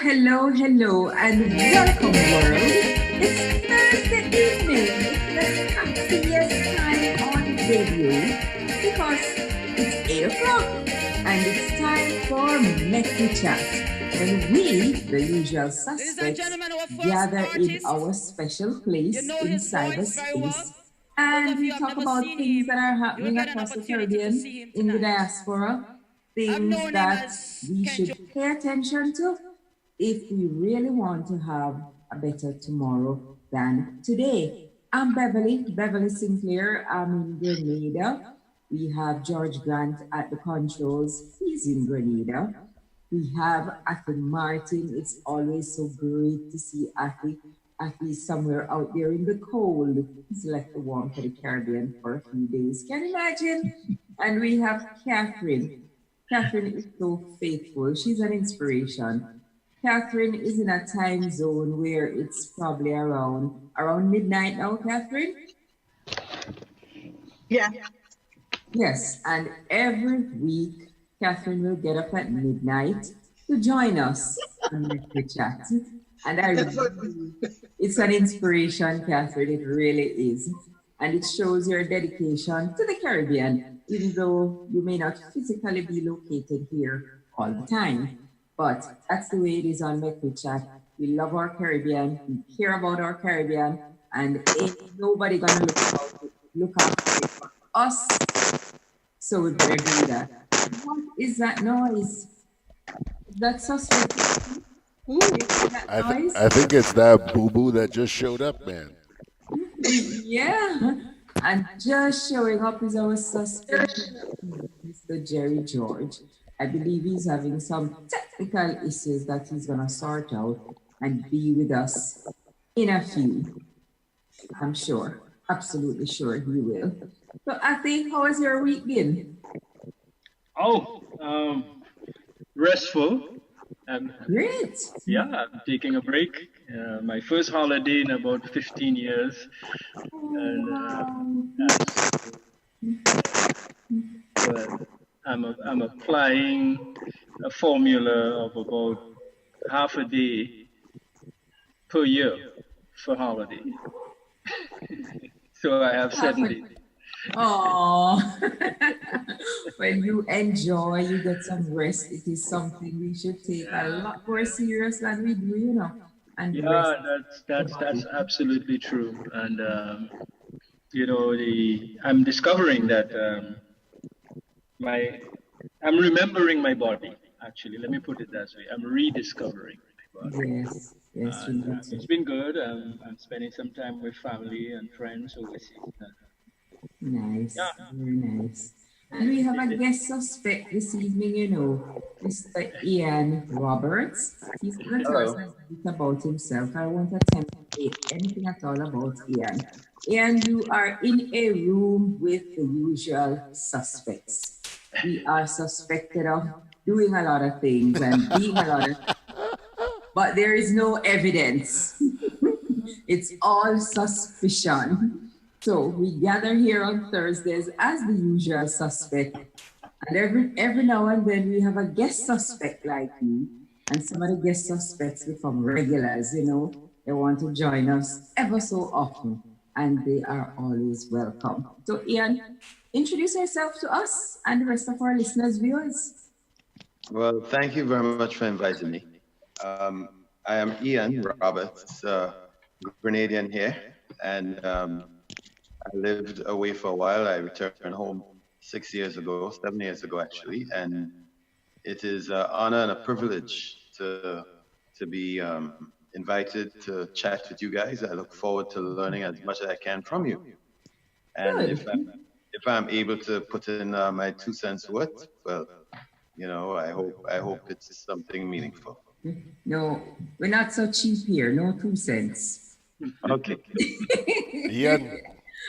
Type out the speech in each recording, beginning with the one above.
hello, and welcome, world. It's Thursday evening, the happiest time on radio because it's 8 o'clock and it's time for Mek We Chat. When we, the usual suspects, gather in our special place in cyberspace and we talk about things that are happening across the Caribbean, in the diaspora, things that we should pay attention to if we really want to have a better tomorrow than today. I'm Beverley Sinclair. I'm in Grenada. We have George Grant at the controls. He's in Grenada. We have Athy Martin. It's always so great to see Athy. Athy's somewhere out there in the cold. He's left the warmth of the Caribbean for a few days. Can you imagine? And we have Catherine. Catherine is so faithful. She's an inspiration. Catherine is in a time zone where it's probably around midnight now, Catherine? Yeah. Yes, and every week, Catherine will get up at midnight to join us on Mek We Chat. And it's an inspiration, Catherine, it really is. And it shows your dedication to the Caribbean, even though you may not physically be located here all the time. But that's the way it is on Mek We Chat. We love our Caribbean, we care about our Caribbean, and ain't nobody gonna look after it for us. So we better do that. What is that noise? Is that suspect? Who is that noise? I think it's that boo-boo that just showed up, man. Yeah. And just showing up is our suspect, Mr. Jerry George. I believe he's having some technical issues that he's going to sort out and be with us in a few. I'm sure, absolutely sure he will. So, Athy, how has your week been? Restful. Great. Yeah, I'm taking a break. My first holiday in about 15 years. I'm applying a formula of about half a day per year for holiday. So I have 7 days. Oh, when you enjoy, you get some rest. It is something we should take a lot more serious than we do, you know. And yeah, that's absolutely true. And I'm discovering that I'm remembering my body. Actually, let me put it that way. I'm rediscovering my body. Yes. It's been good. I'm spending some time with family and friends overseas. Nice, Yeah. very nice. And we have a guest suspect this evening, you know, Mr. Ian Roberts. He's going to tell us a bit about himself. I won't attempt to say anything at all about Ian. Ian, you are in a room with the usual suspects. We are suspected of doing a lot of things and being a lot of, but there is no evidence. It's all suspicion. So we gather here on Thursdays as the usual suspect. And every now and then we have a guest suspect like you. And some of the guest suspects become regulars, you know. They want to join us ever so often. And they are always welcome. So Ian, introduce yourself to us and the rest of our listeners, viewers. Well, thank you very much for inviting me. I am Ian Roberts, Grenadian here. And I lived away for a while. I returned home 7 years ago actually, and it is an honor and a privilege to be invited to chat with you guys. I look forward to learning as much as I can from you. And if I'm able to put in my 2 cents worth, well, you know, I hope it's something meaningful. No, we're not so cheap here. No 2 cents. Okay. Ian.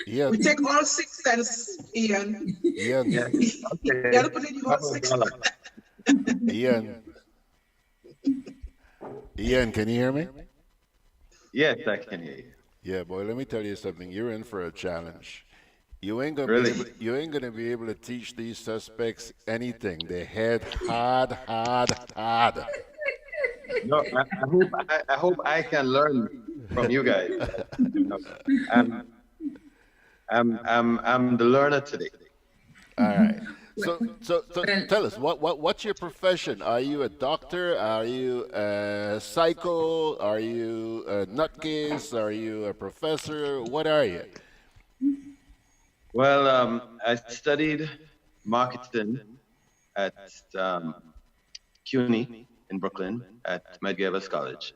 We take all 6 cents, Ian. Ian. Yeah. Okay. You gotta put in your 6 cents. Ian, can you hear me? Yes, I can hear you. Yeah, boy, let me tell you something. You're in for a challenge. You ain't gonna be able to teach these suspects anything. They head hard. No, I hope I can learn from you guys. You know, I'm the learner today. All right. So Well, tell us what's your profession? Are you a doctor? Are you a psycho? Are you a nutcase? Are you a professor? What are you? Well, I studied marketing at CUNY in Brooklyn at Medgar College,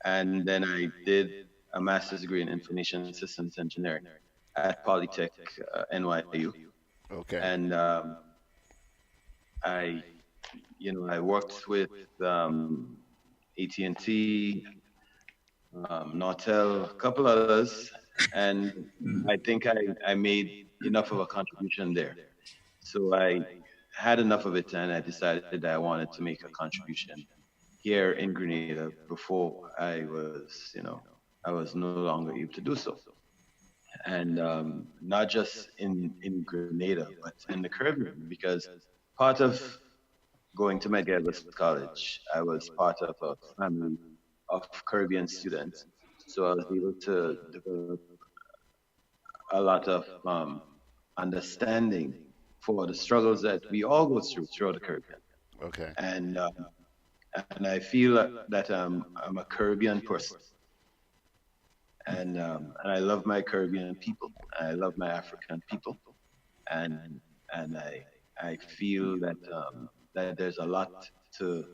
and then I did a master's degree in information systems engineering at Polytech NYU, Okay. and I, I worked with AT&T, Nortel, a couple others, and I think I made enough of a contribution there. So I had enough of it, and I decided that I wanted to make a contribution here in Grenada before I was no longer able to do so. And not just in Grenada, but in the Caribbean, because part of going to Medgar College, I was part of a family of Caribbean students. So I was able to develop a lot of understanding for the struggles that we all go throughout the Caribbean. Okay. And I feel that I'm a Caribbean person. And I love my Caribbean people. I love my African people. And I feel that that there's a lot to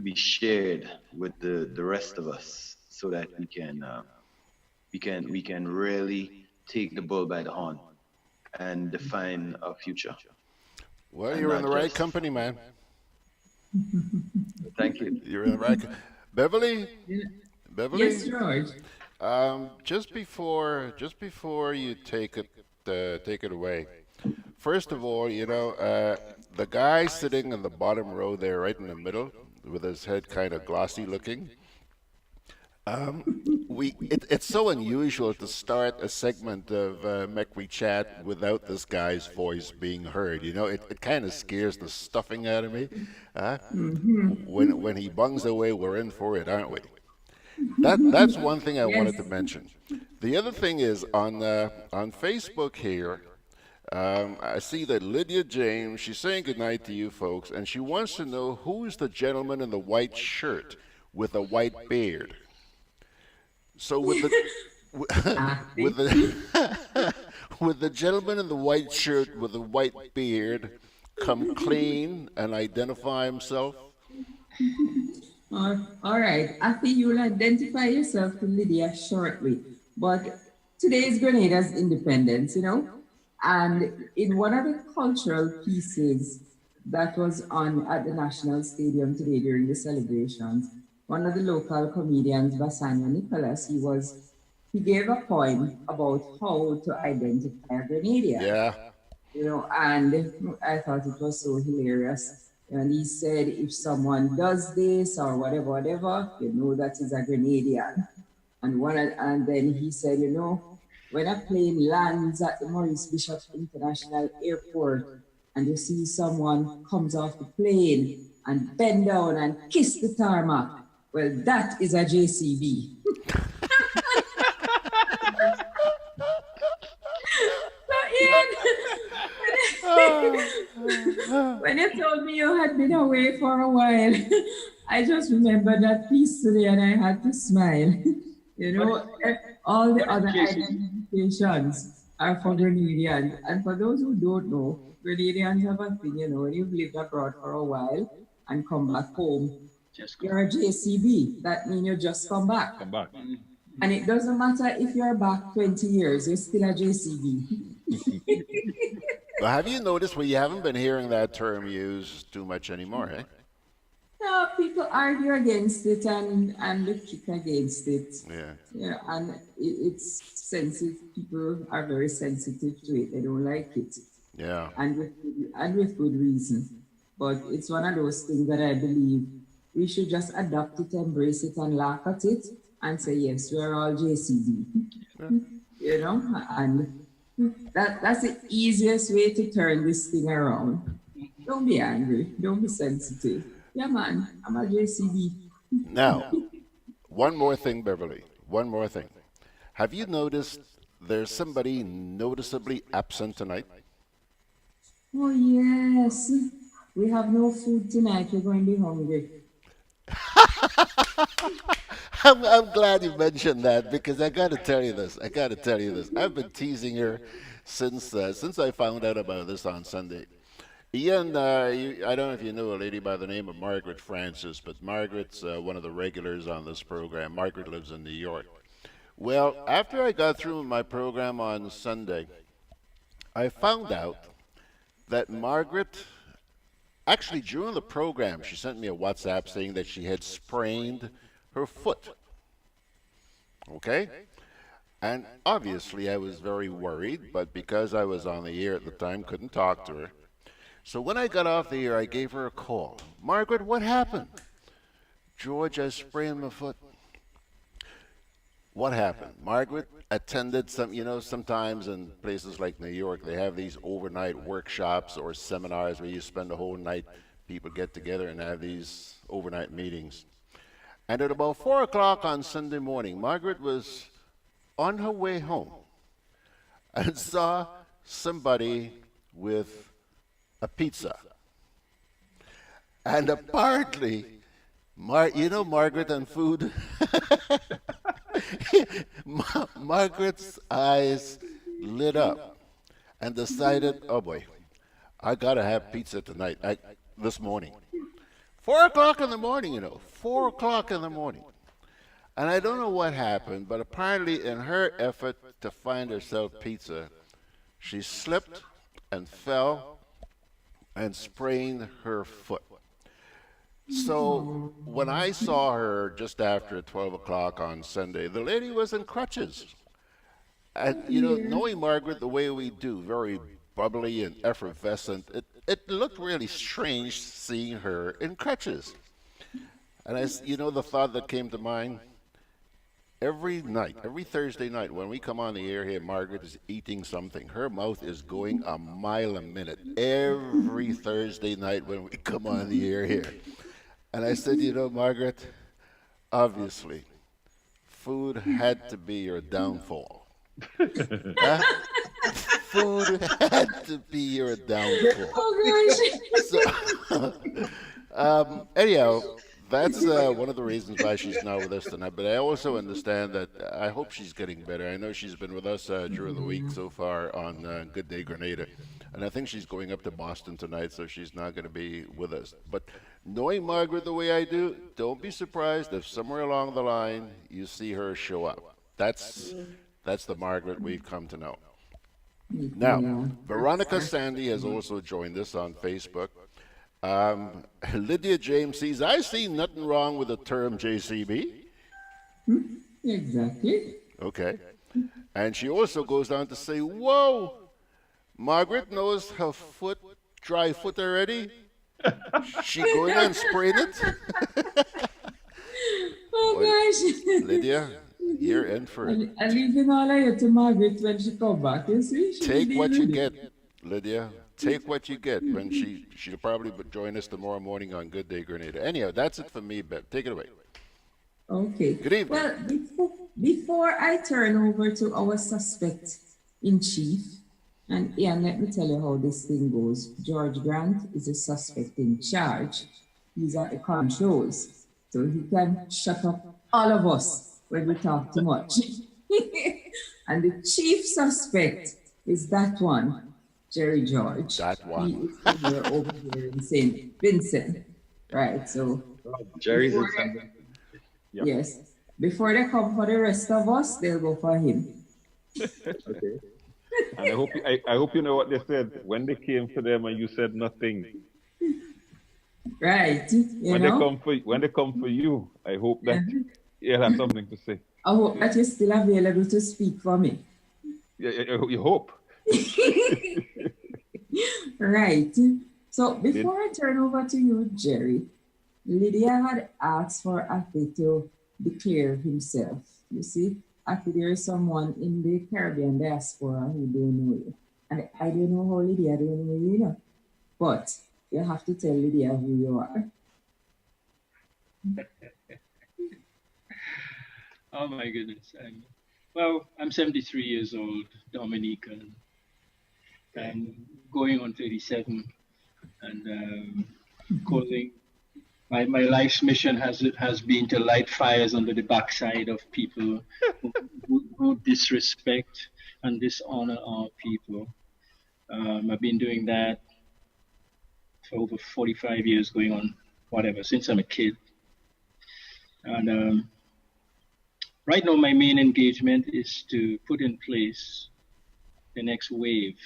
be shared with the rest of us, so that we can really take the bull by the horn and define our future. Well, And you're in not the right just- company, man. Thank you. You're in the right. Beverly. Beverly. yes, George. Just before you take it away. First of all, the guy sitting in the bottom row there, right in the middle, with his head kind of glossy looking. It's so unusual to start a segment of Mek We Chat without this guy's voice being heard. It kind of scares the stuffing out of me. When he bungs away, we're in for it, aren't we? That's one thing I wanted to mention. The other thing is on Facebook here. I see that Lydia James, she's saying goodnight to you folks, and she wants to know who's the gentleman in the white shirt with a white beard. So with the with the gentleman in the white shirt with the white beard come clean and identify himself? All right. I think you will identify yourself to Lydia shortly. But today is Grenada's independence, And in one of the cultural pieces that was on at the National Stadium today during the celebrations, one of the local comedians, Basanya Nicholas, he gave a point about how to identify a Grenadian. Yeah. And I thought it was so hilarious. And he said, if someone does this or whatever, that is a Grenadian. And then he said, when a plane lands at the Maurice Bishop International Airport and you see someone comes off the plane and bend down and kiss the tarmac, well, that is a JCB. When you told me you had been away for a while, I just remembered that piece today and I had to smile. All the other identifications are for Grenadians. And for those who don't know, Grenadians have a thing, when you've lived abroad for a while and come back home, you're a JCB. That means you just come back. And it doesn't matter if you're back 20 years, you're still a JCB. Well, have you noticed you haven't been hearing that term used too much anymore, eh? No, people argue against it and they kick against it. Yeah. And it's sensitive. People are very sensitive to it. They don't like it. Yeah. And with good reason. But it's one of those things that I believe we should just adopt it, embrace it, and laugh at it, and say, yes, we're all JCB. And that's the easiest way to turn this thing around. Don't be angry. Don't be sensitive. Yeah, man. I'm a JCB. Now, one more thing, Beverly. One more thing. Have you noticed there's somebody noticeably absent tonight? Oh, yes. We have no food tonight. We're going to be hungry. I'm glad you mentioned that because I got to tell you this. I got to tell you this. I've been teasing her since I found out about this on Sunday. Ian, I don't know if you know a lady by the name of Margaret Francis, but Margaret's one of the regulars on this program. Margaret lives in New York. Well, after I got through my program on Sunday, I found out that Margaret, actually during the program, she sent me a WhatsApp saying that she had sprained her foot. Okay? And obviously I was very worried, but because I was on the air at the time, couldn't talk to her. So when I got off the air, I gave her a call. Margaret, what happened? George, I sprained my foot. What happened? Margaret attended sometimes in places like New York, they have these overnight workshops or seminars where you spend a whole night, people get together and have these overnight meetings. And at about 4 o'clock on Sunday morning, Margaret was on her way home and saw somebody with a pizza. And apparently, Margaret and food. Margaret's eyes lit up and decided, oh boy, I gotta have pizza tonight. This morning, 4 o'clock in the morning, 4 o'clock in the morning. And I don't know what happened, but apparently in her effort to find herself pizza, she slipped and fell and sprained her foot. So when I saw her just after 12 o'clock on Sunday, the lady was in crutches. And, knowing Margaret the way we do, very bubbly and effervescent, it looked really strange seeing her in crutches. And the thought that came to mind, every night, every Thursday night when we come on the air here, Margaret is eating something. Her mouth is going a mile a minute every Thursday night when we come on the air here. And I said, Margaret, obviously, food had to be your downfall. Huh? Food had to be your downfall. Oh, So, anyhow, that's one of the reasons why she's not with us tonight. But I also understand that I hope she's getting better. I know she's been with us during the week so far on Good Day Grenada. And I think she's going up to Boston tonight, so she's not going to be with us. But knowing Margaret the way I do, don't be surprised if somewhere along the line you see her show up. That's the Margaret we've come to know. Now, Veronica Sandy has also joined us on Facebook. Lydia James says, I see nothing wrong with the term JCB. Exactly. Okay. And she also goes on to say, whoa, Margaret knows her foot, dry foot already. She going and spraying it. Oh, gosh. Lydia, you're in for it. I'm leaving all of you to Margaret when she come back, you see? Take what you get, Lydia. Take what you get. When she'll probably join us tomorrow morning on Good Day Grenada. Anyhow, that's it for me, Bev. Take it away. Okay. Good evening. Well, before I turn over to our suspect in chief, and Ian, let me tell you how this thing goes. George Grant is a suspect in charge. He's at the controls, so he can shut up all of us when we talk too much. And the chief suspect is that one, Jerry George. That one. He is somewhere over here in St. Vincent. Right, so. Jerry's in Yep. Yes. Before they come for the rest of us, they'll go for him. Okay. And I hope you know what they said when they came for them and you said nothing. Right. When they come for you, I hope that you'll have something to say. I hope that you're still available to speak for me. You hope. Right. So before I turn over to you, Jerry, Lydia had asked for Afi to declare himself. You see, Afi, there is someone in the Caribbean diaspora who don't know you. And I don't know how Lydia don't know you, But you have to tell Lydia who you are. Oh my goodness. Well, I'm 73 years old, Dominican, and going on 37, and calling. My life's mission has been to light fires under the backside of people who disrespect and dishonor our people. I've been doing that for over 45 years, going on whatever, since I'm a kid. And right now, my main engagement is to put in place the next wave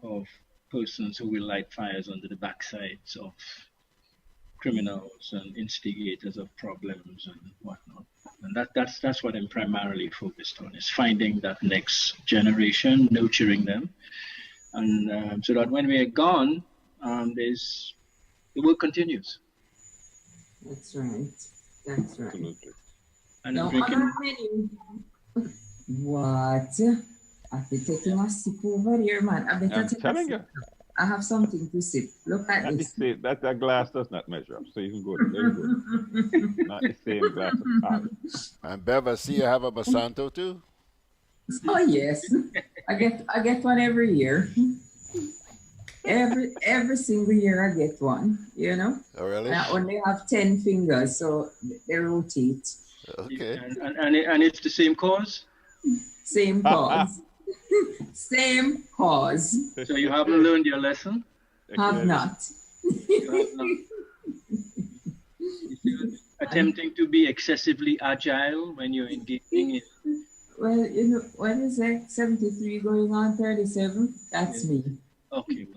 of persons who will light fires under the backsides of criminals and instigators of problems and whatnot. And that's what I'm primarily focused on, is finding that next generation, nurturing them, and so that when we are gone, the work continues. That's right. That's right. Absolutely. And Now, I'm drinking. other menu. What? I've been taking a sip over here, man. I better I'm take a telling sip. you. I have something to sip. Look at Not the this. same, that glass does not measure up. So you can go very good. Not the same glass of coffee. And Bev, I see you have a Basanto too. Oh yes, I get one every year. Every single year I get one. You know. Oh, really? I only have 10 fingers, so they rotate. Okay. And it's the same cause. Same cause. Same cause. So you haven't learned your lesson. Have not. You have not. You're attempting to be excessively agile when you're engaging in. Well, you know, when is that 73 going on 37? That's me. Okay.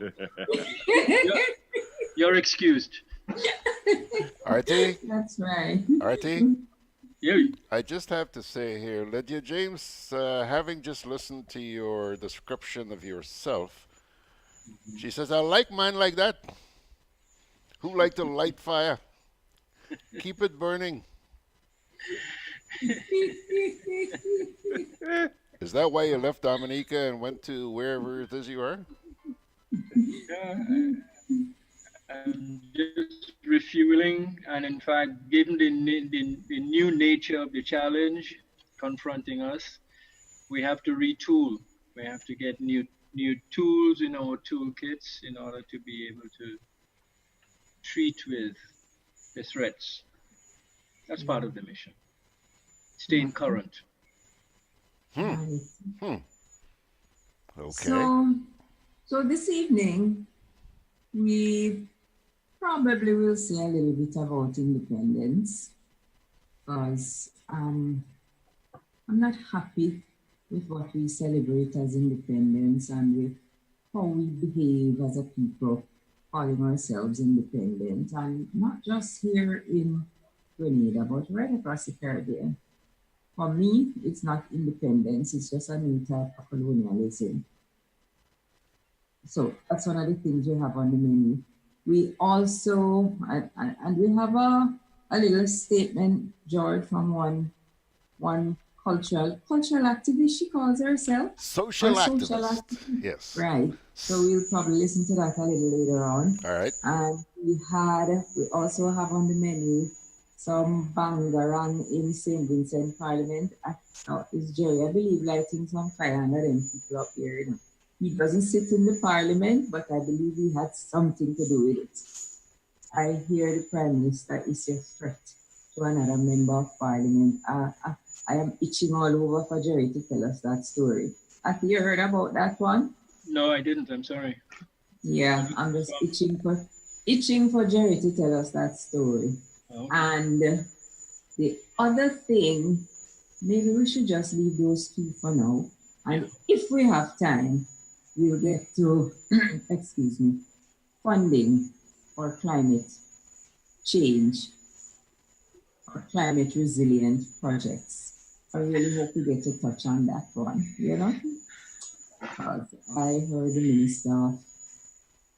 You're excused. RT? That's right. RT? Yeah. I just have to say here, Lydia James, having just listened to your description of yourself, she says, I like mine like that. Who like to light fire? Keep it burning. Is that why you left Dominica and went to wherever it is you are? I'm just refueling, and in fact, given the new nature of the challenge confronting us, we have to retool. We have to get new tools in our toolkits in order to be able to treat with the threats. That's part of the mission. Staying current. Okay. So this evening, we probably will say a little bit about independence, because I'm not happy with what we celebrate as independence and with how we behave as a people, calling ourselves independent, and not just here in Grenada, but right across the Caribbean. For me, it's not independence, it's just a new type of colonialism. So that's one of the things we have on the menu. We also, and we have a little statement, George, from one cultural activist, she calls herself. Social activist. Yes. Right. So we'll probably listen to that a little later on. All right. And we also have on the menu some Bangarang in St. Vincent Parliament. Is Jerry, I believe, lighting some fire under them people up here. You know. He doesn't sit in the Parliament, but I believe he had something to do with it. I hear the Prime Minister is a threat to another member of Parliament. I am itching all over for Jerry to tell us that story. Have you heard about that one? No, I didn't. I'm sorry. Yeah, I'm just itching for Jerry to tell us that story. Oh. And the other thing, maybe we should just leave those two for now. And if we have time, we'll get to, excuse me, funding for climate change or climate resilient projects. I really hope we get to touch on that one, you know? Because I heard the Minister of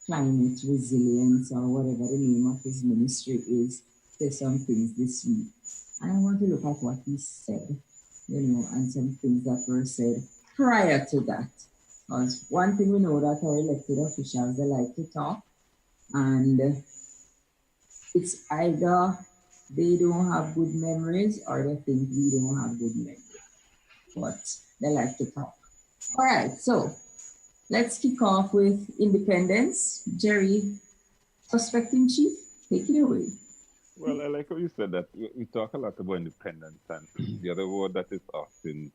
Climate Resilience, or whatever the name of his ministry is, say some things this week. And I want to look at what he said, you know, and some things that were said prior to that. Because one thing we know that our elected officials, they like to talk. And It's either they don't have good memories or they think we don't have good memories. But they like to talk. All right, so let's kick off with independence. Jerry, suspecting chief, take it away. Well, I like how you said that. We talk a lot about independence, and the other word that is often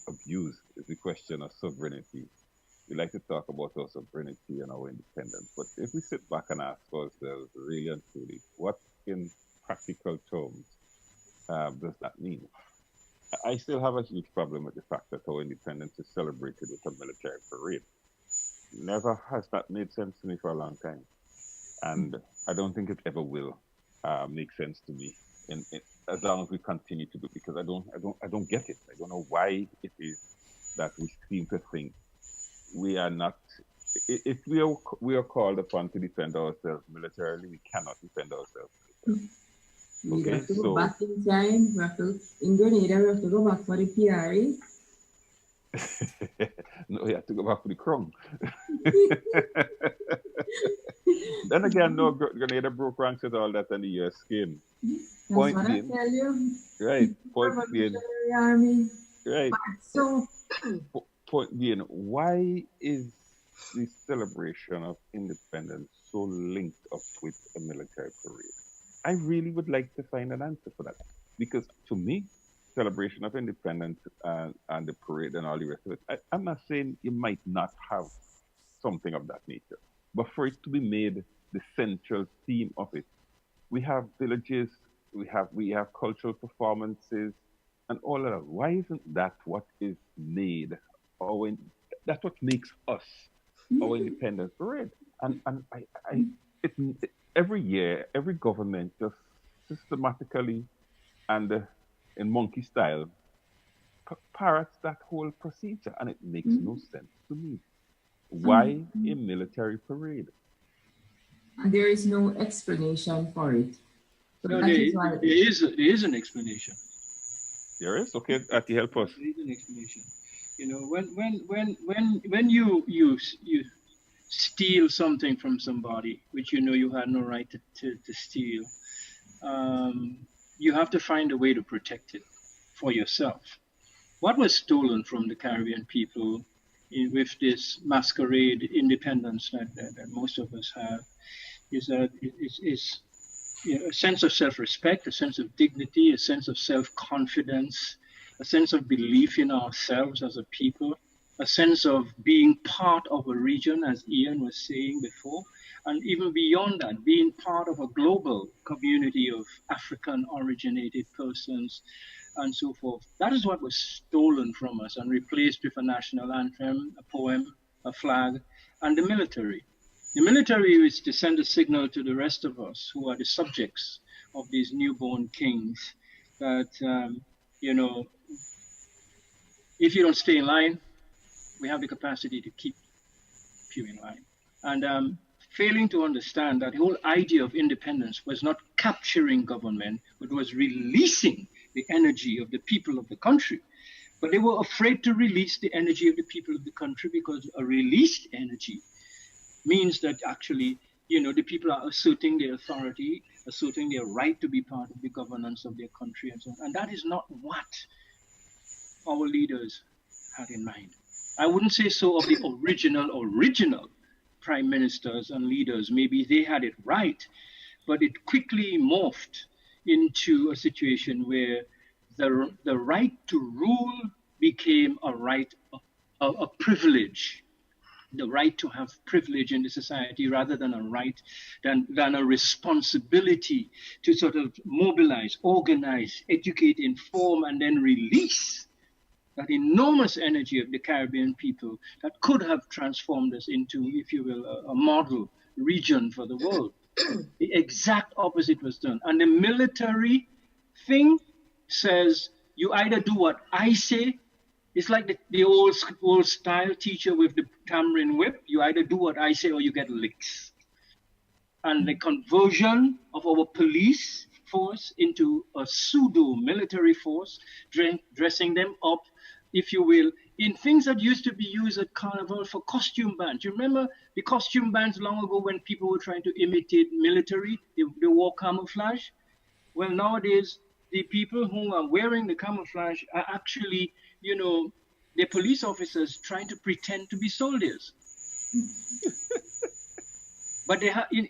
abused is the question of sovereignty. We like to talk about our sovereignty and our independence, but if we sit back and ask ourselves really and truly, what in practical terms does that mean? I still have a huge problem with the fact that our independence is celebrated with a military parade. Never has that made sense to me for a long time, and I don't think it ever will make sense to me as long as we continue to do it, because I don't get it. I don't know why it is that we seem to think we are not. If we are called upon to defend ourselves militarily, we cannot defend ourselves militarily. We Okay, have to go so back in time. We have to, in Grenada, we have to go back for the PRA. no, we have to go back to the crown. Then again, no, Grenada broke ranks with all that, and the US came. That's Point what being, I tell you. right? Point being, Revolutionary Army. right? So, Point being, why is the celebration of independence so linked up with a military parade? I really would like to find an answer for that, because to me, celebration of independence and the parade and all the rest of it, I'm not saying you might not have something of that nature, but for it to be made the central theme of it, we have villages, we have cultural performances, and all of that. Why isn't that what is made? Or that's what makes us our independence parade? And every year, every government just systematically and in monkey style parrots that whole procedure, and it makes no sense to me. Why a military parade? and there is no explanation for it. So No, that is why. there is an explanation. There is? Okay, that help us. There is an explanation. You know, when you steal something from somebody, which you know you had no right to steal, you have to find a way to protect it for yourself. What was stolen from the Caribbean people with this masquerade independence that most of us have is a sense of self-respect, a sense of dignity, a sense of self-confidence, a sense of belief in ourselves as a people, a sense of being part of a region, as Ian was saying before, and even beyond that, being part of a global community of African-originated persons and so forth. That is what was stolen from us and replaced with a national anthem, a poem, a flag, and the military. The military is to send a signal to the rest of us who are the subjects of these newborn kings that, you know, if you don't stay in line, we have the capacity to keep you in line. And failing to understand that the whole idea of independence was not capturing government, but was releasing the energy of the people of the country. But they were afraid to release the energy of the people of the country, because a released energy means that actually, you know, the people are asserting their authority, asserting their right to be part of the governance of their country and so on. And that is not what our leaders had in mind. I wouldn't say so of the original prime ministers and leaders. Maybe they had it right, but it quickly morphed into a situation where the right to rule became a right, a privilege, the right to have privilege in the society rather than a right, than a responsibility to sort of mobilize, organize, educate, inform, and then release that enormous energy of the Caribbean people that could have transformed us into, if you will, a model region for the world. The exact opposite was done. And the military thing says, you either do what I say. It's like the old style teacher with the tamarind whip. You either do what I say or you get licks. And the conversion of our police force into a pseudo military force, dressing them up, if you will, in things that used to be used at Carnival for costume bands. You remember the costume bands long ago when people were trying to imitate military, they wore camouflage? Well, nowadays, the people who are wearing the camouflage are actually, they're police officers trying to pretend to be soldiers. But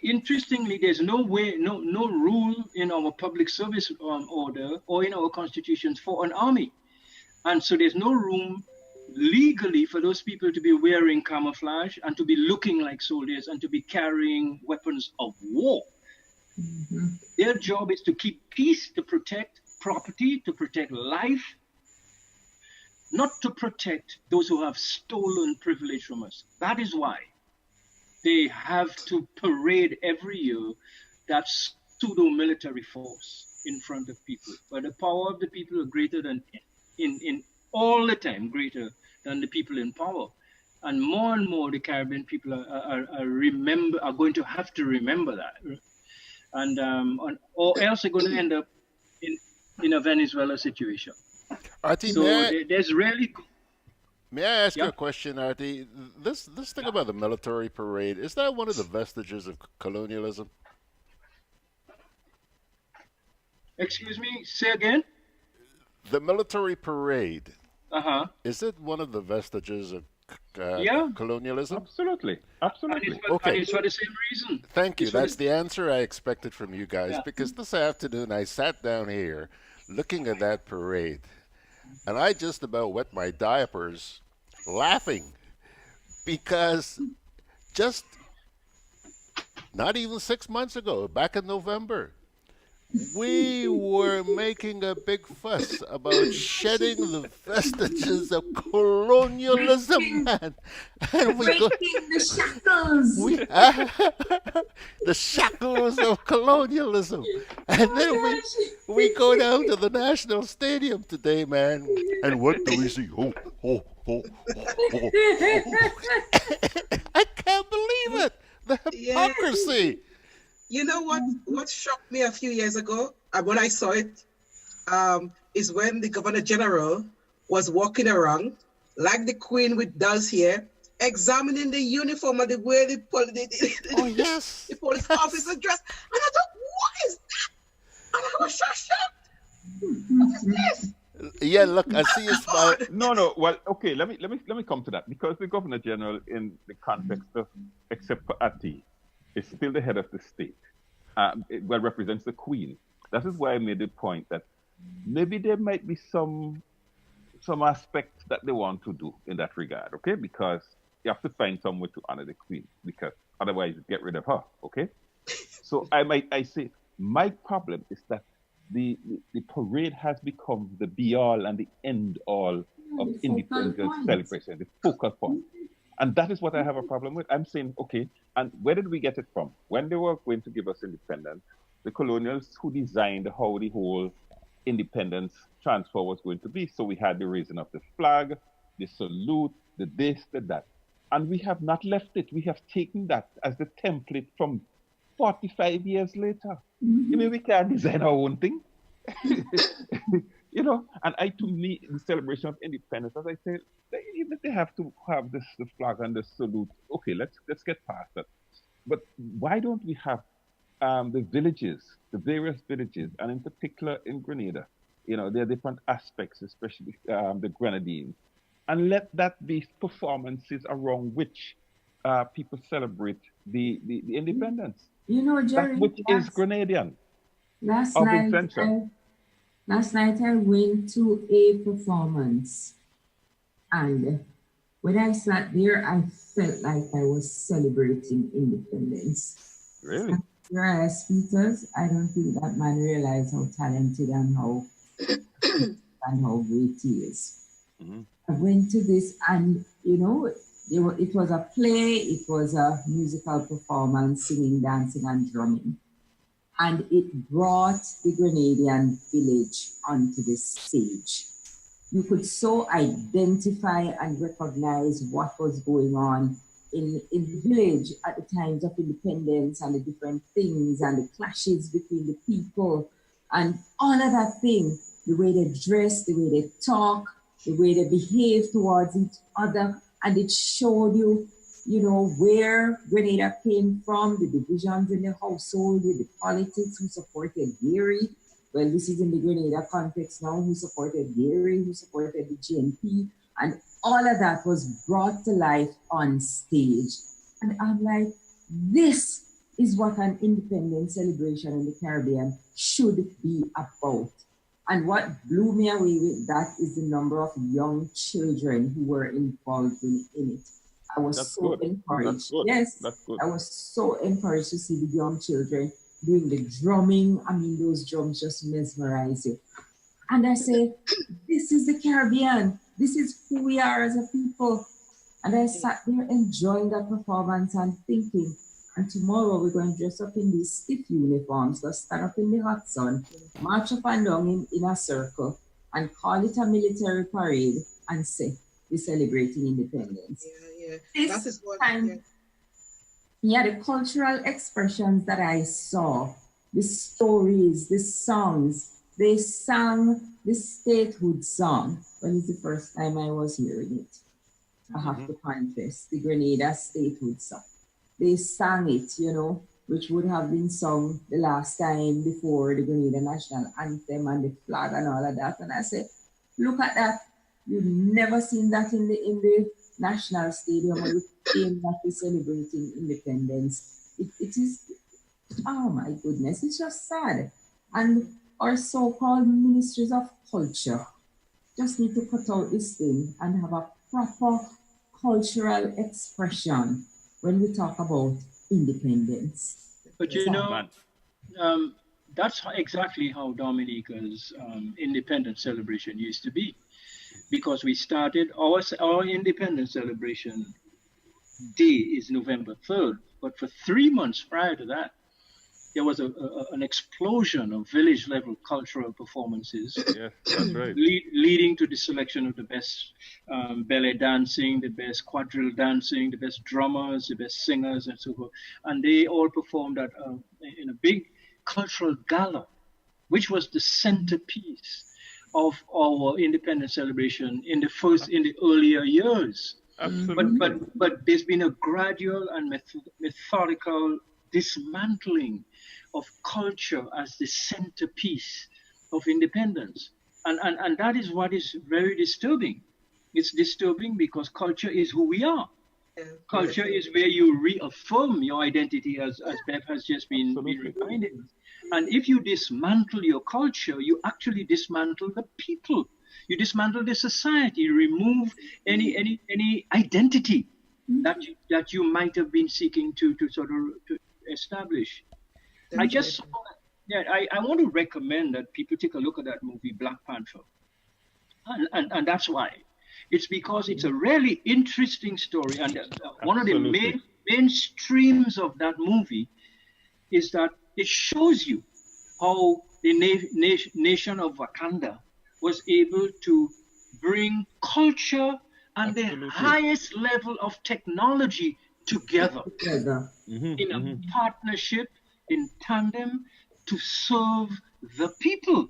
interestingly, there's no rule in our public service order or in our constitutions for an army. And so there's no room legally for those people to be wearing camouflage and to be looking like soldiers and to be carrying weapons of war. Mm-hmm. Their job is to keep peace, to protect property, to protect life, not to protect those who have stolen privilege from us. That is why they have to parade every year that pseudo-military force in front of people. But the power of the people are greater than, in all the time, greater than the people in power. And more the Caribbean people are going to have to remember that. And or else they're going to end up in a Venezuela situation. Artie, so there's really... May I ask you a question, Artie? This thing about the military parade, is that one of the vestiges of colonialism? Excuse me, say again? The military parade, is it one of the vestiges of colonialism? Absolutely. Absolutely. Okay. It's for the same reason. Thank you. That's the answer I expected from you guys, because this afternoon I sat down here looking at that parade, and I just about wet my diapers laughing, because just not even 6 months ago, back in November, we were making a big fuss about shedding the vestiges of colonialism, man. And we breaking the shackles. The shackles of colonialism. And then we go down to the National Stadium today, man. And what do we see? Oh. I can't believe it. The hypocrisy. You know what shocked me a few years ago when I saw it is when the Governor General was walking around like the Queen does here, examining the uniform and the way the police officer dressed. And I thought, what is that? And I was so shocked. What is this? Yeah, look, I see you smile. No. Well, okay, let me come to that, because the Governor General, in the context of, except for Ati, is still the head of the state. Well, represents the Queen. That is why I made the point that maybe there might be some aspects that they want to do in that regard, okay? Because you have to find some way to honor the Queen, because otherwise you get rid of her, okay? So I say my problem is that the parade has become the be-all and the end-all of independence celebration, the focal point. And that is what I have a problem with. I'm saying, okay, and where did we get it from? When they were going to give us independence, the colonials who designed how the whole independence transfer was going to be. So we had the raising of the flag, the salute, the this, the that. And we have not left it. We have taken that as the template from 45 years later. Mm-hmm. You mean we can't design our own thing? And to me, the celebration of independence, as I said, even if they have to have the flag and the salute, okay, let's get past that. But why don't we have the villages, the various villages, and in particular in Grenada, there are different aspects, especially the Grenadines, and let that be performances around which people celebrate the independence. Jerry, that which is Grenadian. Last night I went to a performance, and when I sat there, I felt like I was celebrating independence. Really? Whereas Peters, I don't think that man realized how talented and how great he is. Mm-hmm. I went to this, and it was a play, it was a musical performance, singing, dancing, and drumming. And it brought the Grenadian village onto the stage. You could so identify and recognize what was going on in the village at the times of independence, and the different things and the clashes between the people and all of that thing, the way they dress, the way they talk, the way they behave towards each other, and it showed you, you know, where Grenada came from, the divisions in the household, with the politics, who supported Gary. Well, this is in the Grenada context now, who supported Gary, who supported the GNP, and all of that was brought to life on stage. And I'm like, this is what an independence celebration in the Caribbean should be about. And what blew me away with that is the number of young children who were involved in it. I was That's so good. encouraged. That's good. Yes, That's good. I was so encouraged to see the young children doing the drumming. I mean, those drums just mesmerize you. And I say, this is the Caribbean. This is who we are as a people. And I sat there enjoying that performance and thinking, and tomorrow we're going to dress up in these stiff uniforms, go stand up in the hot sun, march up and down in a circle, and call it a military parade and say, we're celebrating independence. Yeah. This That is what. time, the cultural expressions that I saw, the stories, the songs, they sang the statehood song. When it's the first time I was hearing it, I have to confess, the Grenada statehood song. They sang it, you know, which would have been sung the last time before the Grenada national anthem and the flag and all of that. And I said, look at that. You've never seen that in the national stadium, or you claim that we're celebrating independence. It is, oh my goodness, it's just sad. And our so-called ministries of culture just need to cut out this thing and have a proper cultural expression when we talk about independence. But you know, that's exactly how Dominica's independence celebration used to be, because we started our independence celebration day is November 3rd, but for 3 months prior to that, there was an explosion of village level cultural performances. Yes, that's right. Leading to the selection of the best ballet dancing, the best quadrille dancing, the best drummers, the best singers, and so forth. And they all performed at in a big cultural gala, which was the centerpiece of our independence celebration in the earlier years. Absolutely. But there's been a gradual and methodical dismantling of culture as the centerpiece of independence. And that is what is very disturbing. It's disturbing because culture is who we are. Culture is where you reaffirm your identity, as Bev has just been reminded. And if you dismantle your culture, you actually dismantle the people. You dismantle the society. You remove any identity that you might have been seeking to sort of to establish. I want to recommend that people take a look at that movie Black Panther, and that's why. It's because it's a really interesting story, and one of the main streams of that movie is that it shows you how the nation of Wakanda was able to bring culture and the highest level of technology together in a partnership, in tandem, to serve the people.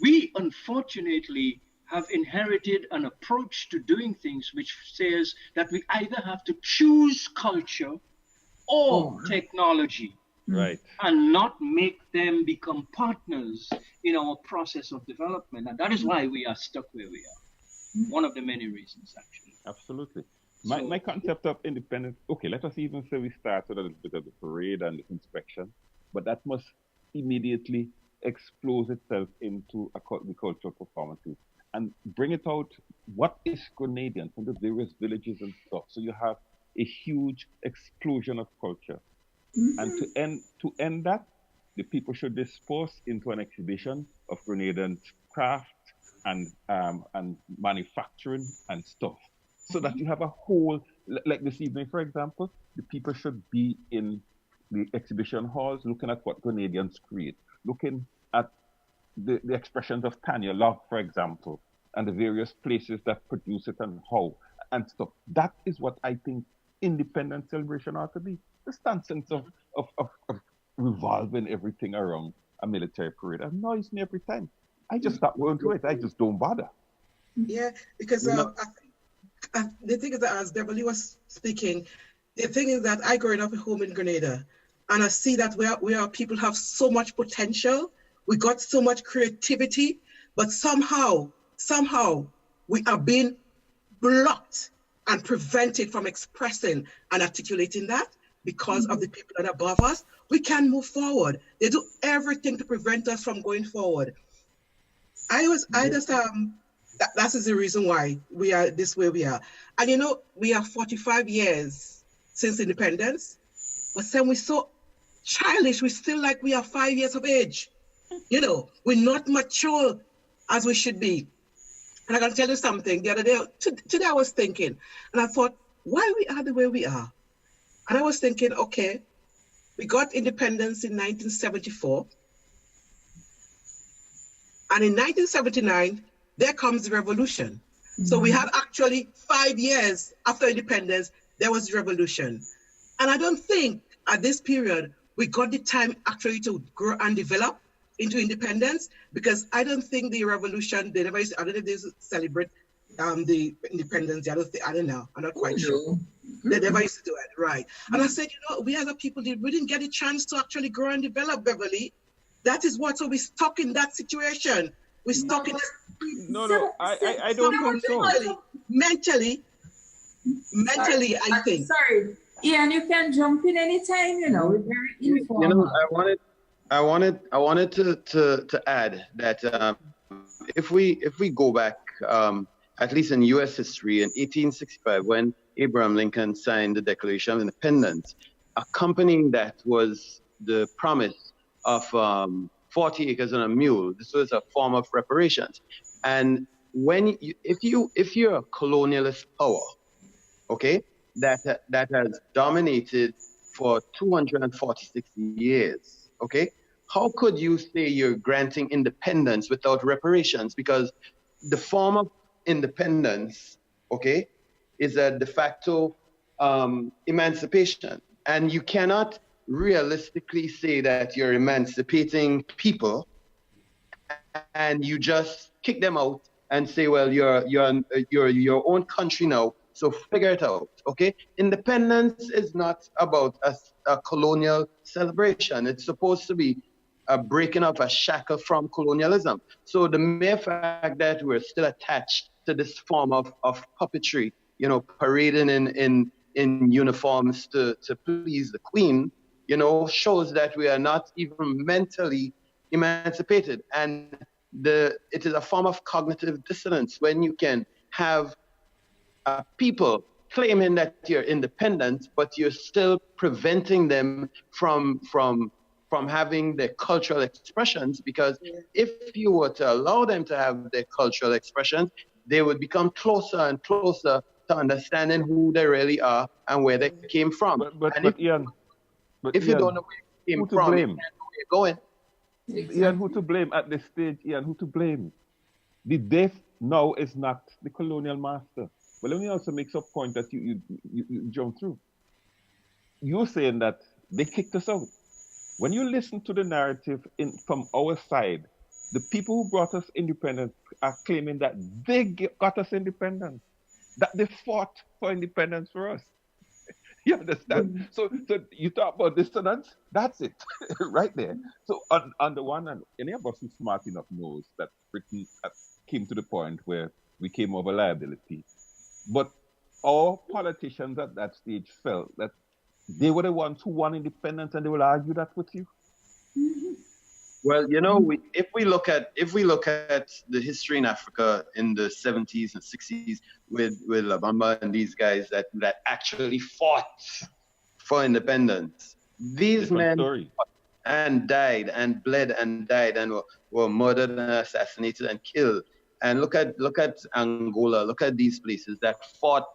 We unfortunately have inherited an approach to doing things which says that we either have to choose culture or technology, right, and not make them become partners in our process of development. And that is why we are stuck where we are. One of the many reasons, actually. Absolutely. My concept of independence, okay, let us even say we start with a little bit of the parade and the inspection, but that must immediately expose itself into the cultural performances and bring it out. What is Grenadian from the various villages and stuff? So you have a huge explosion of culture. And to end that, the people should disperse into an exhibition of Grenadian craft and manufacturing and stuff, so that you have a whole, like this evening, for example, the people should be in the exhibition halls looking at what Grenadians create, looking at the expressions of Tanya Love, for example, and the various places that produce it and how and stuff. That is what I think independent celebration ought to be. This nonsense of revolving everything around a military parade annoys me every time. I just stop going to it. I just don't bother. Yeah, because the thing is that as Beverly was speaking, the thing is that I growing up at home in Grenada, and I see that we are people have so much potential. We got so much creativity, but somehow we are being blocked and prevented from expressing and articulating that because of the people that are above us. We can't move forward. They do everything to prevent us from going forward. That is the reason why we are this way we are. And we are 45 years since independence, but then we're so childish. We still like we are 5 years of age. We're not mature as we should be. And I can tell you something. The other day, today I was thinking, and I thought, why we are the way we are? And I was thinking, okay, we got independence in 1974. And in 1979, there comes the revolution. So we had actually 5 years after independence, there was the revolution. And I don't think at this period, we got the time actually to grow and develop into independence, because I don't think the revolution, I don't know if they celebrate the independence. I don't know. I'm not quite sure. They never used to do it, right? And I said, we as a people, we didn't get a chance to actually grow and develop, Beverly. That is what, so we're stuck in that situation. We're stuck in this. No, I don't think so. Mentally, I think. Sorry, Ian, you can jump in anytime, we're very informal. I wanted to add that if we go back, at least in U.S. history, in 1865, when Abraham Lincoln signed the Declaration of Independence, accompanying that was the promise of 40 acres and a mule. This was a form of reparations. And if you're a colonialist power, okay, that has dominated for 246 years, okay, how could you say you're granting independence without reparations? Because the form of independence, okay, is a de facto emancipation. And you cannot realistically say that you're emancipating people and you just kick them out and say, well, you're your own country now, so figure it out, okay? Independence is not about a colonial celebration. It's supposed to be a breaking of a shackle from colonialism. So the mere fact that we're still attached to this form of puppetry, parading in uniforms to please the queen, shows that we are not even mentally emancipated. And it is a form of cognitive dissonance when you can have people claiming that you're independent, but you're still preventing them from having their cultural expressions, because if you were to allow them to have their cultural expressions, they would become closer and closer to understanding who they really are and where they came from. But Ian, if you don't know where you came from, you don't know where you're going. Ian, who to blame at this stage? Ian, who to blame? The deaf now is not the colonial master. But let me also make some point that you jump through. You're saying that they kicked us out. When you listen to the narrative from our side, the people who brought us independence are claiming that they got us independence, that they fought for independence for us. You understand? So you talk about dissonance, that's it, right there. So on the one hand, any of us who's smart enough knows that Britain came to the point where we came over liability. But all politicians at that stage felt that they were the ones who won independence, and they will argue that with you. Well, if we look at the history in Africa in the 70s and 60s with Labamba and these guys that actually fought for independence, these men fought and died and bled and died and were murdered and assassinated and killed. And look at Angola. Look at these places that fought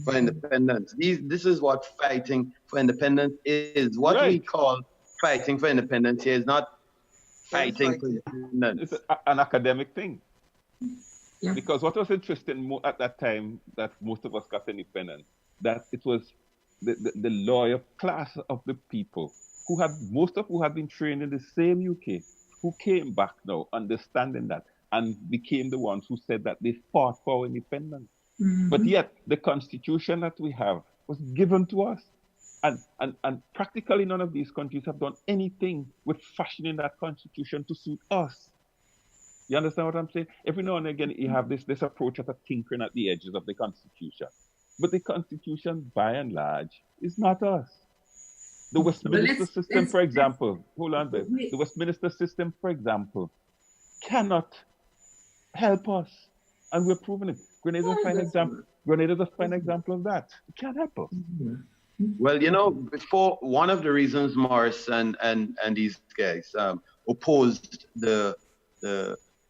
for independence. This is what fighting for independence is. What we call fighting for independence here is not fighting for independence. It's an academic thing. Yeah. Because what was interesting at that time that most of us got independence, that it was the lawyer class of the people who had been trained in the same UK, who came back now understanding that and became the ones who said that they fought for our independence. Mhm. But yet, the constitution that we have was given to us. And practically none of these countries have done anything with fashioning that constitution to suit us. You understand what I'm saying? Every now and again, you have this approach of a tinkering at the edges of the constitution. But the constitution, by and large, is not us. The Westminster system, for example, hold on, babe. The Westminster system, for example, cannot help us. And we're proving it. Grenada is a fine example. Grenada is a fine example of that. It can't help us. Well, you know, before one of the reasons Morris and these guys opposed the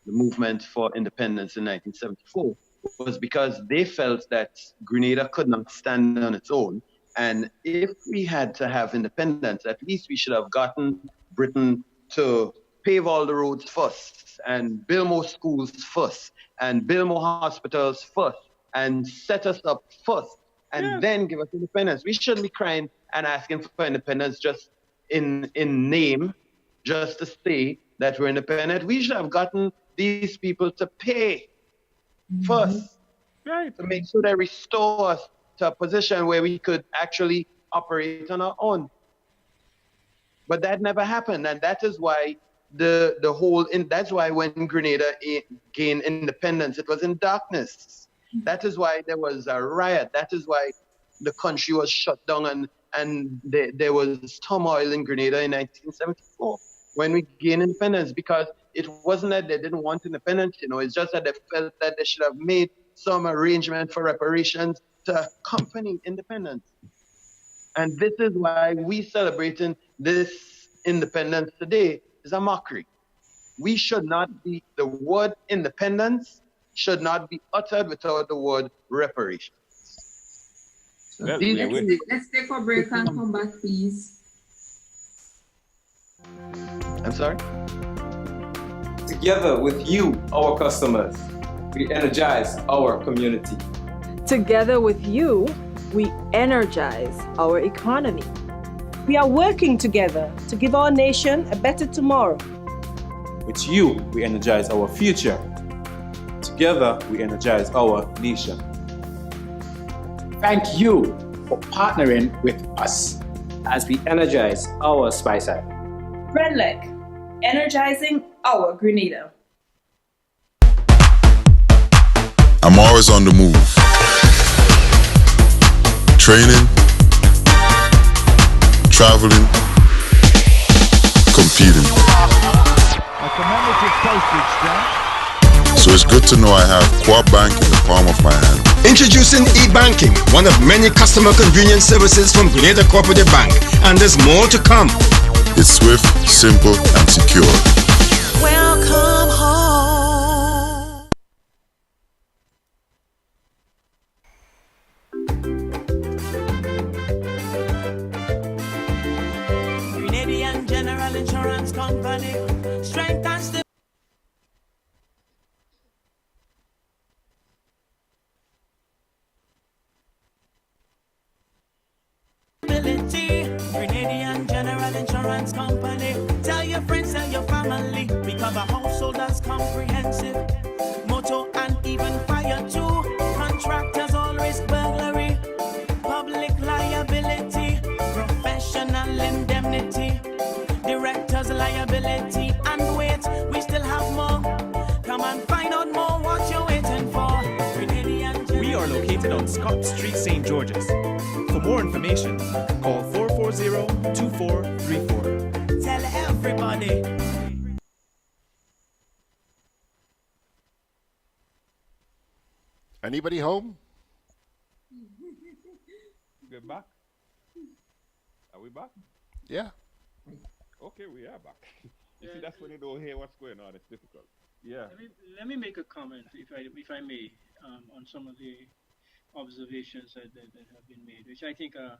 movement for independence in 1974 was because they felt that Grenada could not stand on its own. And if we had to have independence, at least we should have gotten Britain to pave all the roads first and build more schools first and build more hospitals first and set us up first and then give us independence. We shouldn't be crying and asking for independence just in name, just to say that we're independent. We should have gotten these people to pay first, Right. to make sure they restore us to a position where we could actually operate on our own. But that never happened, and that is why that's why when Grenada gained independence, it was in darkness. That is why there was a riot. That is why the country was shut down and there was turmoil in Grenada in 1974 when we gained independence, because it wasn't that they didn't want independence, you know, it's just that they felt that they should have made some arrangement for reparations to accompany independence. And this is why we celebrating this independence today is a mockery. We should not be, the word independence should not be uttered without the word reparations. Well, Let's take a break and come back, please. I'm sorry? Together with you, our customers, we energize our community. Together with you, we energize our economy. We are working together to give our nation a better tomorrow. With you, we energize our future. Together, we energize our nation. Thank you for partnering with us as we energize our Spice Island. Redlick, energizing our Grenada. I'm always on the move. Training, traveling, competing. So it's good to know I have Quad Bank in the palm of my hand. Introducing e-banking, one of many customer convenience services from Grenada Cooperative Bank, and there's more to come. It's swift, simple, and secure. Welcome home. Grenadian General Insurance Company, strength and stability. Grenadian General Insurance Company. Tell your friends, tell your family. We cover householders comprehensive. Motor and even fire too. Contractors all risk burglary. Public liability. Professional indemnity. Directors liability. And wait, we still have more. Come and find out more what you're waiting for. Grenadian General. We are located on Scott Street, St. George's. For more information, call 440-2434. Tell everybody. Anybody home? We're back. Are we back? Yeah. Okay, we are back. You see, that's when you don't hear what's going on. It's difficult. Yeah. Let me make a comment, if I may, on some of the observations that have been made, which I think are,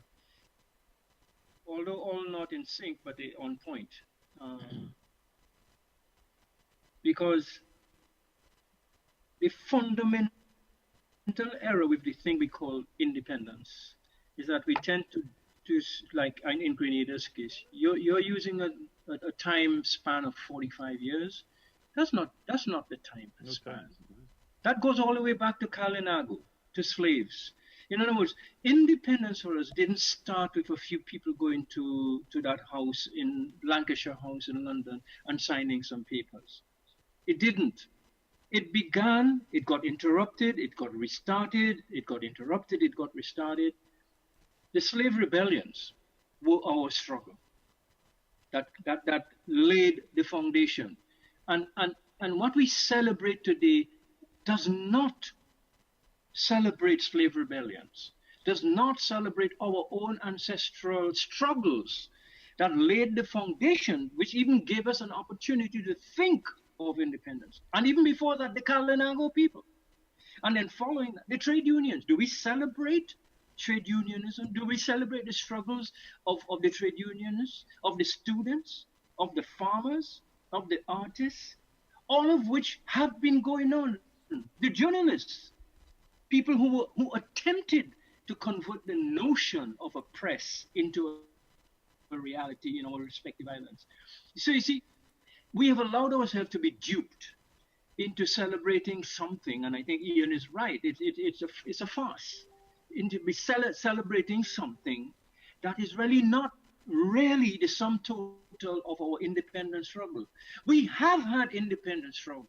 although all not in sync, but they on point. Because the fundamental error with the thing we call independence is that we tend to like in Grenada's case, you're using a time span of 45 years That's not the time span. That goes all the way back to Kalinago, to slaves. In other words, independence for us didn't start with a few people going to that house in Lancashire House in London and signing some papers. It didn't. It began, it got interrupted, it got restarted, it got interrupted, it got restarted. The slave rebellions were our struggle that laid the foundation. And what we celebrate today does not celebrate slave rebellions, does not celebrate our own ancestral struggles that laid the foundation, which even gave us an opportunity to think of independence. And even before that, the Kalinago people. And then following that, the trade unions. Do we celebrate trade unionism? Do we celebrate the struggles of the trade unionists, of the students, of the farmers, of the artists, all of which have been going on? The journalists, people who attempted to convert the notion of a press into a reality in our respective islands. So you see, we have allowed ourselves to be duped into celebrating something, and I think Ian is right. It's a farce. Into be celebrating something that is really not really the sum total of our independence struggle. We have had independence struggles.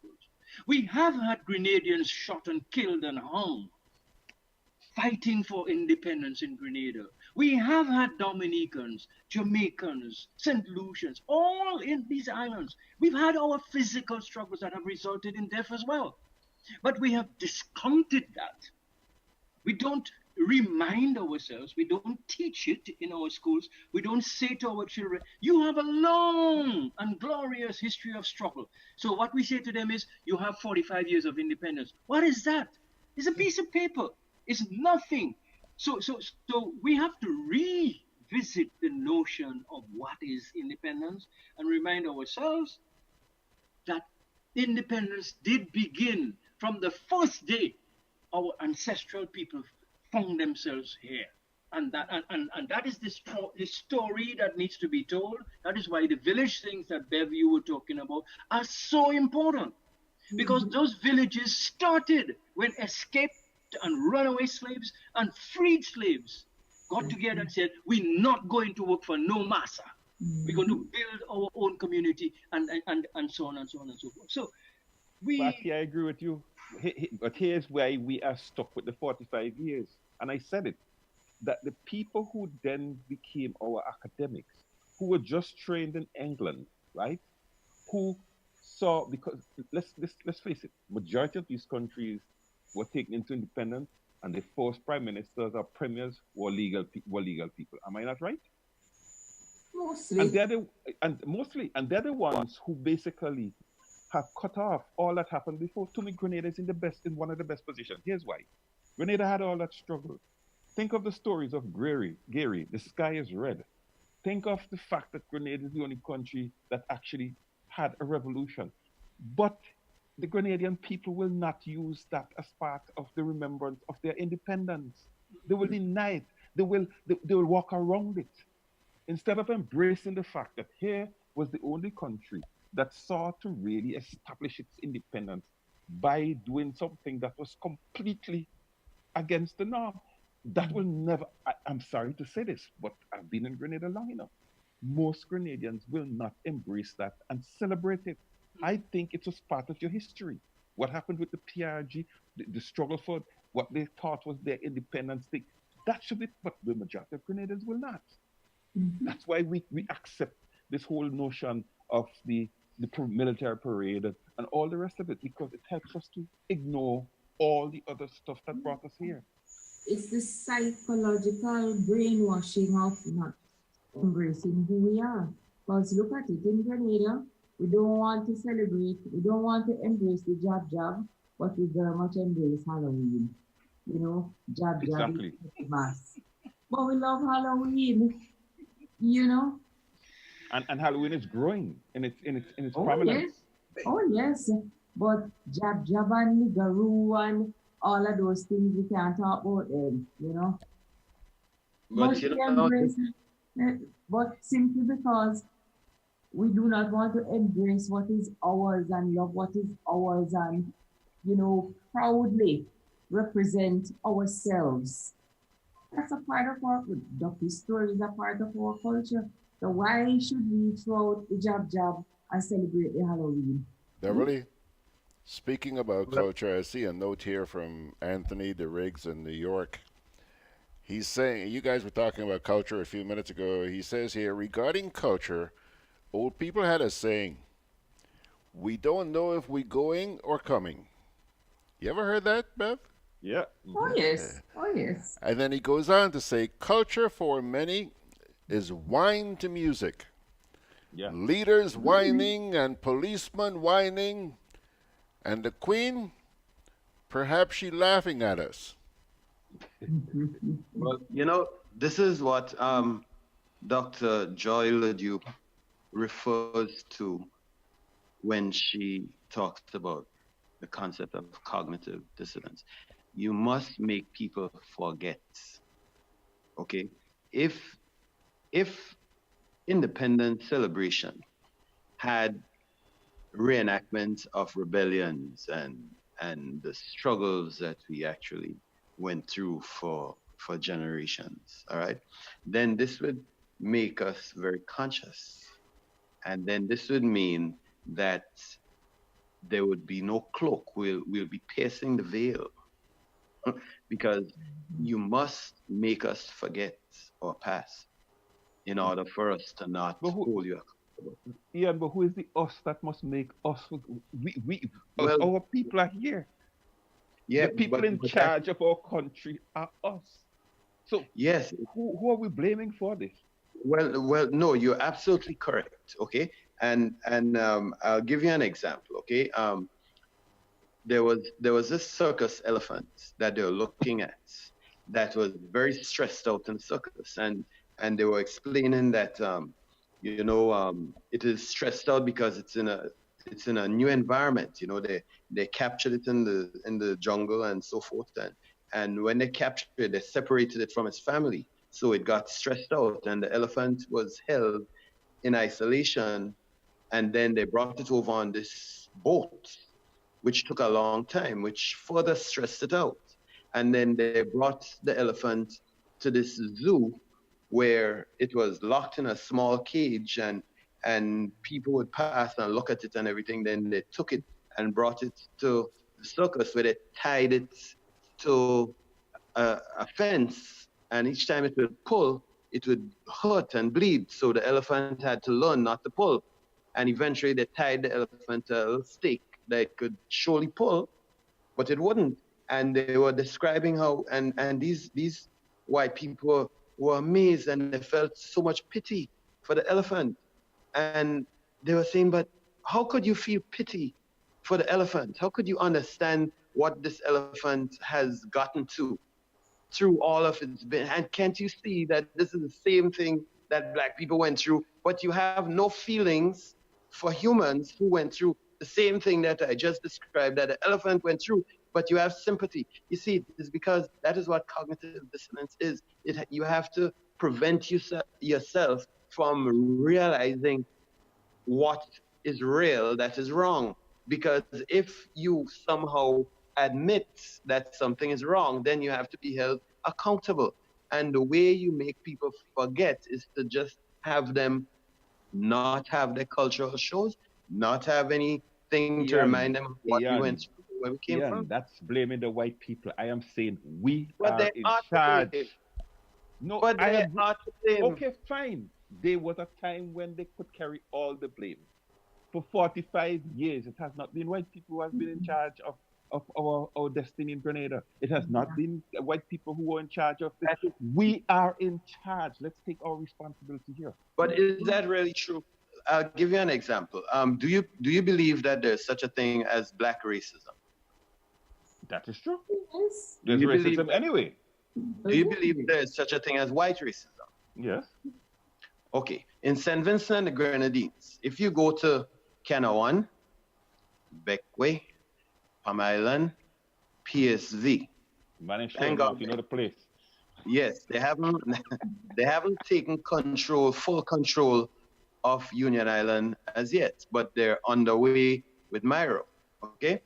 We have had Grenadians shot and killed and hung fighting for independence in Grenada. We have had Dominicans, Jamaicans, St. Lucians, all in these islands. We've had our physical struggles that have resulted in death as well. But we have discounted that. We don't remind ourselves, we don't teach it in our schools, we don't say to our children, you have a long and glorious history of struggle. So what we say to them is, you have 45 years of independence. What is that? It's a piece of paper. It's nothing. So we have to revisit the notion of what is independence and remind ourselves that independence did begin from the first day our ancestral people found themselves here. And that is the story that needs to be told. That is why the village things that Bev, you were talking about, are so important. Because those villages started when escaped and runaway slaves and freed slaves got together and said, we're not going to work for no massa. We're going to build our own community and so on and so on and so forth. So I agree with you. But here's why we are stuck with the 45 years. And I said it, that the people who then became our academics, who were just trained in England, right? Who saw, because let's face it, majority of these countries were taken into independence, and the first prime ministers or premiers were legal people. Am I not right? Mostly. And they're the ones who basically have cut off all that happened before. To me, Grenada is in one of the best positions. Here's why. Grenada had all that struggle. Think of the stories of Gary, The Sky is Red. Think of the fact that Grenada is the only country that actually had a revolution. But the Grenadian people will not use that as part of the remembrance of their independence. They will deny it. They will walk around it. Instead of embracing the fact that here was the only country that sought to really establish its independence by doing something that was completely against the norm. That will never, I'm sorry to say this, but I've been in Grenada long enough. Most Grenadians will not embrace that and celebrate it. I think it was part of your history. What happened with the PRG, the struggle for what they thought was their independence thing, that should be, but the majority of Grenadians will not. That's why we accept this whole notion of the military parade and all the rest of it, because it helps us to ignore all the other stuff that brought us here. It's the psychological brainwashing of not embracing who we are. Because look at it, in Grenada, we don't want to celebrate, we don't want to embrace the jab, but we very much embrace Halloween. You know, jab, exactly. Mass. But we love Halloween, you know. And Halloween is growing in its prominence. Yes. Oh yes. But jab and Ligaroo and all of those things, we can't talk about them, you know. But simply because We do not want to embrace what is ours and love what is ours and, proudly represent ourselves. That's a part of our, Dr. Story is a part of our culture. So why should we throw out the jab and celebrate the Halloween? Beverly, speaking about culture, I see a note here from Anthony DeRiggs in New York. He's saying, you guys were talking about culture a few minutes ago. He says here, regarding culture, old people had a saying, we don't know if we're going or coming. You ever heard that, Bev? Yeah. Oh, yes. Oh, yes. And then he goes on to say, culture for many is wine to music. Yeah. Leaders whining and policemen whining, and the Queen, perhaps she laughing at us. Well, this is what Dr. Joy Ledoux refers to when she talks about the concept of cognitive dissonance. You must make people forget. Okay? If independence celebration had reenactments of rebellions and the struggles that we actually went through for generations, all right, then this would make us very conscious. And then this would mean that there would be no cloak. We'll be piercing the veil. Because you must make us forget our past in order for us to not hold you accountable. Yeah, but who is the us that must make us? Our people are here. Yeah, the people in charge of our country are us. So yes, who are we blaming for this? Well, no, you're absolutely correct. Okay, and I'll give you an example. Okay, there was this circus elephant that they were looking at that was very stressed out in the circus, and they were explaining that it is stressed out because it's in a new environment. They captured it in the jungle and so forth, and when they captured it, they separated it from its family, so it got stressed out, and the elephant was held in isolation, and then they brought it over on this boat, which took a long time, which further stressed it out. And then they brought the elephant to this zoo where it was locked in a small cage, and people would pass and look at it and everything. Then they took it and brought it to the circus where they tied it to a fence. And each time it would pull, it would hurt and bleed. So the elephant had to learn not to pull. And eventually they tied the elephant to a little stake that it could surely pull, but it wouldn't. And they were describing how, and these white people were amazed, and they felt so much pity for the elephant. And they were saying, but how could you feel pity for the elephant? How could you understand what this elephant has gotten to through all of its been? And can't you see that this is the same thing that Black people went through, but you have no feelings for humans who went through the same thing that I just described, that the elephant went through, but you have sympathy. You see, it's because that is what cognitive dissonance is. You have to prevent yourself from realizing what is real that is wrong. Because if you somehow admit that something is wrong, then you have to be held accountable. And the way you make people forget is to just have them not have their cultural shows, not have anything to remind them of what we went through, where we came from. That's blaming the white people. I am saying we but are in charge. No, but I they am are to blame. Okay, fine. There was a time when they could carry all the blame. For 45 years, it has not been white people who have been in charge of our destiny in Grenada. It has not been white people who are in charge of this. We are in charge. Let's take our responsibility here. But is that really true? I'll give you an example. Do you believe that there's such a thing as Black racism? That is true. Yes. There's racism anyway. Do you believe there's such a thing as white racism? Yes. Okay. In St. Vincent and the Grenadines, if you go to Canawan, Beckway, Palm Island, PSV, Bangarang, you know the place. Yes, they haven't taken full control of Union Island as yet, but they're underway with Myro. Okay?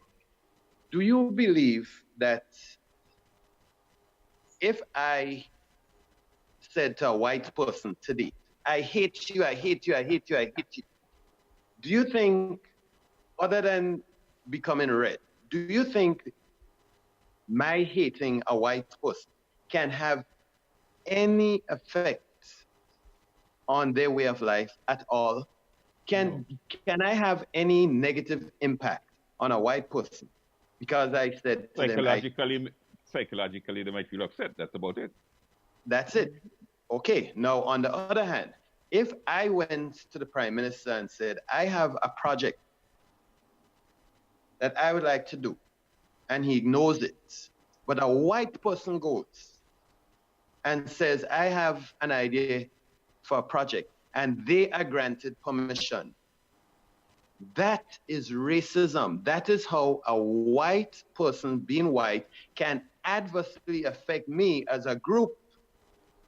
Do you believe that if I said to a white person today, I hate you, I hate you, I hate you, I hate you, do you think, other than becoming red, do you think my hating a white person can have any effect on their way of life at all? Can I have any negative impact on a white person because I said to them, psychologically, they might feel upset. That's about it. That's it. Okay. Now, on the other hand, if I went to the Prime Minister and said, I have a project that I would like to do, and he ignores it, but a white person goes and says, I have an idea for a project, and they are granted permission, that is racism. That is how a white person, being white, can adversely affect me as a group.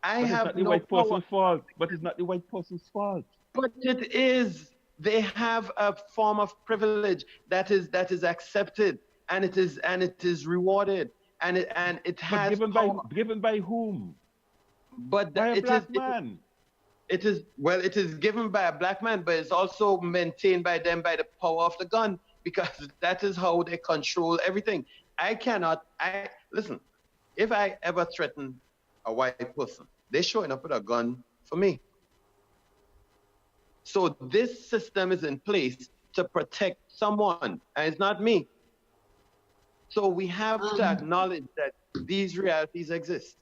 I have it's not the white person's fault. But it's not the white person's fault. But it is. They have a form of privilege that is accepted, and it is rewarded, and it has given by whom? But by a black man. It is given by a black man, but it's also maintained by them by the power of the gun, because that is how they control everything. Listen, if I ever threaten a white person, they're showing up with a gun for me. So this system is in place to protect someone, and it's not me. So we have to acknowledge that these realities exist.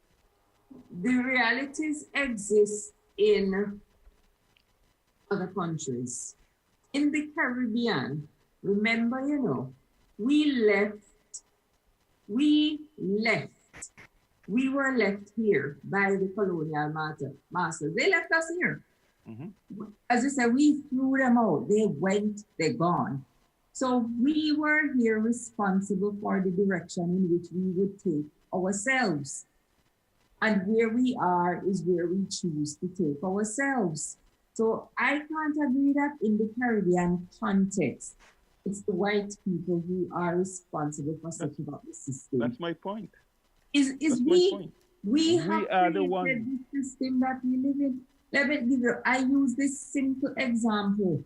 The realities exist in other countries. In the Caribbean, remember, we were left here by the colonial masters. They left us here. Mm-hmm. As I said, we threw them out. They went, they're gone. So we were here responsible for the direction in which we would take ourselves. And where we are is where we choose to take ourselves. So I can't agree that in the Caribbean context, it's the white people who are responsible for setting up the system. That's my point. We are the one system that we live in. Let me give you, I use this simple example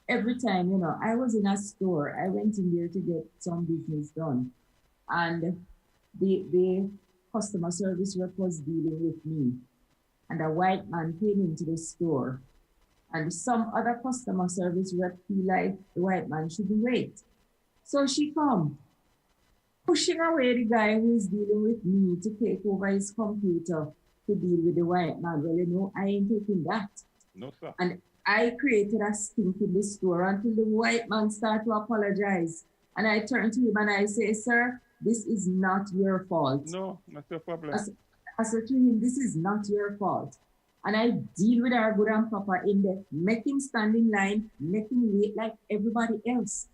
every time, I was in a store. I went in there to get some business done. And the customer service rep was dealing with me. And a white man came into the store. And some other customer service rep feel like the white man shouldn't wait. So she come, pushing away the guy who is dealing with me to take over his computer to deal with the white man. Well, I ain't taking that. No, sir. And I created a stink in the store until the white man started to apologize. And I turned to him and I say, sir, this is not your fault. No, not your problem. I said to him, this is not your fault. And I deal with her good and proper in there, make him stand in line, make him wait like everybody else.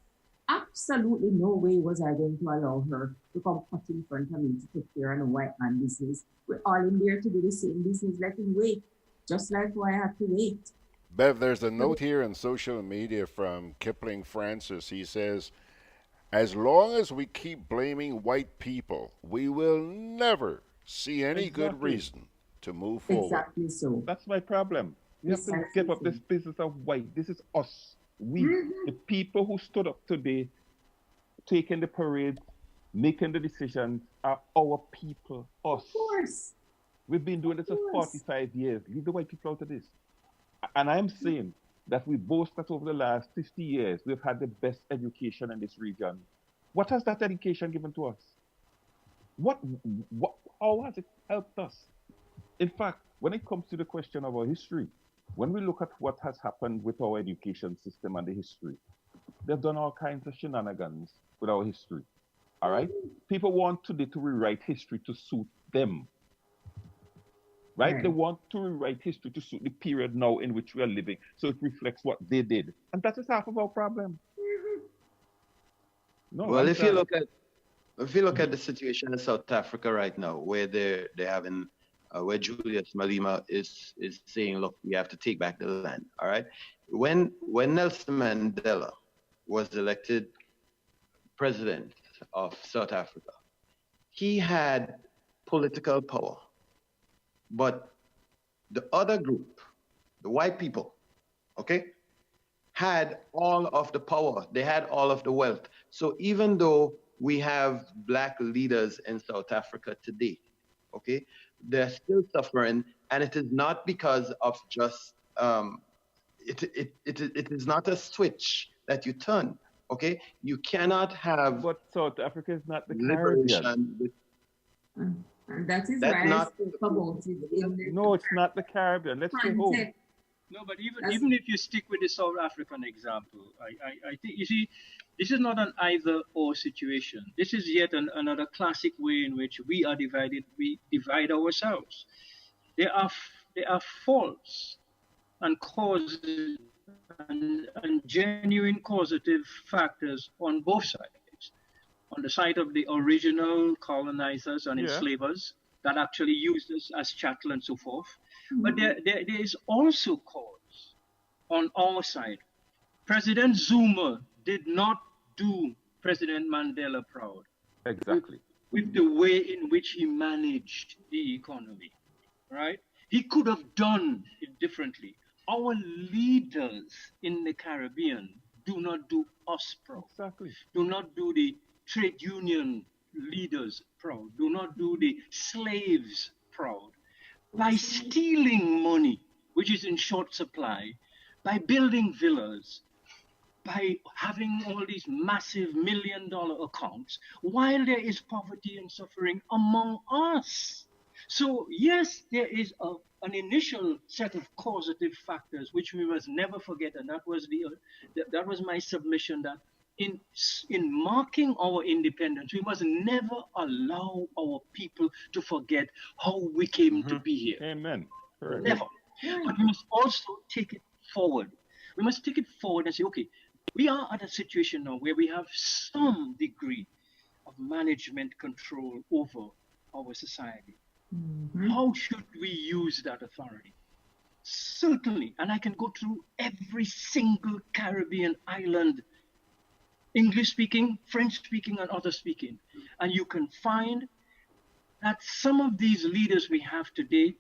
Absolutely no way was I going to allow her to come cut in front of me to take care of a white man business. We're all in there to do the same business, let him wait, just like who I had to wait. Bev, there's a note here on social media from Kipling Francis. He says, as long as we keep blaming white people, we will never see any good reason to move forward. Exactly so. That's my problem. We have to give up this business of white. This is us. We, the people who stood up today, taking the parade, making the decisions, are our people, us. Of course. We've been doing this for 45 years. Leave the white people out of this. And I'm saying that we boast that over the last 50 years, we've had the best education in this region. What has that education given to us? How has it helped us? In fact, when it comes to the question of our history, when we look at what has happened with our education system and the history, they've done all kinds of shenanigans with our history. All right? People want today to rewrite history to suit them. Right? They want to rewrite history to suit the period now in which we are living, so it reflects what they did. And that is half of our problem. No, well, if you look at the situation in South Africa right now, where they're having where Julius Malema is saying, look, we have to take back the land. All right. when Nelson Mandela was elected president of South Africa, he had political power, but the other group, the white people, okay, had all of the power. They had all of the wealth. So even though we have black leaders in South Africa today, okay, they're still suffering, and it is not because of just it is not a switch that you turn. Okay, you cannot have. But South Africa is not the liberation Caribbean. with, And that is That's why I not- spoke about it in the No, it's not the Caribbean. Let's stay home. context. No, but That's- even if you stick with the South African example, I think, you see, this is not an either-or situation. This is yet another classic way in which we are divided. We divide ourselves. There are faults and causes and genuine causative factors on both sides. On the side of the original colonizers and Yeah. enslavers that actually used us as chattel and so forth. But there is also cause on our side. President Zuma did not do President Mandela proud Exactly. with the way in which he managed the economy, right? He could have done it differently. Our leaders in the Caribbean do not do us proud. Exactly. Do not do the trade union leaders proud. Do not do the slaves proud. By stealing money, which is in short supply, by building villas, by having all these massive $1 million accounts, while there is poverty and suffering among us. So yes, there is an initial set of causative factors which we must never forget, and that was my submission, that in marking our independence, we must never allow our people to forget how we came to be here. Amen. Correct. Never. But we must also take it forward. We must take it forward and say, okay, we are at a situation now where we have some degree of management control over our society. How should we use that authority? Certainly, and I can go through every single Caribbean island, English speaking, French speaking, and other speaking, and you can find that some of these leaders we have today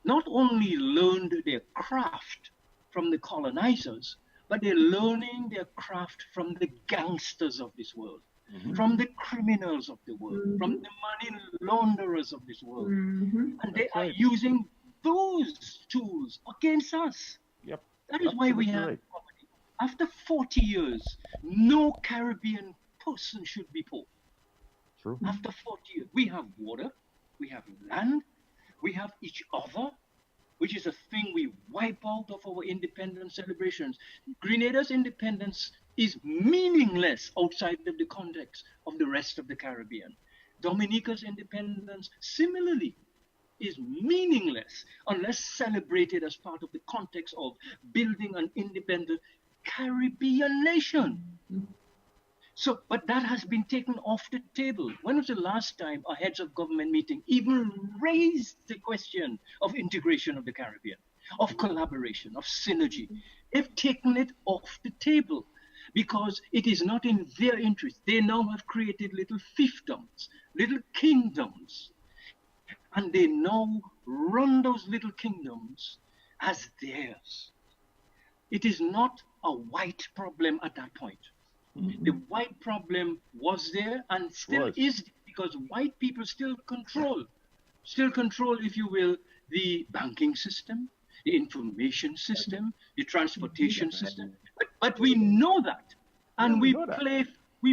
not only learned their craft from the colonizers, but they're learning their craft from the gangsters of this world, from the criminals of the world, from the money launderers of this world. And they are using those tools against us. Yep. That is why we have poverty. After 40 years, no Caribbean person should be poor. True. After 40 years, we have water, we have land, we have each other, which is a thing we wipe out of our independence celebrations. Grenada's independence is meaningless outside of the context of the rest of the Caribbean. Dominica's independence, similarly, is meaningless unless celebrated as part of the context of building an independent Caribbean nation. So, but that has been taken off the table. When was the last time a heads of government meeting even raised the question of integration of the Caribbean, of collaboration, of synergy? They've taken it off the table because it is not in their interest. They now have created little fiefdoms, little kingdoms, and they now run those little kingdoms as theirs. It is not a white problem at that point. The white problem was there and still is, because white people still control, if you will, the banking system, the information system, the transportation system. But we know that, and we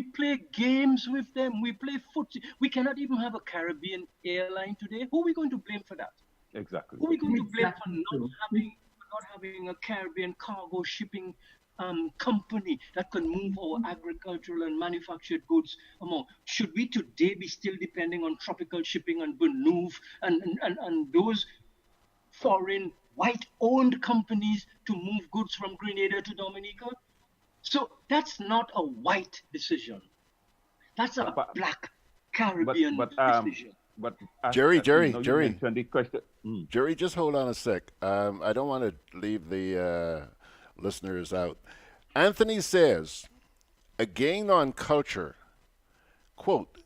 play games with them. We play footsie. We cannot even have a Caribbean airline today. Who are we going to blame for that? Exactly. Who are we going to blame for not having a Caribbean cargo shipping company that can move our agricultural and manufactured goods among? Should we today be still depending on tropical shipping and Benouve and those foreign white-owned companies to move goods from Grenada to Dominica? So that's not a white decision. That's a black Caribbean decision. But Jerry, the question. Jerry, just hold on a sec. I don't want to leave the listeners out. Anthony says, again on culture, quote,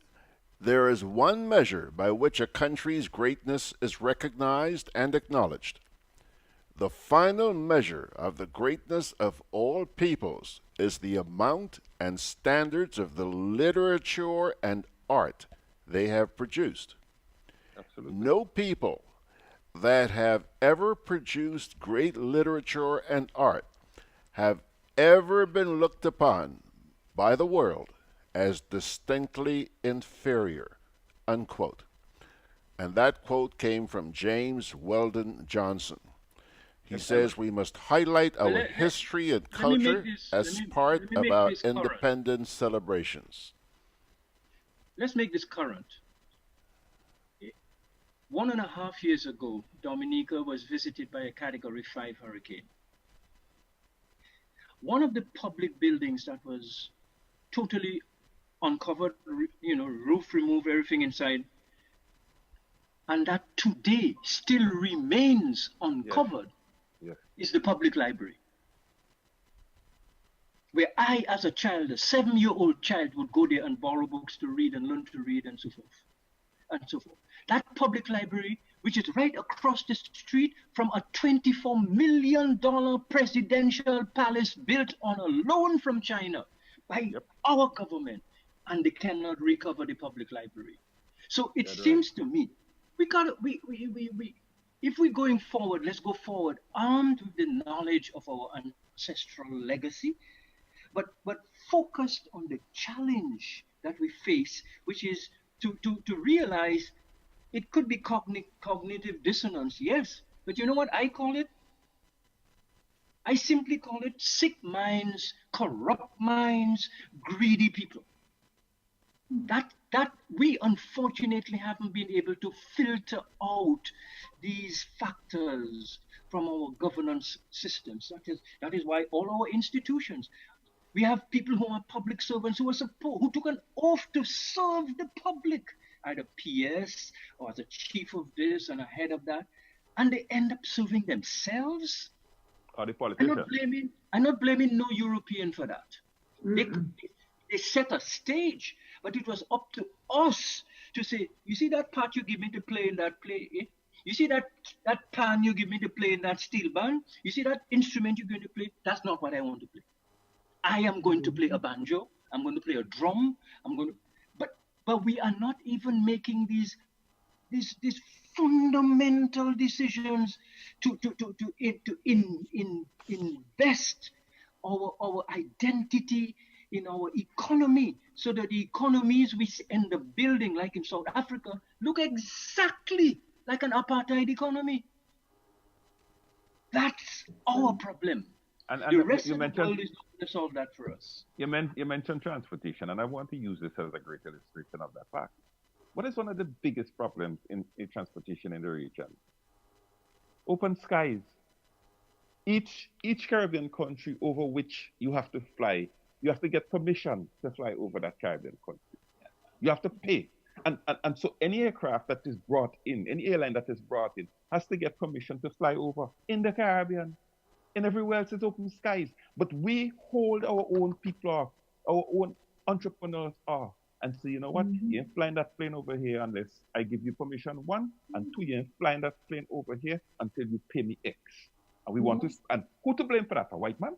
there is one measure by which a country's greatness is recognized and acknowledged. The final measure of the greatness of all peoples is the amount and standards of the literature and art they have produced. Absolutely. No people that have ever produced great literature and art have ever been looked upon by the world as distinctly inferior, unquote. And that quote came from James Weldon Johnson. He says we must highlight our history and culture as part of our independence celebrations. Let's make this current. 1.5 years ago, Dominica was visited by a Category 5 hurricane. One of the public buildings that was totally uncovered, roof removed, everything inside, and that today still remains uncovered, is the public library. Where I, as a child, a 7-year-old child, would go there and borrow books to read and learn to read and so forth. That public library, which is right across the street from a $24 million presidential palace built on a loan from China by our government, and they cannot recover the public library. So it seems to me, if we're going forward, let's go forward armed with the knowledge of our ancestral legacy, but focused on the challenge that we face, which is to realize it could be cognitive dissonance, yes, but you know what I call it? I simply call it sick minds, corrupt minds, greedy people. That we unfortunately haven't been able to filter out these factors from our governance systems. That is why all our institutions, we have people who are public servants who took an oath to serve the public, either PS or as a chief of this and a head of that, and they end up serving themselves. Or the politicians. I'm not blaming no European for that. They set a stage, but it was up to us to say, you see that part you give me to play in that play? Eh? You see that pan you give me to play in that steel band? You see that instrument you're going to play? That's not what I want to play. I am going to play a banjo. I'm going to play a drum. But we are not even making these fundamental decisions to invest our identity in our economy, so that the economies we end up building, like in South Africa, look exactly like an apartheid economy. That's our problem. And the rest of the world is not going to solve that for us. You mentioned transportation, and I want to use this as a great illustration of that fact. What is one of the biggest problems in transportation in the region? Open skies. Each Caribbean country over which you have to fly, you have to get permission to fly over that Caribbean country. You have to pay. And so any aircraft that is brought in, any airline that is brought in, has to get permission to fly over in the Caribbean. And everywhere else is open skies. But we hold our own people off, our own entrepreneurs off, and say, you know what, you ain't flying that plane over here unless I give you permission, 1, and 2, you ain't flying that plane over here until you pay me X. And we want to, and who to blame for that? A white man?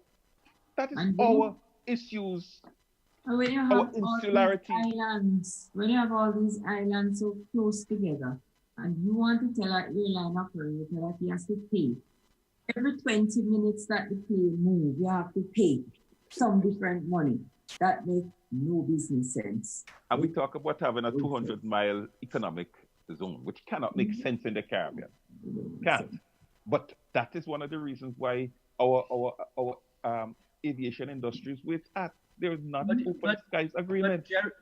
That is our issues, when you have our insularity. When you have all these islands so close together, and you want to tell an airline operator that he has to pay, every 20 minutes that the plane moves, you have to pay some different money. That makes no business sense. And we talk about having a 200-mile economic zone, which cannot make sense in the Caribbean. Can't. But that is one of the reasons why our aviation industry is where it's at. There is not an open skies agreement. But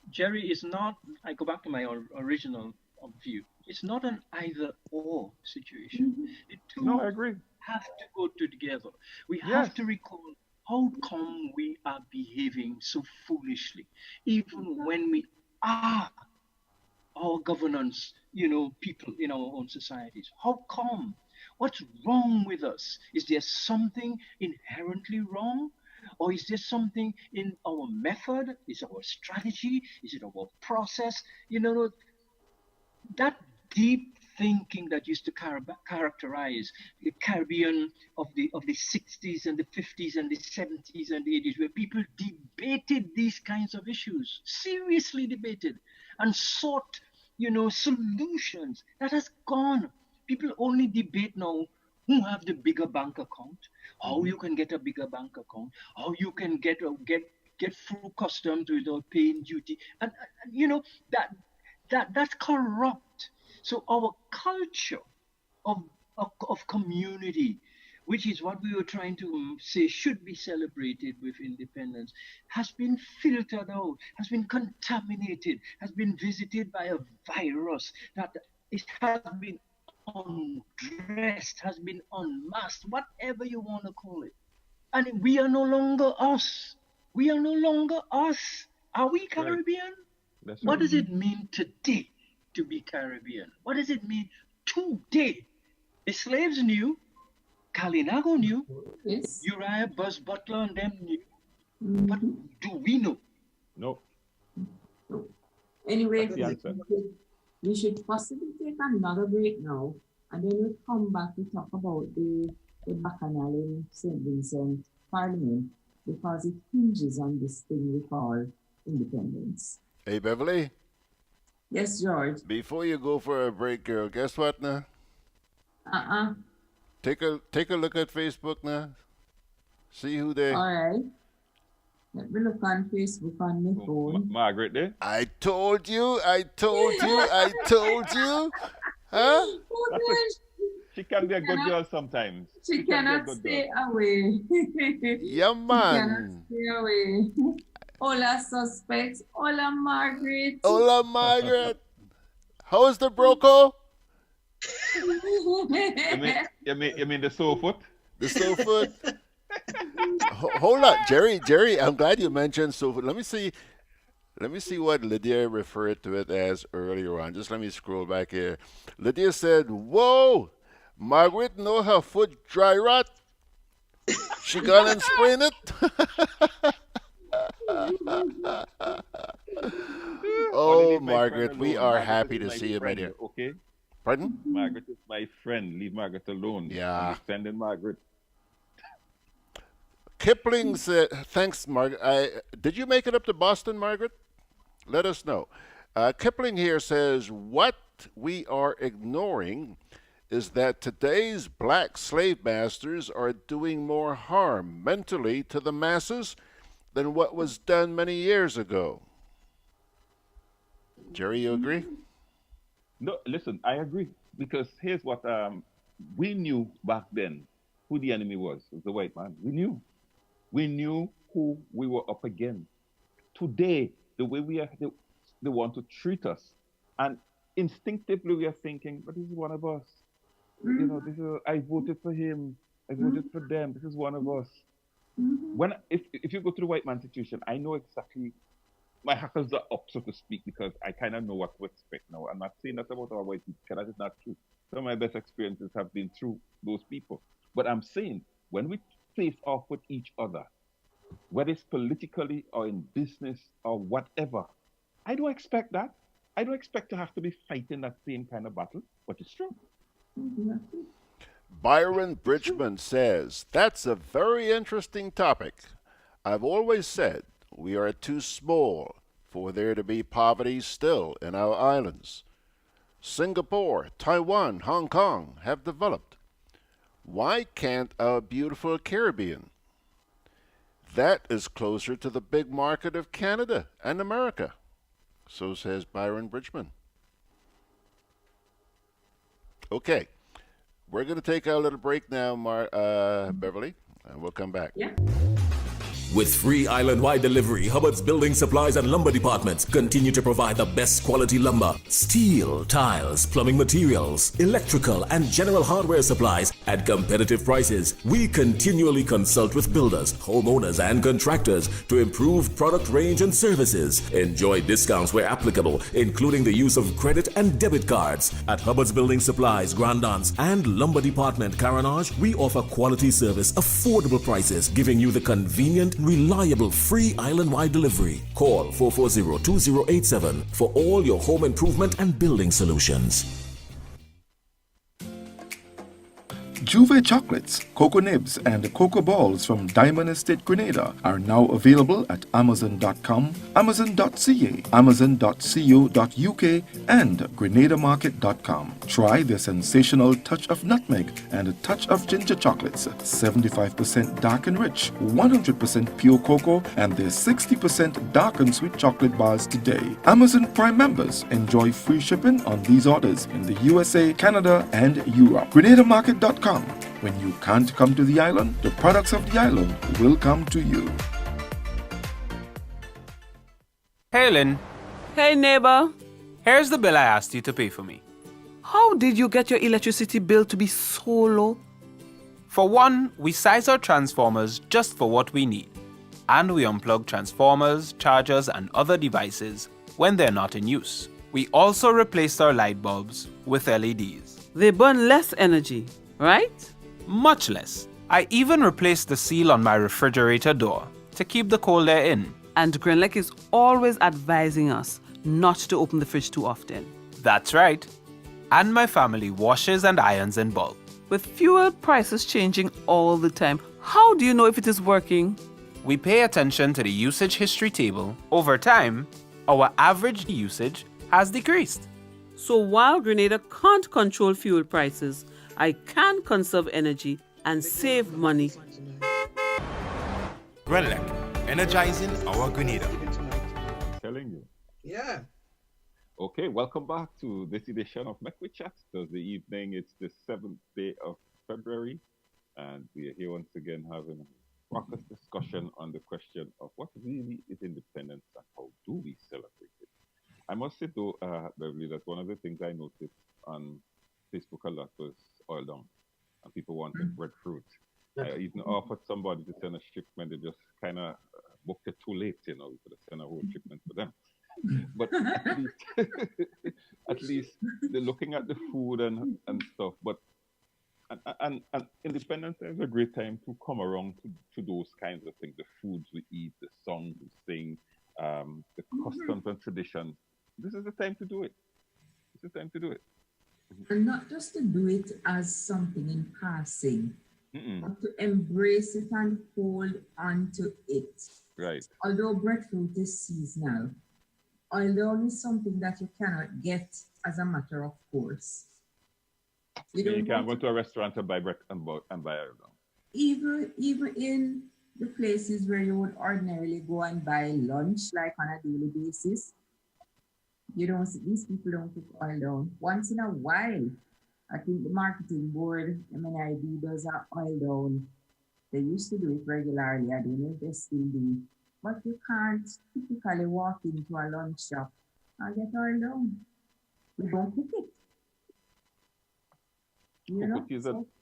Jerry is not, I go back to my original view. It's not an either-or situation. The two I agree. have to go together. We have to recall how come we are behaving so foolishly, even when we are our governance, people in our own societies. How come? What's wrong with us? Is there something inherently wrong? Or is there something in our method? Is it our strategy? Is it our process? You know, that deep thinking that used to characterize the Caribbean of the 60s and the 50s and the 70s and the 80s, where people debated these kinds of issues, seriously debated, and sought, solutions. That has gone. People only debate now who have the bigger bank account, how you can get a bigger bank account, how you can get through customs without paying duty, and that's corrupt. So our culture of community, which is what we were trying to say should be celebrated with independence, has been filtered out, has been contaminated, has been visited by a virus that it has been undressed, has been unmasked, whatever you want to call it. And we are no longer us. We are no longer us. Are we Caribbean? That's What right. does it mean today to be Caribbean? What does it mean today? The slaves knew, Kalinago knew, Uriah, Buzz Butler, and them knew. But do we know? No. Anyway, That's the answer. we should possibly take another break now, and then we'll come back to talk about the Bacchanal in St. Vincent Parliament, because it hinges on this thing we call independence. Hey, Beverly. Yes, George. Before you go for a break, girl, guess what now? Take a look at Facebook now. See who they. All right. Let me look on Facebook on my phone. Margaret there? I told you. Huh? She can be a good girl sometimes. She cannot stay away. Yeah, She cannot man. stay away. Hola, suspects. Hola, Margaret. Hola, Margaret. How's the broco? You mean the sore foot? The sore foot. Hold on, Jerry. I'm glad you mentioned sore foot. Let me see what Lydia referred to it as earlier on. Just let me scroll back here. Lydia said, "Whoa, Margaret know her foot dry rot. She gone and sprain it." Oh, Margaret, we are happy to see you, my dear. Okay. Pardon? Margaret is my friend. Leave Margaret alone. Yeah. Understanding Margaret. Kipling said, thanks, Margaret. Did you make it up to Boston, Margaret? Let us know. Kipling here says, what we are ignoring is that today's black slave masters are doing more harm mentally to the masses than what was done many years ago. Jerry, you agree? No, listen, I agree. Because here's what we knew back then who the enemy was the white man. We knew. We knew who we were up against. Today, the way we are, they want to treat us. And instinctively we are thinking, but this is one of us. You know, I voted for him. I voted for them. This is one of us. If you go to the white man situation, I know exactly, my hackles are up, so to speak, because I kind of know what to expect now. I'm not saying that about our white people, because that is not true. Some of my best experiences have been through those people. But I'm saying, when we face off with each other, whether it's politically or in business or whatever, I don't expect that. I don't expect to have to be fighting that same kind of battle, but it's true. Byron Bridgman says, that's a very interesting topic. I've always said we are too small for there to be poverty still in our islands. Singapore, Taiwan, Hong Kong have developed. Why can't our beautiful Caribbean? That is closer to the big market of Canada and America. So says Byron Bridgman. Okay, we're going to take our little break now, Beverly, and we'll come back. Yeah. With free island-wide delivery, Hubbard's Building Supplies and Lumber Departments continue to provide the best quality lumber, steel, tiles, plumbing materials, electrical and general hardware supplies at competitive prices. We continually consult with builders, homeowners and contractors to improve product range and services. Enjoy discounts where applicable, including the use of credit and debit cards. At Hubbard's Building Supplies, Grandance and Lumber Department, Caranage, we offer quality service, affordable prices, giving you the convenient, reliable, free island-wide delivery. Call 440-2087 for all your home improvement and building solutions. Juve chocolates, cocoa nibs, and cocoa balls from Diamond Estate Grenada are now available at Amazon.com, Amazon.ca, Amazon.co.uk, and GrenadaMarket.com. Try their sensational touch of nutmeg and a touch of ginger chocolates, 75% dark and rich, 100% pure cocoa, and their 60% dark and sweet chocolate bars today. Amazon Prime members enjoy free shipping on these orders in the USA, Canada, and Europe. GrenadaMarket.com. When you can't come to the island, the products of the island will come to you. Hey, Lynn. Hey, neighbor. Here's the bill I asked you to pay for me. How did you get your electricity bill to be so low? For one, we size our transformers just for what we need. And we unplug transformers, chargers, and other devices when they're not in use. We also replaced our light bulbs with LEDs. They burn less energy, right? Much less. I even replaced the seal on my refrigerator door to keep the cold air in. And Grenlec is always advising us not to open the fridge too often. That's right. And my family washes and irons in bulk. With fuel prices changing all the time, how do you know if it is working? We pay attention to the usage history table. Over time, our average usage has decreased. So while Grenada can't control fuel prices, I can conserve energy and save money. GRENLEC, energizing our Grenada. Telling you. Yeah. Okay, welcome back to this edition of Mek We Chat. Thursday evening, it's the 7th day of February, and we are here once again having a focused discussion on the question of what really is independence and how do we celebrate it. I must say though, Beverly, that one of the things I noticed on Facebook a lot was oil down, and people wanted breadfruit. I even offered somebody to send a shipment. They just kind of booked it too late, we could have sent a whole shipment for them. But at least they're looking at the food and stuff. But and Independence Day is a great time to come around to those kinds of things: the foods we eat, the songs we sing, the customs and traditions. This is the time to do it. This is the time to do it. And not just to do it as something in passing, but to embrace it and hold on to it. Right. Although breadfruit is seasonal, oil is something that you cannot get as a matter of course. You can't go to a restaurant and buy bread and buy oil down. Even in the places where you would ordinarily go and buy lunch, like on a daily basis, you don't see, these people don't cook oil down. Once in a while, I think the marketing board, MNIB, does an oil down. They used to do it regularly. I don't know if they still do. But you can't typically walk into a lunch shop and get oil down. You don't cook it.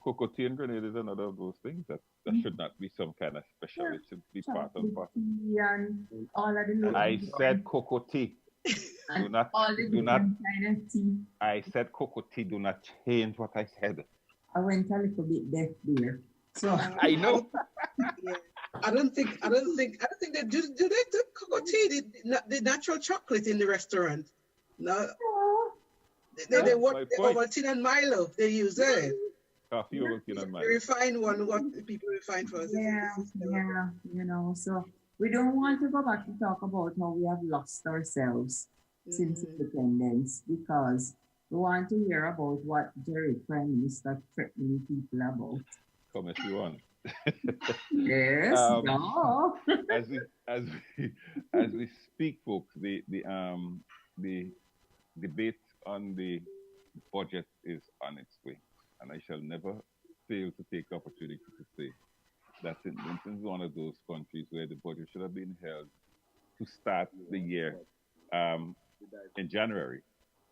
Cocoa tea in Grenada is another of those things that should not be some kind of special. It should be part of part. And all of the I said cocoa tea. Do not. Kind of tea. I said cocoa tea. Do not change what I said. I went a little bit deaf there. So I know. Yeah. I don't think they do they do cocoa tea, the natural chocolate in the restaurant. No. They Ovaltine and Milo they use it. Coffee, Ovaltine and Milo. The refined one, what the people refine for us. Yeah, so we don't want to go back to talk about how we have lost ourselves since independence, because we want to hear about what Jerry Prime Minister threatening people about. Come if you want. Yes, no. as we speak, folks, the debate on the budget is on its way, and I shall never fail to take the opportunity to say that this is one of those countries where the budget should have been held to start the year in January.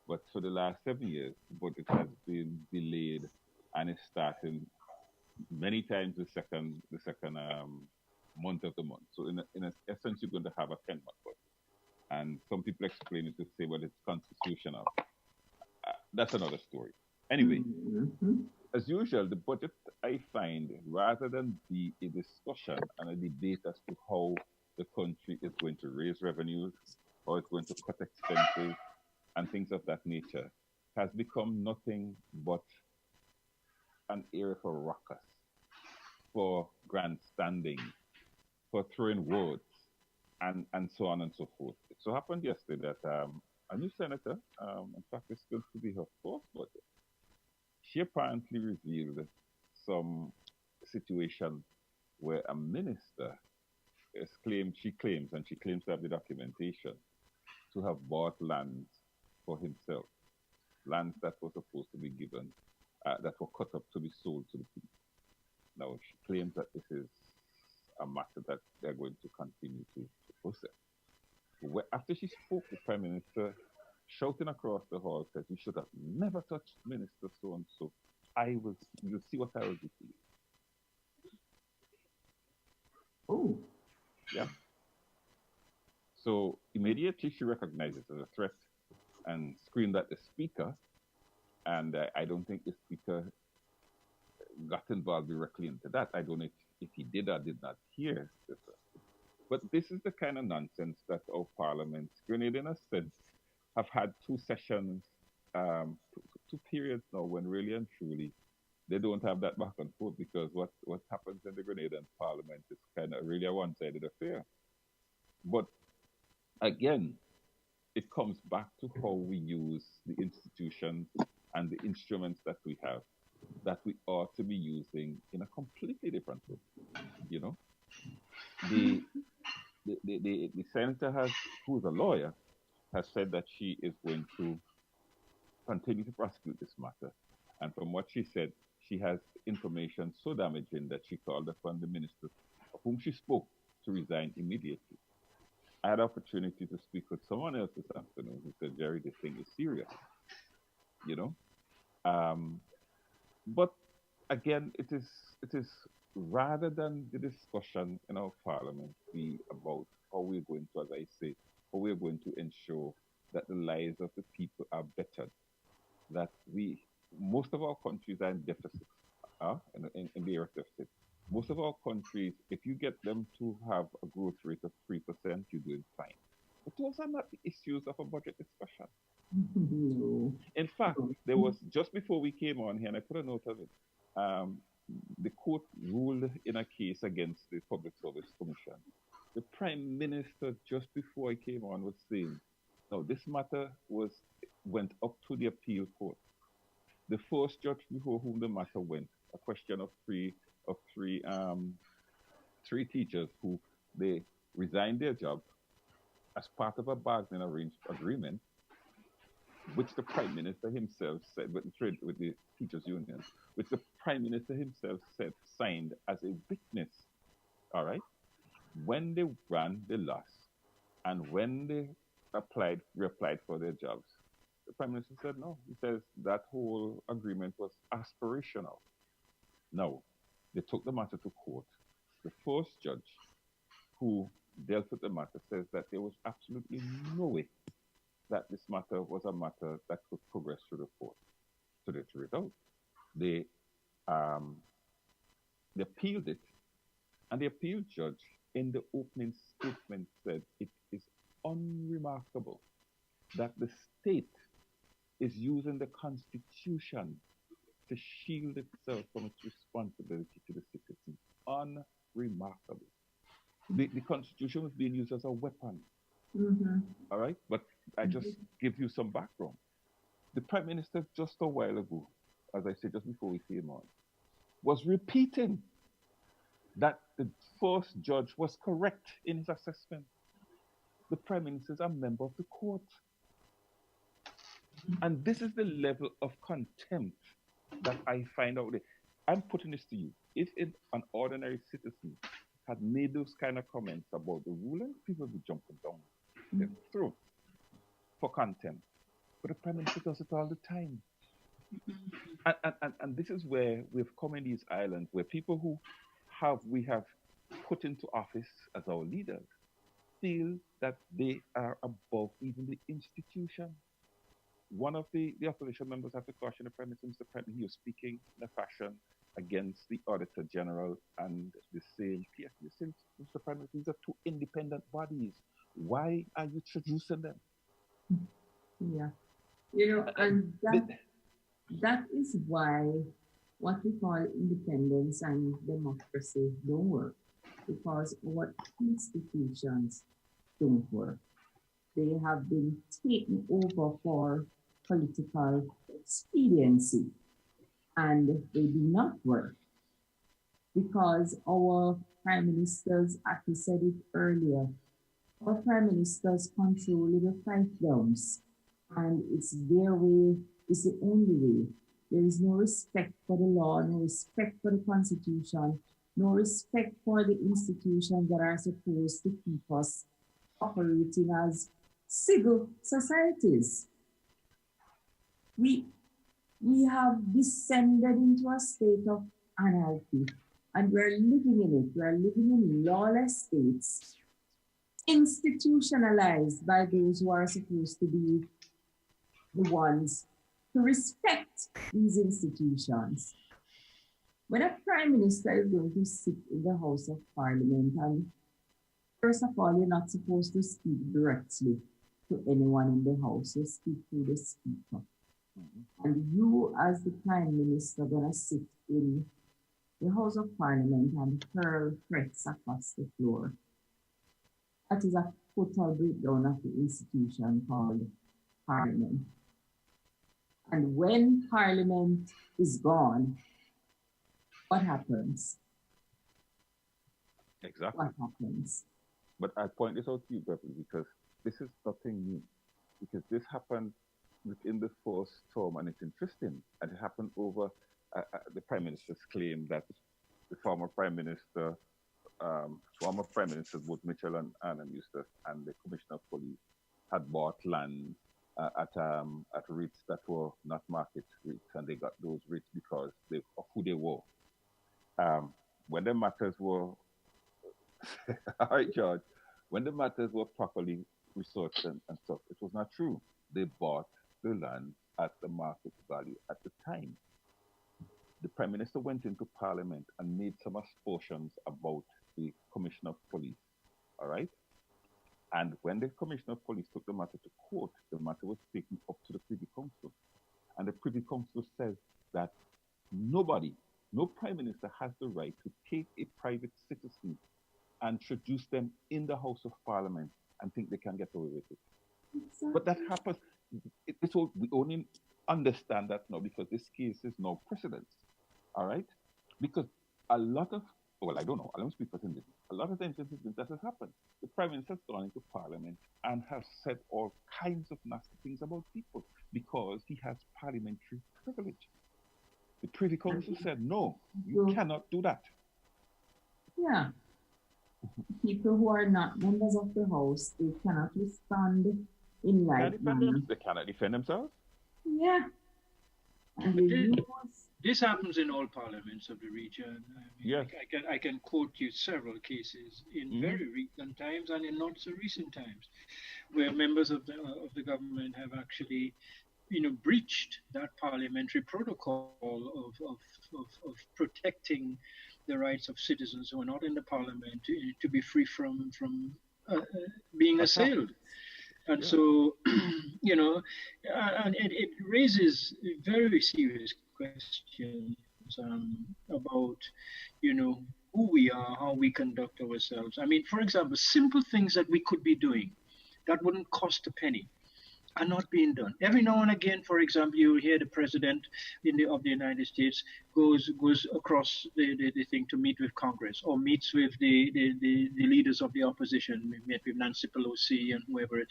But for the last 7 years, the budget has been delayed and is starting many times the second month of the month. So in essence, you're going to have a 10-month budget. And some people explain it to say, well, it's constitutional. That's another story. Anyway, as usual, the budget, I find, rather than be a discussion and a debate as to how the country is going to raise revenues, how it's going to cut expenses, and things of that nature, has become nothing but an area for ruckus, for grandstanding, for throwing words, and so on and so forth. It so happened yesterday that a new senator, in fact, it's going to be her fourth budget, she apparently revealed some situation where a minister she claims to have the documentation to have bought lands for himself, lands that were supposed to be given, that were cut up to be sold to the people. Now, she claims that this is a matter that they're going to continue to process. After she spoke, the Prime Minister, shouting across the hall, said, "You should have never touched Minister so-and-so. You'll see what I will do to you." Oh. Yeah. So immediately she recognized it as a threat and screamed at the speaker. And I don't think the speaker got involved directly into that. I don't know if he did or did not hear this. But this is the kind of nonsense that our parliaments, Grenada in a sense, have had two sessions, two periods now when really and truly they don't have that back and forth, because what happens in the Grenadian parliament is kind of really a one-sided affair. But again, it comes back to how we use the institutions and the instruments that we have, that we ought to be using in a completely different way. You know, the senator who's a lawyer, has said that she is going to continue to prosecute this matter. And from what she said, she has information so damaging that she called upon the minister, of whom she spoke, to resign immediately. I had opportunity to speak with someone else this afternoon who said, "Jerry, this thing is serious." You know? But again, it is rather than the discussion in our parliament be about how we're going to, as I say, how we're going to ensure that the lives of the people are bettered, that most of our countries are in deficit, in the area of deficit. Most of our countries, if you get them to have a growth rate of 3%, you're doing fine. But those are not the issues of a budget discussion. No. In fact, there was, just before we came on here, and I put a note of it, the court ruled in a case against the Public Service Commission. The Prime Minister, just before I came on, was saying, no, this matter went up to the appeal court. The first judge before whom the matter went, a question of three teachers who they resigned their job as part of a bargaining agreement, which the Prime Minister himself said, with the teachers' union, which the Prime Minister himself said signed as a witness. All right? When they ran, they lost. And when they reapplied for their jobs, the Prime Minister said no. He says that whole agreement was aspirational. No, they took the matter to court. The first judge who dealt with the matter says that there was absolutely no way that this matter was a matter that could progress through the court. So they threw it out. They appealed it, and the appeal judge in the opening statement said it is unremarkable that the state is using the Constitution to shield itself from its responsibility to the citizens. Unremarkable. The Constitution was being used as a weapon. All right? But I just give you some background. The Prime Minister, just a while ago, as I said just before we came on, was repeating that the first judge was correct in his assessment. The Prime Minister is a member of the court. And this is the level of contempt that I find out there. I'm putting this to you. If an ordinary citizen had made those kind of comments about the ruling, people would be jumping down their throat for content. But the Prime Minister does it all the time. And this is where we've come in these islands where people who we have put into office as our leaders feel that they are above even the institution. One of the opposition members had to caution the Prime Minister, Mr. President, he was speaking in a fashion against the Auditor General and the same PFU. Since, Mr. Prime Minister, these are two independent bodies. Why are you traducing them? Yeah. And that is why what we call independence and democracy don't work, because our institutions don't work. They have been taken over for political expediency, and they do not work because our prime ministers, as we said it earlier, our prime ministers control the fiefdoms, and it's their way, it's the only way. There is no respect for the law, no respect for the Constitution, no respect for the institutions that are supposed to keep us operating as civil societies. We have descended into a state of anarchy, and we're living in it. We're living in lawless states, institutionalized by those who are supposed to be the ones to respect these institutions. When a prime minister is going to sit in the House of Parliament, and first of all, you're not supposed to speak directly to anyone in the House. You speak to the Speaker. And you, as the Prime Minister, are going to sit in the House of Parliament and hurl threats across the floor. That is a total breakdown of the institution called Parliament. And when Parliament is gone, what happens? Exactly. What happens? But I point this out to you, Beverly, because this is nothing new. Because this happened within the first term, and it's interesting. And it happened over the Prime Minister's claim that the former Prime Minister, both Mitchell and Annan Eustace, and the Commissioner of Police had bought land at rates that were not market rates, and they got those rates because of who they were. When the matters were, all right, George, when the matters were properly researched and stuff, it was not true. They bought the land at the market value at the time. The Prime Minister went into Parliament and made some aspersions about the Commissioner of Police, all right? And when the Commissioner of Police took the matter to court, the matter was taken up to the Privy Council. And the Privy Council says that no Prime Minister has the right to take a private citizen and introduce them in the House of Parliament and think they can get away with it. Exactly. But that happens. We only understand that now because this case is now precedent. All right? Because a lot of, I don't know, I don't speak for Cindy. A lot of times that has happened. The Prime Minister has gone into Parliament and has said all kinds of nasty things about people because he has parliamentary privilege. The Privy Council said, no, you cannot do that. Yeah. People who are not members of the House, they cannot respond in like manner. They cannot defend themselves? Yeah. And this happens in all parliaments of the region. I mean, yes. I can quote you several cases in very recent times and in not so recent times, where members of the government have actually, breached that parliamentary protocol of protecting the rights of citizens who are not in the parliament to be free from being assailed. And so, and it raises very serious questions about, who we are, how we conduct ourselves. I mean, for example, simple things that we could be doing that wouldn't cost a penny are not being done. Every now and again, for example, you hear the president of the United States goes across the thing to meet with Congress or meets with the leaders of the opposition, met with Nancy Pelosi and whoever.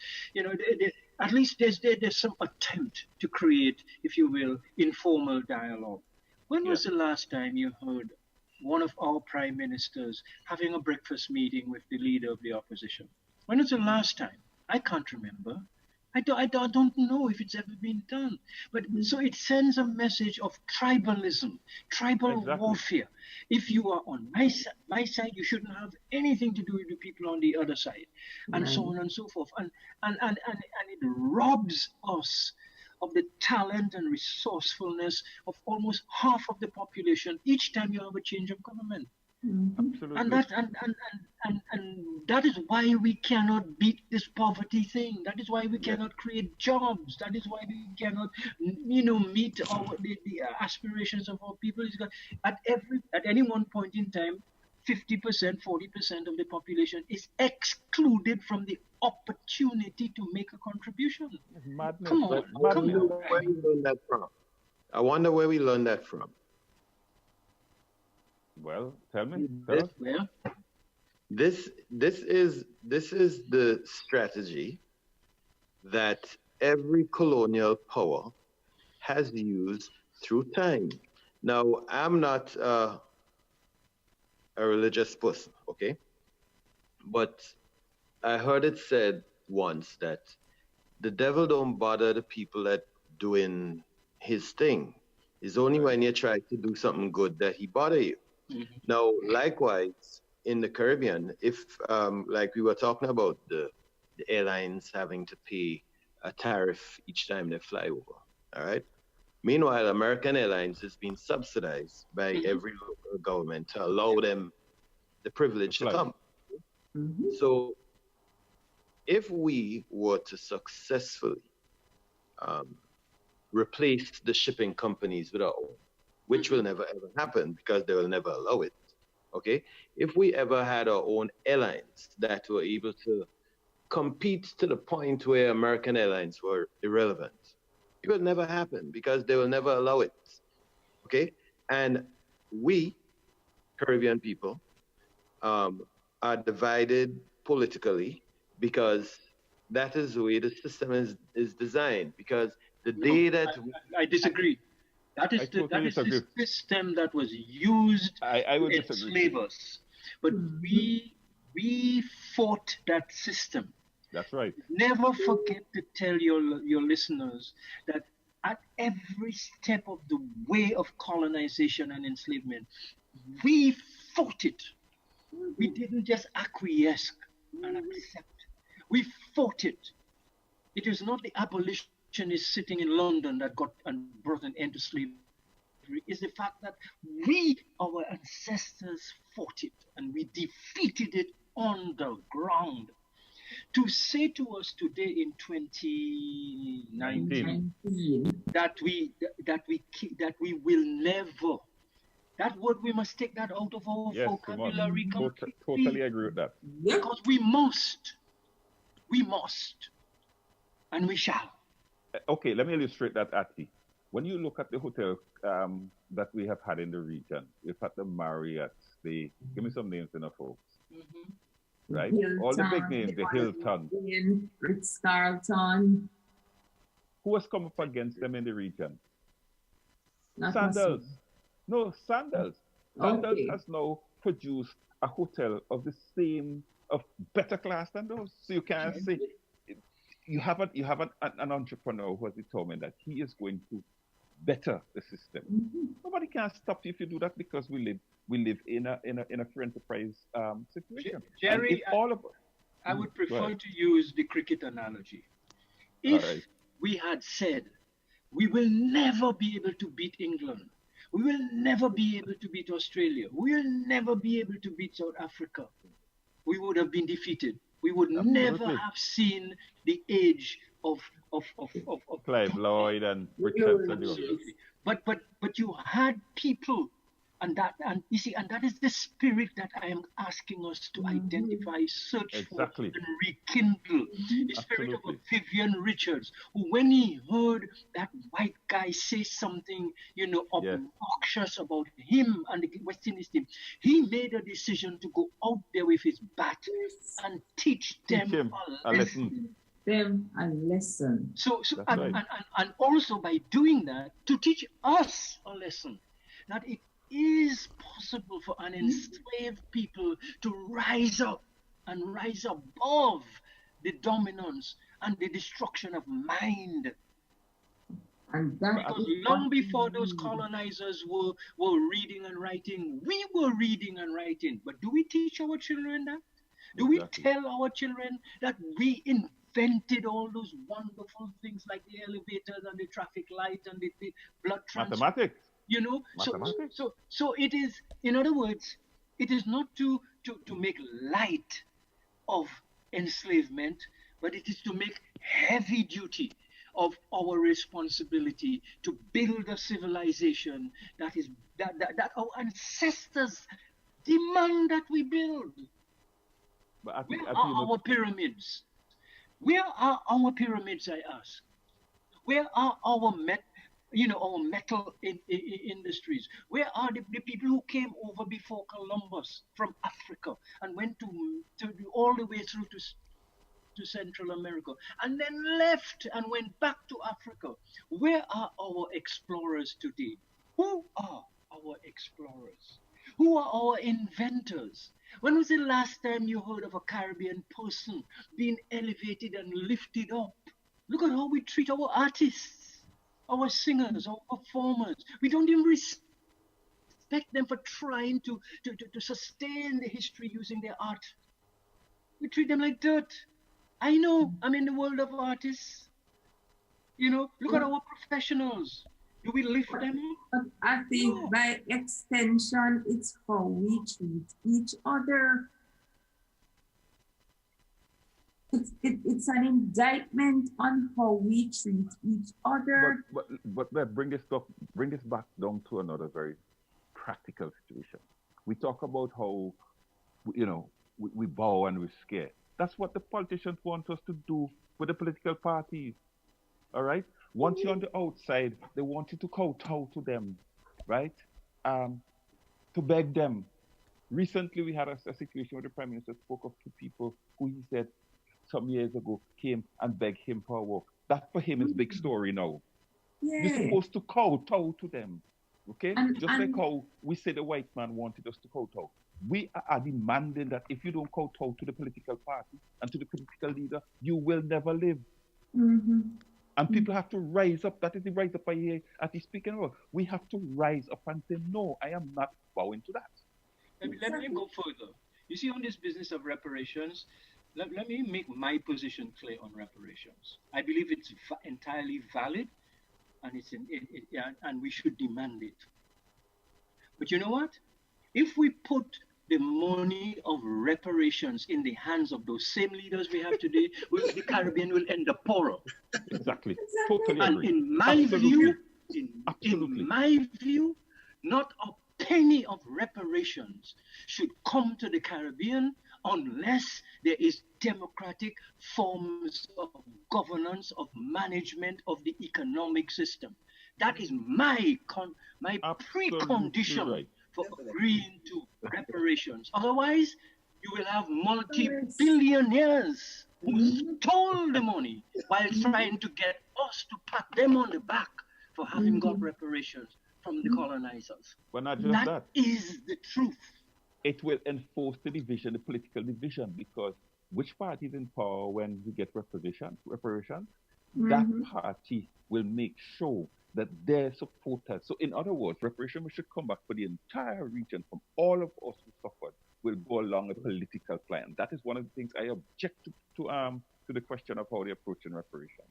At least there's some attempt to create, if you will, informal dialogue. When was the last time you heard one of our prime ministers having a breakfast meeting with the leader of the opposition? When was the last time? I can't remember. I don't know if it's ever been done. But so it sends a message of tribalism, tribal warfare. If you are on my side, you shouldn't have anything to do with the people on the other side, and so on and so forth. And it robs us of the talent and resourcefulness of almost half of the population each time you have a change of government. Absolutely. And that is why we cannot beat this poverty thing. That is why we cannot create jobs. That is why we cannot, meet the aspirations of our people. At any one point in time, 50%, 40% of the population is excluded from the opportunity to make a contribution. Madness. Come on, come on. Where we learned that from? I wonder where we learned that from. Well, tell me. This is the strategy that every colonial power has used through time. Now, I'm not a religious person, okay? But I heard it said once that the devil don't bother the people that doing his thing. It's only when you try to do something good that he bother you. Now, likewise, in the Caribbean, if like we were talking about the airlines having to pay a tariff each time they fly over, all right? Meanwhile, American Airlines is being subsidized by every local government to allow them the privilege to come. So if we were to successfully replace the shipping companies with our own, which will never ever happen because they will never allow it, okay? If we ever had our own airlines that were able to compete to the point where American Airlines were irrelevant, it will never happen because they will never allow it, okay? And we, Caribbean people, are divided politically because that is the way the system is designed. Because the day that... I disagree. That is the system that was used to enslave us. But we fought that system. That's right. Never forget to tell your listeners that at every step of the way of colonization and enslavement, we fought it. We didn't just acquiesce and accept. We fought it. It is not the abolitionists sitting in London that got and brought an end to slavery. It's the fact that we, our ancestors, fought it and we defeated it on the ground. To say to us today in 2019 that we will never, that word, we must take that out of our vocabulary completely. Totally agree with that. Because we must, and we shall. Okay, let me illustrate that, Ati. When you look at the hotel that we have had in the region, we've had the Marriott, give me some names in the folks. Right? Hilton, all the big names, the Hilton. Ritz-Carlton. Who has come up against them in the region? Not Sandals. No, Sandals. Sandals Okay. has now produced a hotel of better class than those. So you can't say you have an entrepreneur who has determined that he is going to better the system. Nobody can stop you if you do that because we live in a free enterprise situation. Jerry, I would prefer to use the cricket analogy. If we had said we will never be able to beat England, we will never be able to beat Australia, we will never be able to beat South Africa, we would have been defeated. We would never have seen the age of Clive Lloyd and Richard. Absolutely. But you had people, and that is the spirit that I am asking us to identify, search for, and rekindle. The spirit of a Vivian Richards, who, when he heard that white guy say something, obnoxious about him and the West Indies team, he made a decision to go out there with his bat and teach them a lesson. So and also by doing that, to teach us a lesson. that it is possible for an enslaved people to rise up and rise above the dominance and the destruction of mind. And that because is long what before we those need. colonizers were reading and writing, we were reading and writing. But do we teach our children that? Do we tell our children that we invented all those wonderful things like the elevators and the traffic light and the blood transfer? Mathematics. You know, so it is. In other words, it is not to make light of enslavement, but it is to make heavy duty of our responsibility to build a civilization that our ancestors demand that we build. But Where are our pyramids? Where are our pyramids, I ask? Where are our metal industries? Where are the people who came over before Columbus from Africa and went to all the way through to Central America and then left and went back to Africa? Where are our explorers today? Who are our explorers? Who are our inventors? When was the last time you heard of a Caribbean person being elevated and lifted up? Look at how we treat our artists, our singers, our performers. We don't even respect them for trying to sustain the history using their art. We treat them like dirt. I know, I'm in the world of artists. You know, look at our professionals. Do we lift them up? But I think by extension, it's how we treat each other. It's an indictment on how we treat each other. But bring this back down to another very practical situation. We talk about how, we bow and we scare. That's what the politicians want us to do with the political parties. All right? Once you're on the outside, they want you to kowtow to them, right? To beg them. Recently, we had a situation where the Prime Minister spoke of two people who he said some years ago came and begged him for a walk. That for him is big story now. Yeah. You're supposed to kowtow to them, okay? Like how we say the white man wanted us to kowtow. We are demanding that if you don't kowtow to the political party and to the political leader, you will never live. Mm-hmm. And people have to rise up. That is the rise up I hear at the speaking about. We have to rise up and say, no, I am not bowing to that. Let me go further. You see, on this business of reparations, let me make my position clear on reparations. I believe it's entirely valid, and and we should demand it. But you know what? If we put the money of reparations in the hands of those same leaders we have today, the Caribbean will end up poorer. Exactly. Totally and agree. in my view, not a penny of reparations should come to the Caribbean unless there is democratic forms of governance, of management of the economic system. That is my precondition. Right. For agreeing to reparations. Otherwise, you will have multi-billionaires who stole the money while trying to get us to pat them on the back for having got reparations from the colonizers. But not just that. That is the truth. It will enforce the division, the political division, because which party is in power when we get reparations? That party will make sure that their supporters, so in other words, reparation should come back for the entire region, from all of us who suffered, will go along a political plan. That is one of the things I object to the question of how they approach in reparation.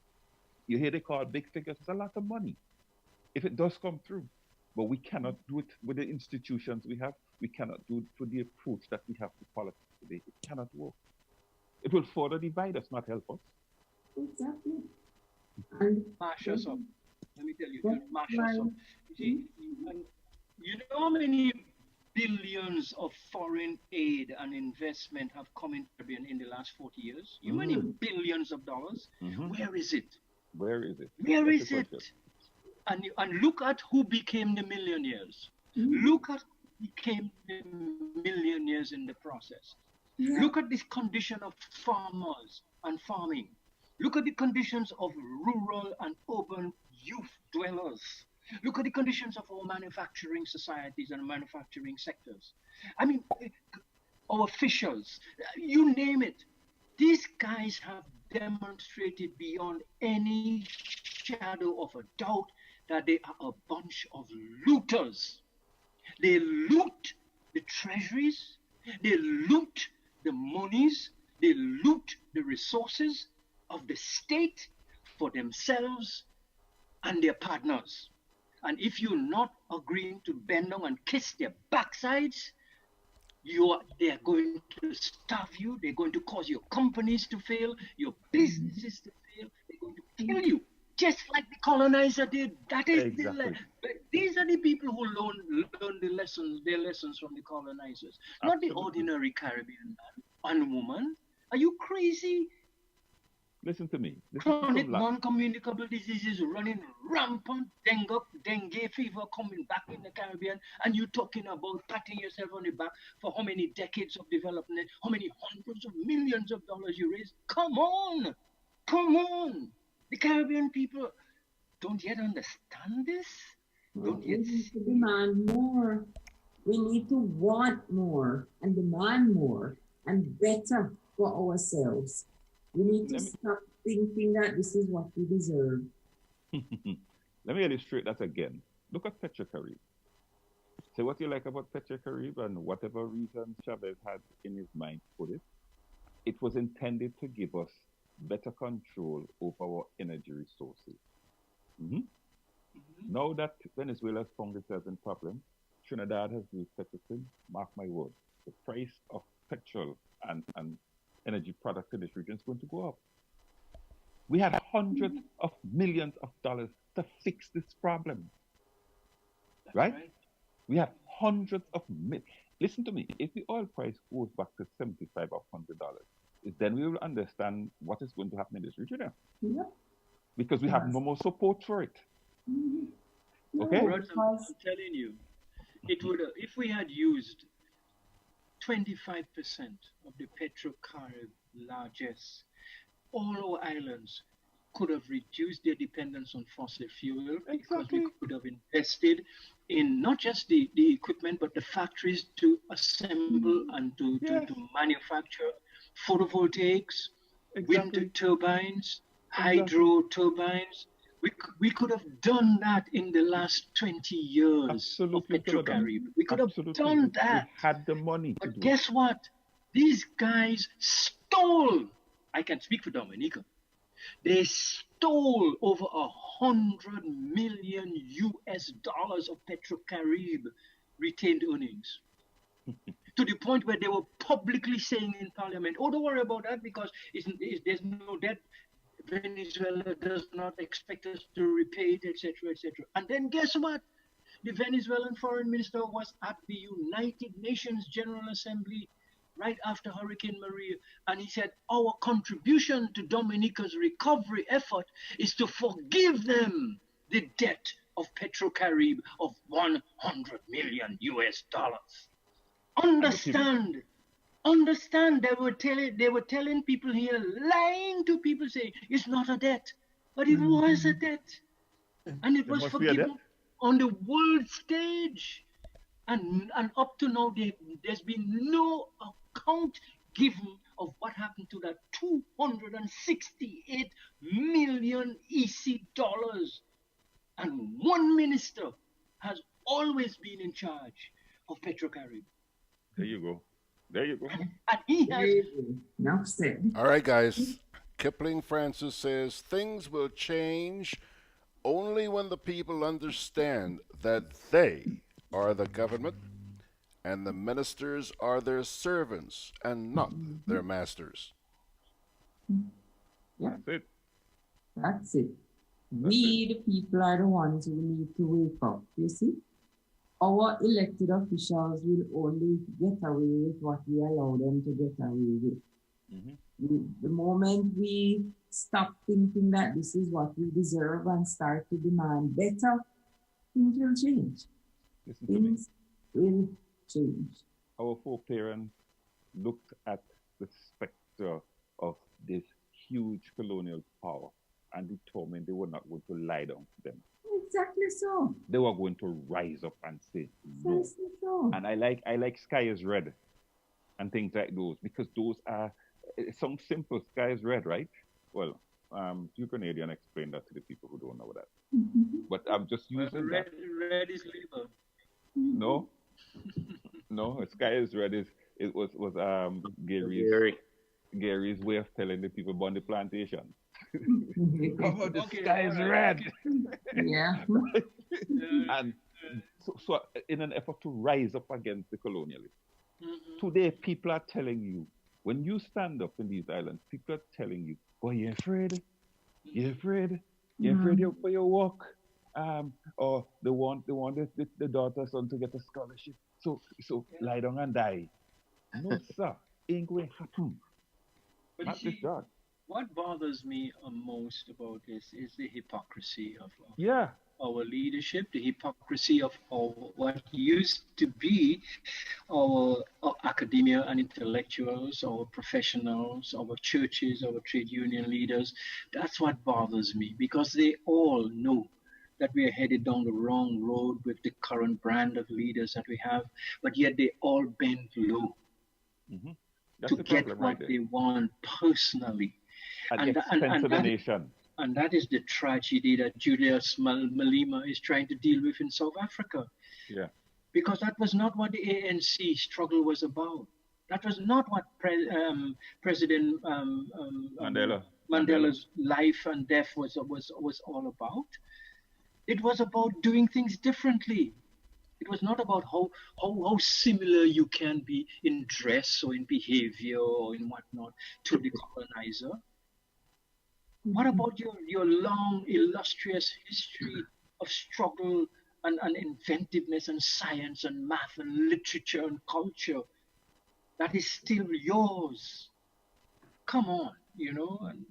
You hear they call big figures, it's a lot of money if it does come through, but we cannot do it with the institutions we have. We cannot do it with the approach that we have to politics today. It cannot work. It will further divide us, not help us. Exactly. Mash us up. Let me tell you, mash us up. You see, you know how many billions of foreign aid and investment have come in Caribbean in the last 40 years? You know how many billions of dollars? Where is it? Where is it? Where is it? And look at who became the millionaires. Look at who became the millionaires in the process. Look at this condition of farmers and farming. Look at the conditions of rural and urban youth dwellers. Look at the conditions of our manufacturing societies and manufacturing sectors. I mean, our officials, you name it. These guys have demonstrated beyond any shadow of a doubt that they are a bunch of looters. They loot the treasuries, they loot the monies, they loot the resources of the state for themselves and their partners. And if you're not agreeing to bend down and kiss their backsides, they're going to starve you, they're going to cause your companies to fail, your businesses to fail, they're going to kill you, just like the colonizer did. That is these are the people who learn their lessons from the colonizers, not the ordinary Caribbean man and woman. Are you crazy? Listen to me. Chronic non-communicable diseases running rampant, dengue fever coming back in the Caribbean, and you talking about patting yourself on the back for how many decades of development, how many hundreds of millions of dollars you raised? Come on! The Caribbean people don't yet understand this. Don't yet we need to demand more. We need to want more and demand more and better for ourselves. We need to stop thinking that this is what we deserve. Let me illustrate that again. Look at Petrocaribe. Say what you like about Petrocaribe and whatever reason Chavez had in his mind to put it. It was intended to give us better control over our energy resources. Now that Venezuela has found itself in problem, Trinidad has used petrochem. Mark my word, the price of petrol and energy products in this region is going to go up. We had hundreds of millions of dollars to fix this problem. Right? We have hundreds of millions. Listen to me. If the oil price goes back to $75 or $100, then we will understand what is going to happen in this region now. Yep. Because we have no more support for it. Okay? I'm telling you, it would if we had used 25% of the Petrocaribe largesse, all our islands could have reduced their dependence on fossil fuel because we could have invested in not just the equipment but the factories to assemble and to manufacture photovoltaics, wind turbines, hydro turbines. We could have done that in the last 20 years of Petrocaribe. We could have done that. We had the money. But guess what? These guys stole. I can speak for Dominica. They stole over $100 million of Petrocaribe retained earnings. To the point where they were publicly saying in Parliament, "Oh, don't worry about that because there's no debt. Venezuela does not expect us to repay it, etc., etc." And then guess what? The Venezuelan foreign minister was at the United Nations General Assembly right after Hurricane Maria, and he said, "Our contribution to Dominica's recovery effort is to forgive them the debt of Petrocaribe of $100 million. Understand, they were telling people here, lying to people, saying it's not a debt, but it was a debt, and it was forgiven on the world stage, and up to now there's been no account given of what happened to that 268 million EC dollars, and one minister has always been in charge of Petrocaribe. There you go. And he has. All right, guys. Kipling Francis says things will change only when the people understand that they are the government and the ministers are their servants and not their masters. Yeah. That's it. We, the people, are the ones who need to wake up. You see? Our elected officials will only get away with what we allow them to get away with. The moment we stop thinking that this is what we deserve and start to demand better, things will change. Things will change. Our foreparents looked at the specter of this huge colonial power and determined they were not going to lie down to them. Exactly so. They were going to rise up and say no. Precisely so. And I like Sky is Red and things like those, because those are some simple. Sky is red, right? Well, you Canadian explain that to the people who don't know that. But I'm just using that. Red is labor. No, no. Sky is red is it was Gary's way of telling the people about the plantation. Come on, the sky is red. Yeah. And so in an effort to rise up against the colonialists, today people are telling you, when you stand up in these islands, people are telling you, boy, you're afraid, you're afraid for your work, or they want the daughter son to get a scholarship, so lie down and die. No, sir, ain't going to happen. But Not you this see, God. what bothers me most about this is the hypocrisy of Yeah. our leadership, the hypocrisy of what used to be our academia and intellectuals, our professionals, our churches, our trade union leaders. That's what bothers me, because they all know that we are headed down the wrong road with the current brand of leaders that we have, but yet they all bend low That's to the get problem what right there. they want personally. At the expense of the nation. And that is the tragedy that Julius Malema is trying to deal with in South Africa. Yeah. Because that was not what the ANC struggle was about. That was not what President Mandela's life and death was all about. It was about doing things differently. It was not about how similar you can be in dress or in behavior or in whatnot to the colonizer. What about your long, illustrious history of struggle and inventiveness and science and math and literature and culture that is still yours? Come on, And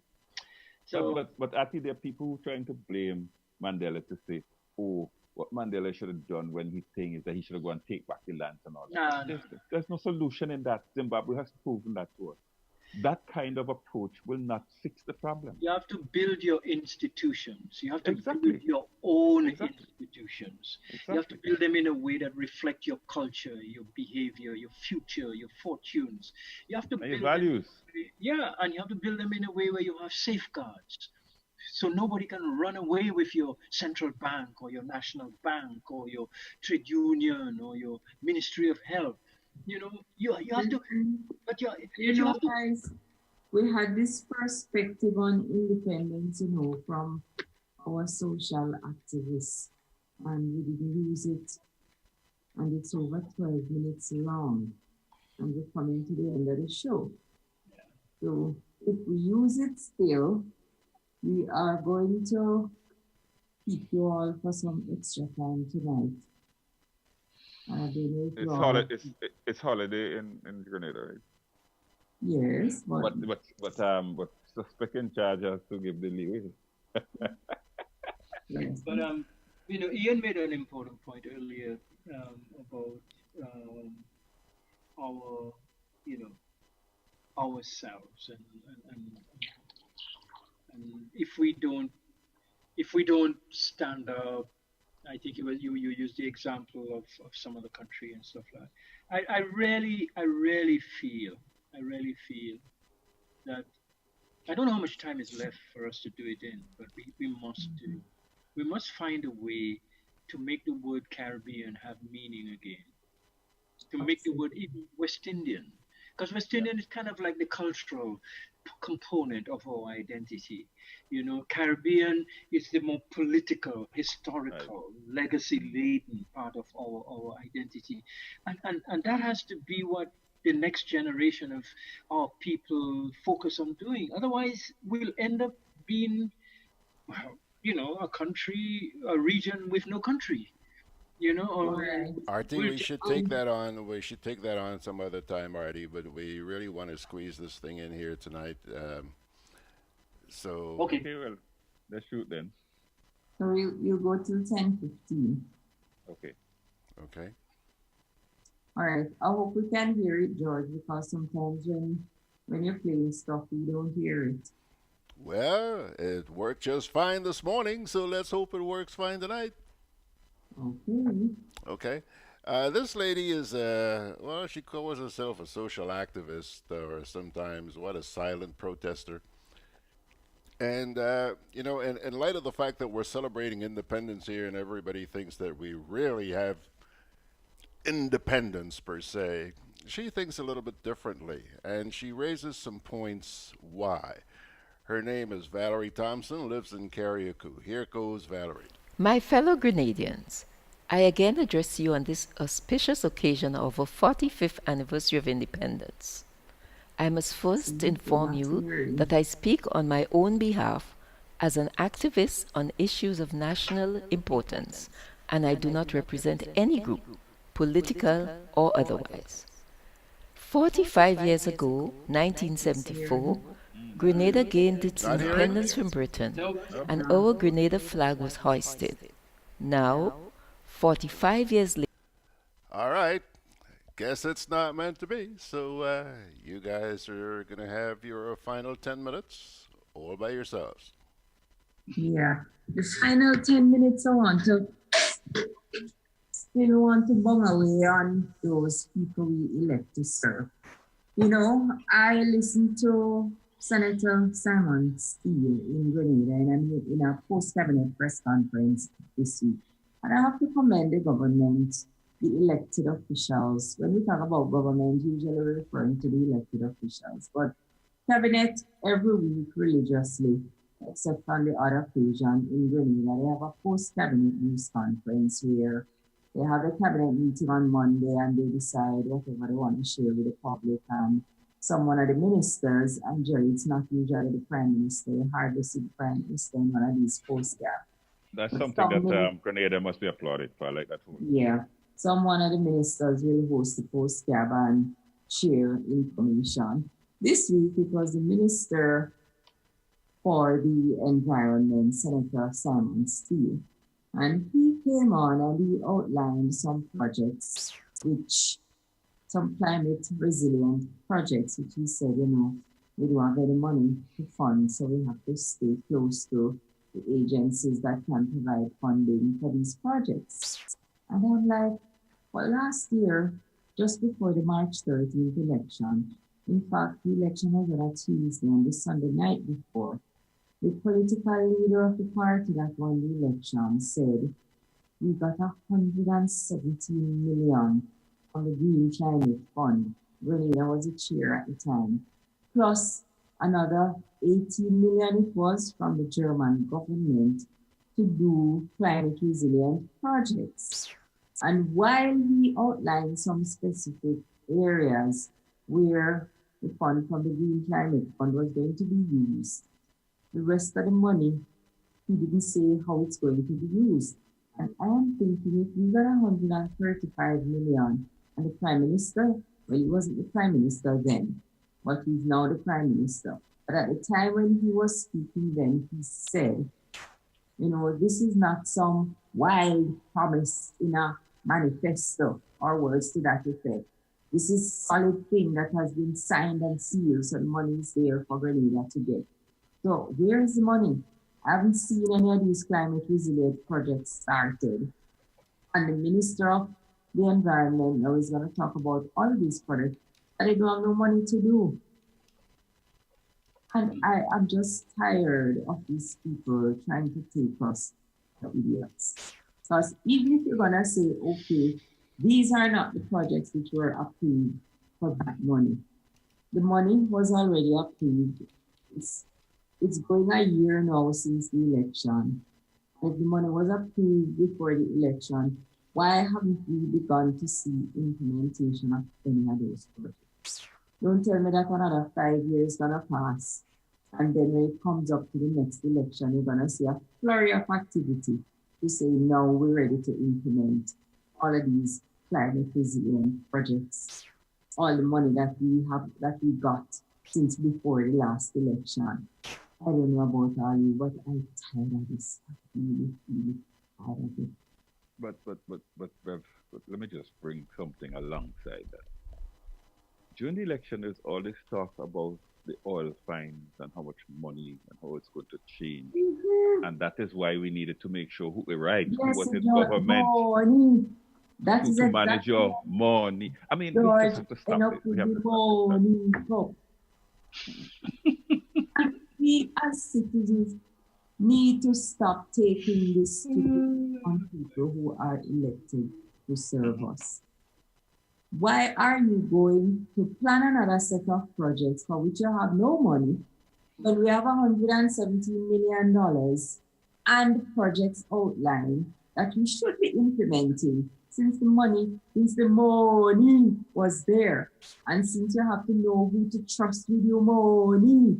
so, but I think there are people who are trying to blame Mandela to say, oh, what Mandela should have done when his thing is that he should have gone and take back the lands and all that. There's no solution in that. Zimbabwe has proven that to us. That kind of approach will not fix the problem. You have to build your institutions. You have to build your own institutions. You have to build them in a way that reflect your culture, your behavior, your future, your fortunes. You have to build your values. And you have to build them in a way where you have safeguards. So nobody can run away with your central bank or your national bank or your trade union or your Ministry of Health. You have to, but guys, we had this perspective on independence, from our social activists, and we didn't use it, and it's over 12 minutes long, and we're coming to the end of the show. So if we use it still, we are going to keep you all for some extra time tonight. It's holiday in Grenada, right? Yes, but suspecting charge has to give the leeway. Yes. But Ian made an important point earlier about our ourselves and if we don't stand up. I think you used the example of some other country and stuff like that. I really feel that I don't know how much time is left for us to do it in, but we must do. We must find a way to make the word Caribbean have meaning again. To make the word even West Indian. Because West Indian is kind of like the cultural component of our identity. Caribbean is the more political, historical, legacy-laden part of our identity. And that has to be what the next generation of our people focus on doing. Otherwise, we'll end up being, a country, a region with no country. Artie, we should take that on. We should take that on some other time, Artie. But we really want to squeeze this thing in here tonight. Okay. Well, let's shoot then. So we'll go till 10:15. Okay. Okay. All right. I hope we can hear it, George, because sometimes when you're playing stuff, we don't hear it. Well, it worked just fine this morning, so let's hope it works fine tonight. Okay. Okay. This lady is, well, she calls herself a social activist or sometimes, what, a silent protester. And, in light of the fact that we're celebrating independence here and everybody thinks that we really have independence per se, she thinks a little bit differently. And she raises some points why. Her name is Valerie Thompson, lives in Carriacou. Here goes Valerie. My fellow Grenadians, I again address you on this auspicious occasion of our 45th anniversary of independence. I must first inform you that I speak on my own behalf as an activist on issues of national importance, and I do not represent any group, political or otherwise. 45 years ago, 1974, Grenada gained its independence from Britain, and our Grenada flag was hoisted. Now, 45 years later. All right. Guess it's not meant to be. So you guys are going to have your final 10 minutes all by yourselves. Yeah. The final 10 minutes I want to still want to bung away on those people we elect to serve. You know, I listened to Senator Simon Steele in Grenada in a post-cabinet press conference this week. And I have to commend the government, the elected officials. When we talk about government, usually we're referring to the elected officials. But cabinet every week religiously, except on the other occasion in Grenada, they have a post-cabinet news conference where they have a cabinet meeting on Monday and they decide whatever they want to share with the public. And one of the ministers, and Jerry, it's not usually the prime minister, you hardly see the prime minister in one of these post-gap. That's something that Grenada must be applauded for, like that. Yeah. One of the ministers will host the post-gap and share information. This week, it was the minister for the environment, Senator Simon Steele. And he came on and he outlined some projects, some climate resilient projects, which he said, we don't have any money to fund, so we have to stay close to the agencies that can provide funding for these projects. And I'm like, well, last year, just before the March 13th election, in fact, the election was on a Tuesday and the Sunday night before, the political leader of the party that won the election said, we got 117 million from the Green Climate Fund. Grenada was the chair at the time. Plus another 18 million it was from the German government to do climate resilient projects. And while he outlined some specific areas where the fund from the Green Climate Fund was going to be used, the rest of the money, he didn't say how it's going to be used. And I am thinking if we got 135 million and the Prime Minister, well, he wasn't the Prime Minister then, but he's now the Prime Minister. But at the time when he was speaking then, he said, this is not some wild promise in a manifesto or words to that effect. This is a solid thing that has been signed and sealed, so the money is there for Grenada to get. So where is the money? I haven't seen any of these climate resilient projects started. And the Minister of the Environment now is going to talk about all of these projects that they don't have no money to do. And I'm just tired of these people trying to take us for idiots. Because even if you're going to say, okay, these are not the projects which were approved for that money. The money was already approved. It's going a year now since the election. If the money was approved before the election, why haven't we begun to see implementation of any of those projects? Don't tell me that another 5 years is going to pass, and then when it comes up to the next election, you're going to see a flurry of activity to say, now we're ready to implement all of these climate resilient projects, all the money that we got since before the last election. I don't know about all you, but I'm tired of this. Really, really tired of it. But Bev, let me just bring something alongside that. During the election, there's all this talk about the oil finds and how much money and how it's going to change. Mhm. And that is why we needed to make sure who right, who Yes, was in George, government money. That is to manage exactly your what money. I mean, we George just have to stop end up it. with We have the to stop it. money. So, and we as citizens need to stop taking this stupid on people who are elected to serve us. Why are you going to plan another set of projects for which you have no money when we have $117 million and projects outlined that we should be implementing since the money was there, and since you have to know who to trust with your money,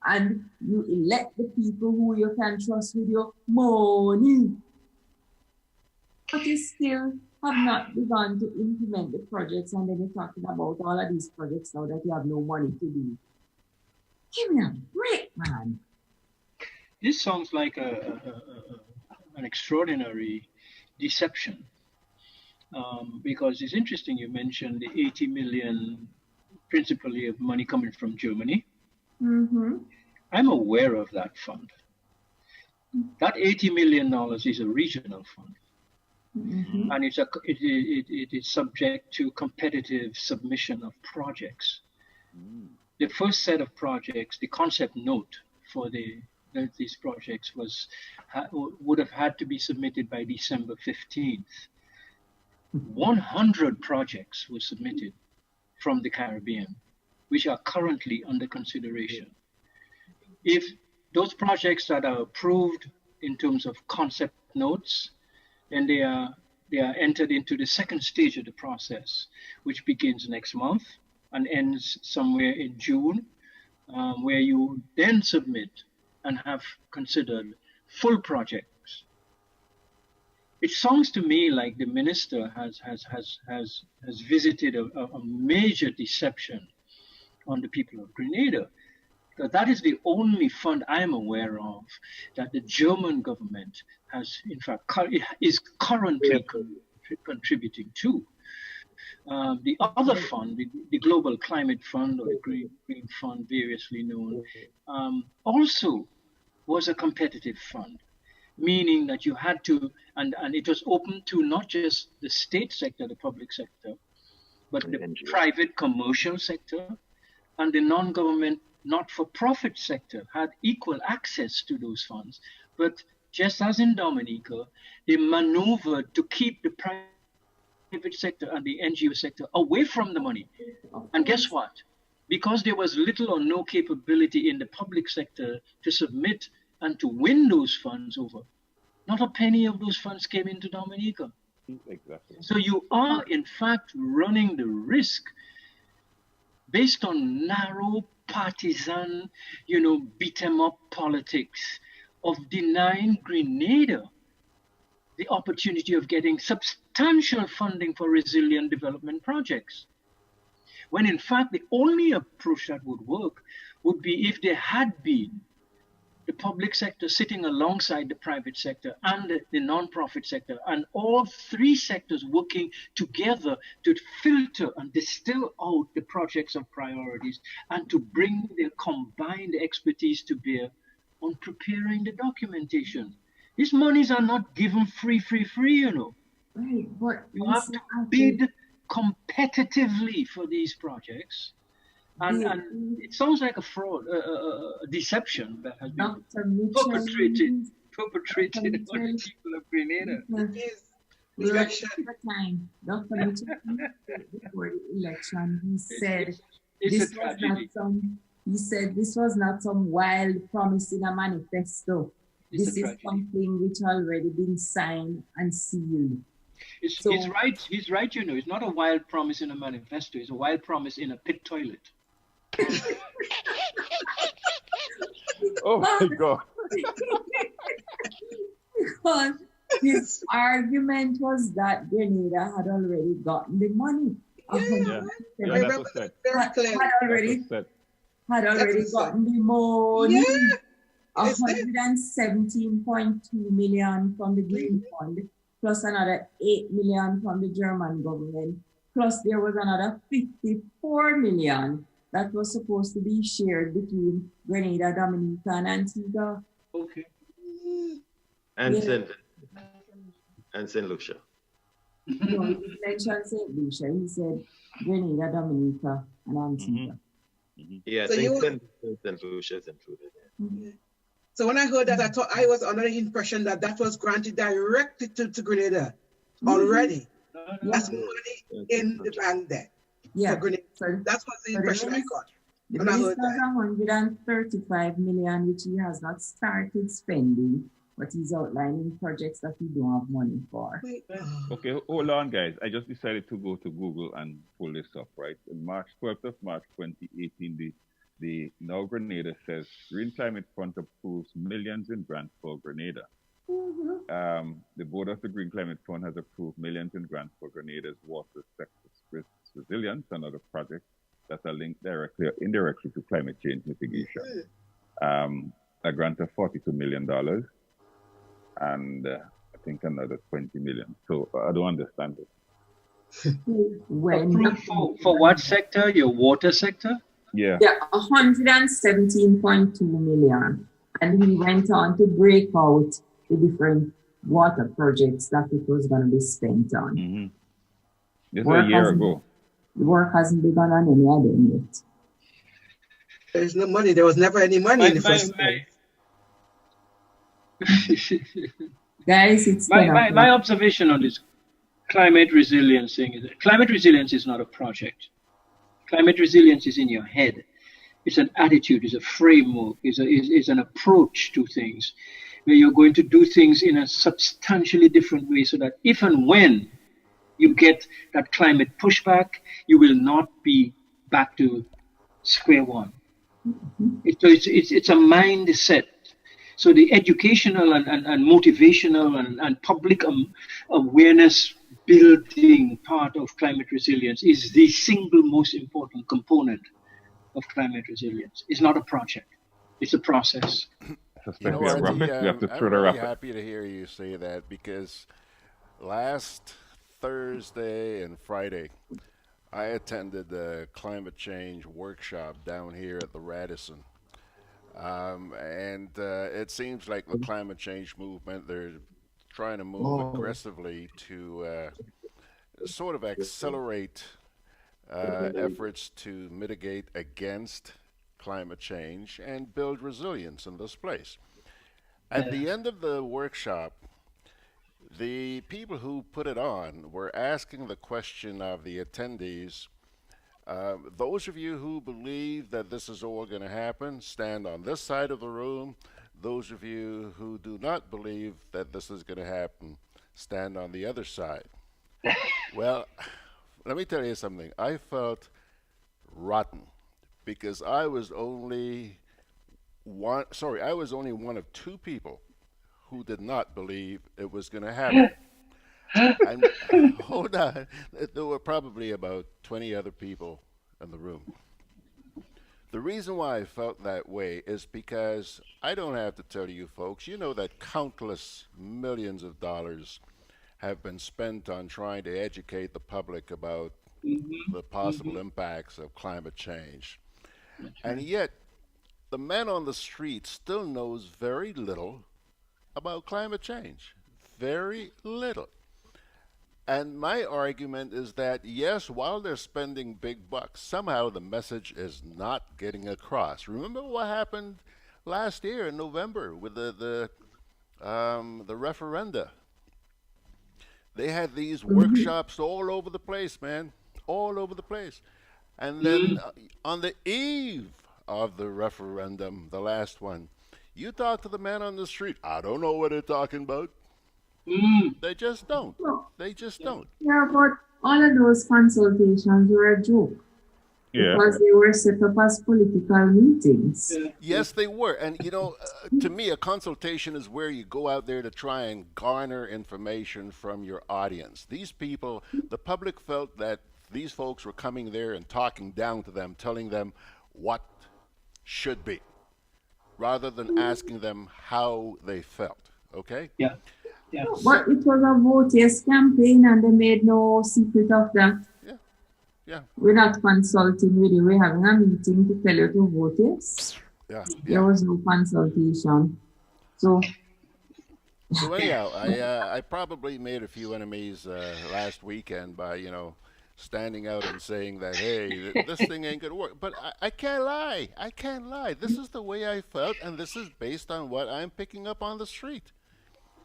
and you elect the people who you can trust with your money, but you still have not begun to implement the projects, and then you're talking about all of these projects now that you have no money to do. Give me a break, man. This sounds like an extraordinary deception, because it's interesting you mentioned the 80 million principally of money coming from Germany. Mm-hmm. I'm aware of that fund. That $80 million is a regional fund. Mm-hmm. And it is subject to competitive submission of projects. The first set of projects, the concept note for these projects would have had to be submitted by December 15th. 100 projects were submitted from the Caribbean, which are currently under consideration. If those projects that are approved in terms of concept notes, then they are entered into the second stage of the process, which begins next month and ends somewhere in June, where you then submit and have considered full projects. It sounds to me like the minister has visited a major deception on the people of Grenada. Because that is the only fund I'm aware of that the German government has, in fact, is currently contributing to. The other fund, the Global Climate Fund, or the Green Fund, variously known, also was a competitive fund, meaning that you had to, and it was open to not just the state sector, the public sector, but the private commercial sector and the non-government not-for-profit sector had equal access to those funds. But just as in Dominica, they maneuvered to keep the private sector and the NGO sector away from the money. And guess what? Because there was little or no capability in the public sector to submit and to win those funds over, not a penny of those funds came into Dominica. Exactly. So you are, in fact, running the risk based on narrow partisan, beat 'em up politics of denying Grenada the opportunity of getting substantial funding for resilient development projects. When in fact, the only approach that would work would be if there had been the public sector sitting alongside the private sector and the non-profit sector, and all three sectors working together to filter and distill out the projects of priorities and to bring their combined expertise to bear on preparing the documentation. These monies are not given free, Right, but you have to bid competitively for these projects. And it sounds like a fraud, a deception that has been perpetrated on the people of Grenada. Dr. Mitchell, before the election, he said this was not some wild promise in a manifesto. This is something which already been signed and sealed. He's right. It's not a wild promise in a manifesto. It's a wild promise in a pit toilet. Oh my God. Because his argument was that Grenada had already gotten the money. Had already gotten the money. 117.2 million from the Green Fund, plus another 8 million from the German government, plus there was another 54 million that was supposed to be shared between Grenada, Dominica, and Antigua. Okay. And Yeah. St. Lucia. No, he didn't mention St. Lucia. He said Grenada, Dominica, and Antigua. Yeah, So I you- think St. Lucia is included. Mm-hmm. So when I heard that, I was under the impression that that was granted directly to Grenada already. That's money in the bank there. Yeah. For Grenada. So That was the impression I got. The when I minister heard has that. 135 million, which he has not started spending, but he's outlining projects that he don't have money for. Okay, hold on, guys. I just decided to go to Google and pull this up, right? In March, 12th of March 2018, the Now Grenada says Green Climate Fund approves millions in grants for Grenada. The board of the Green Climate Fund has approved millions in grants for Grenada's water sector resilience and other projects that are linked directly or indirectly to climate change mitigation. A grant of $42 million and I think another 20 million. So I don't understand it. Approved for what sector? Your water sector? Yeah. Yeah, 117.2 million. And he went on to break out the different water projects that it was going to be spent on. Mm-hmm. This is a year ago. The work hasn't begun on any of them yet. There's no money. There was never any money in the first place. Guys, it's my observation on this climate resilience thing is that climate resilience is not a project. Climate resilience is in your head. It's an attitude, it's a framework, it's an approach to things where you're going to do things in a substantially different way so that if and when you get that climate pushback, you will not be back to square one. It's a mindset. So the educational and motivational and public awareness building part of climate resilience is the single most important component of climate resilience. It's not a project. It's a process. You know what, I'm really happy to hear you say that because last Thursday and Friday, I attended the climate change workshop down here at the Radisson. And it seems like the climate change movement, they're trying to move aggressively to sort of accelerate efforts to mitigate against climate change and build resilience in this place. At the end of the workshop, the people who put it on were asking the question of the attendees, those of you who believe that this is all going to happen, stand on this side of the room. Those of you who do not believe that this is going to happen, stand on the other side. Well, let me tell you something. I felt rotten because I was only one of two people who did not believe it was going to happen. And hold on, there were probably about 20 other people in the room. The reason why I felt that way is because I don't have to tell you folks, you know that countless millions of dollars have been spent on trying to educate the public about the possible impacts of climate change. And yet, the man on the street still knows very little about climate change. Very little. And my argument is that, yes, while they're spending big bucks, somehow the message is not getting across. Remember what happened last year in November with the referenda? They had these workshops all over the place, man, all over the place. And then on the eve of the referendum, the last one, you talk to the man on the street, I don't know what they're talking about. They just don't. They just don't. Yeah, but all of those consultations were a joke. Yeah. Because they were set up as political meetings. Yes, they were. And, you know, to me, a consultation is where you go out there to try and garner information from your audience. These people, the public felt that these folks were coming there and talking down to them, telling them what should be, rather than asking them how they felt. Okay? Yeah. But it was a vote yes campaign and they made no secret of that. Yeah. Yeah. We're not consulting with you. We're having a meeting to tell you to vote yes. Yeah. There was no consultation. So anyhow, I probably made a few enemies last weekend by standing out and saying that, hey, this thing ain't gonna work. But I can't lie. I can't lie. This is the way I felt, and this is based on what I'm picking up on the street.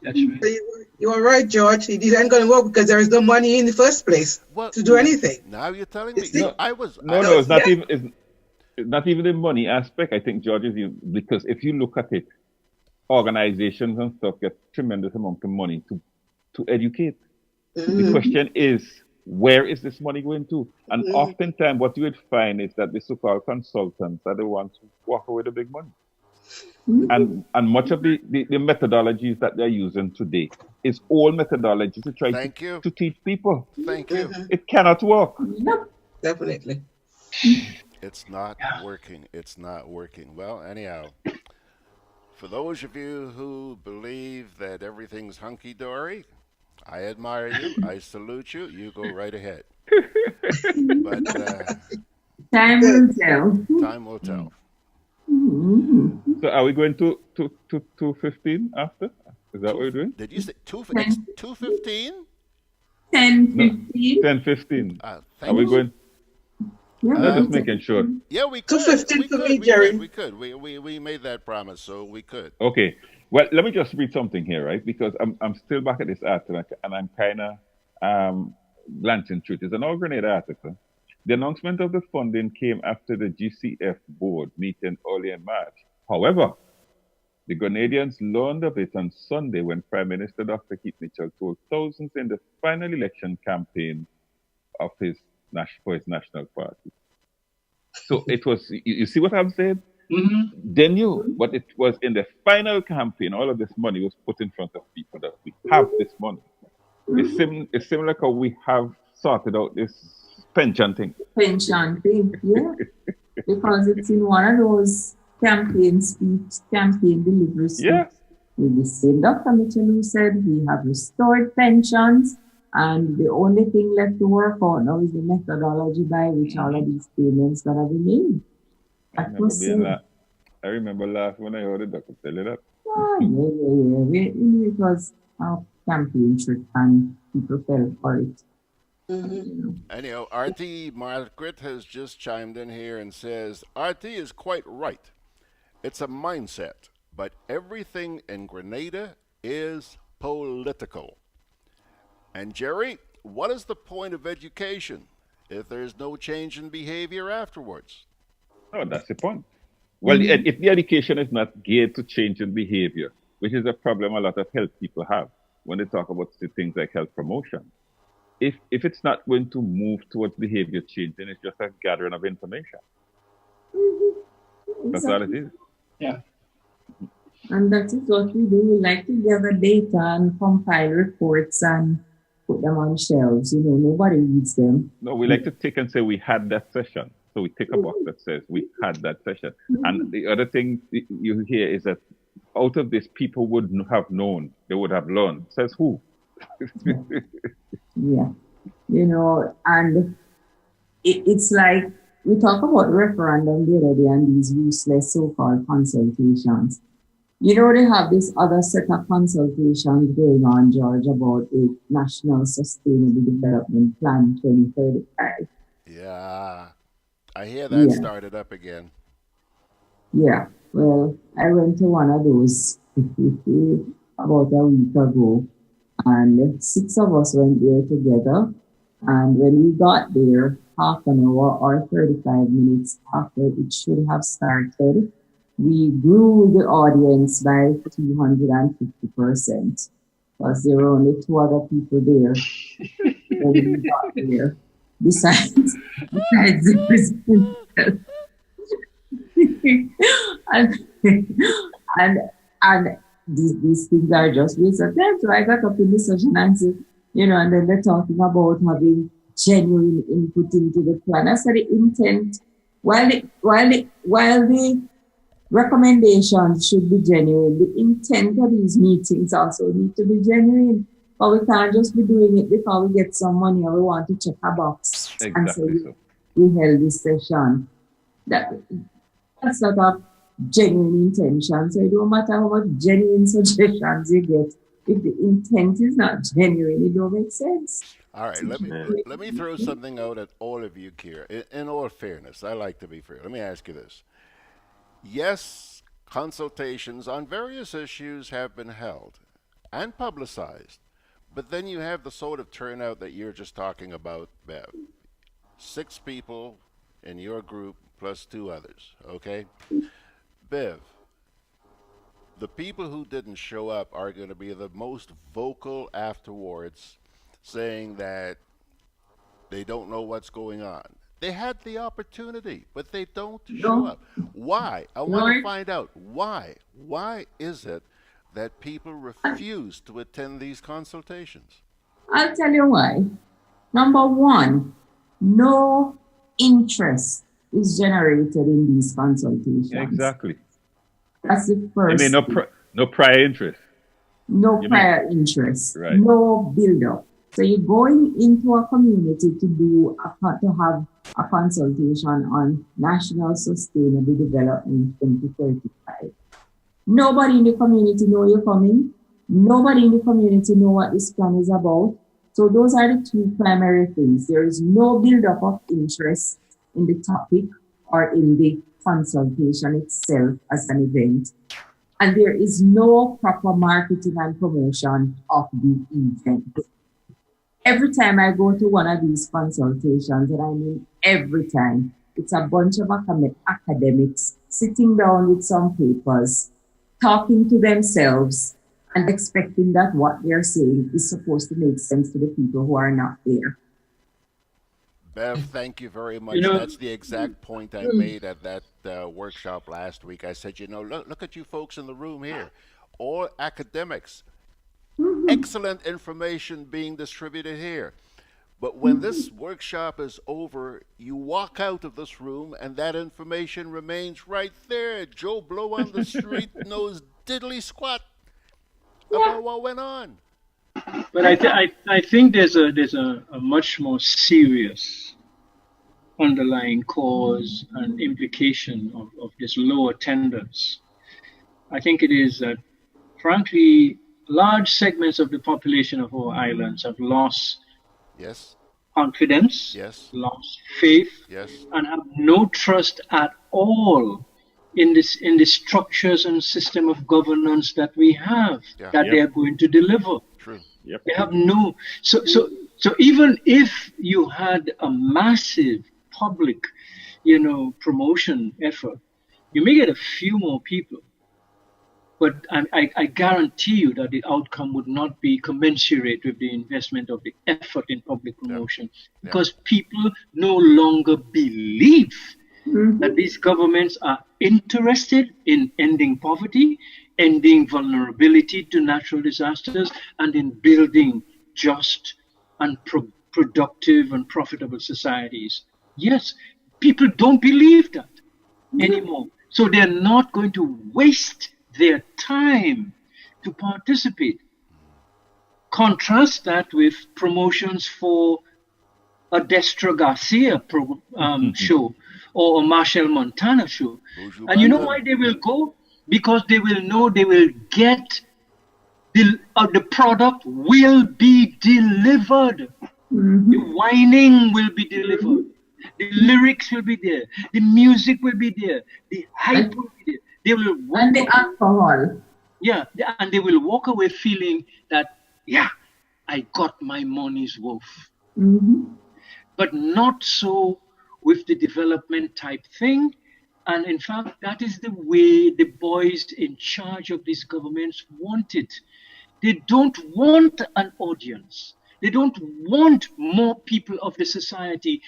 That's right. You are right, George. It isn't going to work because there is no money in the first place to do anything. Now you're telling me. No, it's not even. It's not even the money aspect. I think, George, because if you look at it, organizations and stuff get tremendous amount of money to educate. The question is, where is this money going to? And oftentimes what you would find is that the so-called consultants are the ones who walk away with the big money. And much of the methodologies that they're using today is old methodologies to try to teach people. Thank you. It cannot work. Definitely. It's not working. It's not working. Well, anyhow, for those of you who believe that everything's hunky-dory, I admire you. I salute you. You go right ahead. But time will tell. Time will tell. So are we going to 2:15 after? Is that what we're doing? Did you say 2:15? 10:15. 10:15. Are we you. going? Just making sure. Yeah, we could. 2:15 for me, Jerry. We could. We made that promise, so we could. Okay. Well, let me just read something here, right? Because I'm still back at this article, and I'm kind of glancing through it. It's an All Grenada article. The announcement of the funding came after the GCF board meeting early in March. However, the Grenadians learned of it on Sunday when Prime Minister Dr. Keith Mitchell told thousands in the final election campaign of for his national party. So it was, you see what I'm saying? They knew, but it was in the final campaign, all of this money was put in front of people that we have this money. It's similar like how we have sorted out this pension thing. Pension thing, yeah. Because it's in one of those campaign delivery speech. Yeah. With the same Dr. Mitchell who said we have restored pensions and the only thing left to work on now is the methodology by which all of these payments gotta be made. I remember laughing when I heard the doctor tell you that. It was a campaign trick and people fell for it. Anyhow, RT Margaret has just chimed in here and says, RT is quite right. It's a mindset, but everything in Grenada is political. And Jerry, what is the point of education if there's no change in behavior afterwards? Oh, that's the point. Well, if the education is not geared to change in behavior, which is a problem a lot of health people have when they talk about things like health promotion, if it's not going to move towards behavior change, then it's just a gathering of information. That's all it is. Yeah. And that is what we do. We like to gather data and compile reports and put them on shelves. Nobody reads them. No, we like to take and say we had that session. So we tick a box that says we had that session. And the other thing you hear is that out of this, people would have known, they would have learned. Says who? Yeah. And it's like we talk about referendum the other day and these useless so-called consultations. They have this other set of consultations going on, George, about a National Sustainable Development Plan 2035. Yeah. I hear that started up again. Yeah. Well, I went to one of those about a week ago, and 6 of us went there together. And when we got there, half an hour or 35 minutes after it should have started, we grew the audience by 250%, because there were only 2 other people there when we got there, besides the president. and these things are just waste of time. So I got up in the session and said, and then they're talking about having genuine input into the plan. I said the intent, while the recommendations should be genuine, the intent of these meetings also need to be genuine. But we can't just be doing it because we get some money and we want to check a box and say we held this session. That's not a genuine intention. So it don't matter how much genuine suggestions you get. If the intent is not genuine, it don't make sense. All right, let me throw something out at all of you here. In all fairness, I like to be fair. Let me ask you this. Yes, consultations on various issues have been held and publicized, but then you have the sort of turnout that you're just talking about, Bev. 6 people in your group plus 2 others, okay? Bev, the people who didn't show up are going to be the most vocal afterwards, saying that they don't know what's going on. They had the opportunity, but they don't show up. Why? I want to find out why. Why is it that people refuse to attend these consultations? I'll tell you why. Number one, no interest is generated in these consultations. Exactly. That's the first. I mean, no prior interest. No prior interest. Right. No build-up. So you're going into a community to have a consultation on national sustainable development 2035. Nobody in the community know you're coming. Nobody in the community know what this plan is about. So those are the 2 primary things. There is no build-up of interest in the topic or in the consultation itself as an event. And there is no proper marketing and promotion of the event. Every time I go to one of these consultations, and I mean every time, it's a bunch of academics sitting down with some papers, talking to themselves, and expecting that what they're saying is supposed to make sense to the people who are not there. Bev, thank you very much. That's the exact point I made at that workshop last week. I said, look at you folks in the room here, all academics. Excellent information being distributed here. But when this workshop is over, you walk out of this room and that information remains right there. Joe Blow on the street knows diddly squat about what went on. But I think there's a much more serious underlying cause and implication of this low attendance. I think it is that, frankly, large segments of the population of our islands have lost confidence, lost faith, and have no trust at all in the structures and system of governance that we have, that they are going to deliver. True. They have no. So even if you had a massive public, promotion effort, you may get a few more people. But I guarantee you that the outcome would not be commensurate with the investment of the effort in public promotion, because people no longer believe that these governments are interested in ending poverty, ending vulnerability to natural disasters, and in building just and productive and profitable societies. Yes, people don't believe that anymore. So they're not going to waste their time to participate. Contrast that with promotions for a Destra Garcia show or a Marshall Montana show. And you know why they will go? Because they will know they will get the product will be delivered. The whining will be delivered. The lyrics will be there. The music will be there. The hype will be there. They will walk and the alcohol. Yeah, and they will walk away feeling that, I got my money's worth. But not so with the development type thing. And in fact, that is the way the boys in charge of these governments want it. They don't want an audience. They don't want more people of the society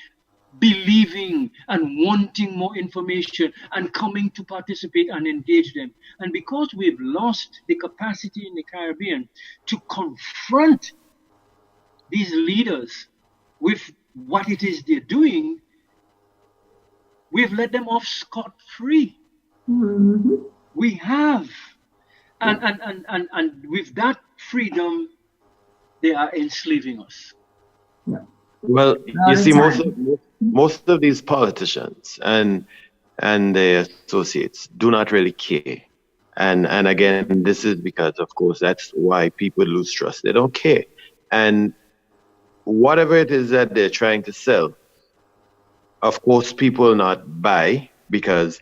believing and wanting more information and coming to participate and engage them. And because we've lost the capacity in the Caribbean to confront these leaders with what it is they're doing, we've let them off scot-free. We have. And with that freedom, they are enslaving us. Well, All you the see, time. most of these politicians and their associates do not really care. And again, this is because, of course, that's why people lose trust. They don't care. And whatever it is that they're trying to sell, of course, people will not buy because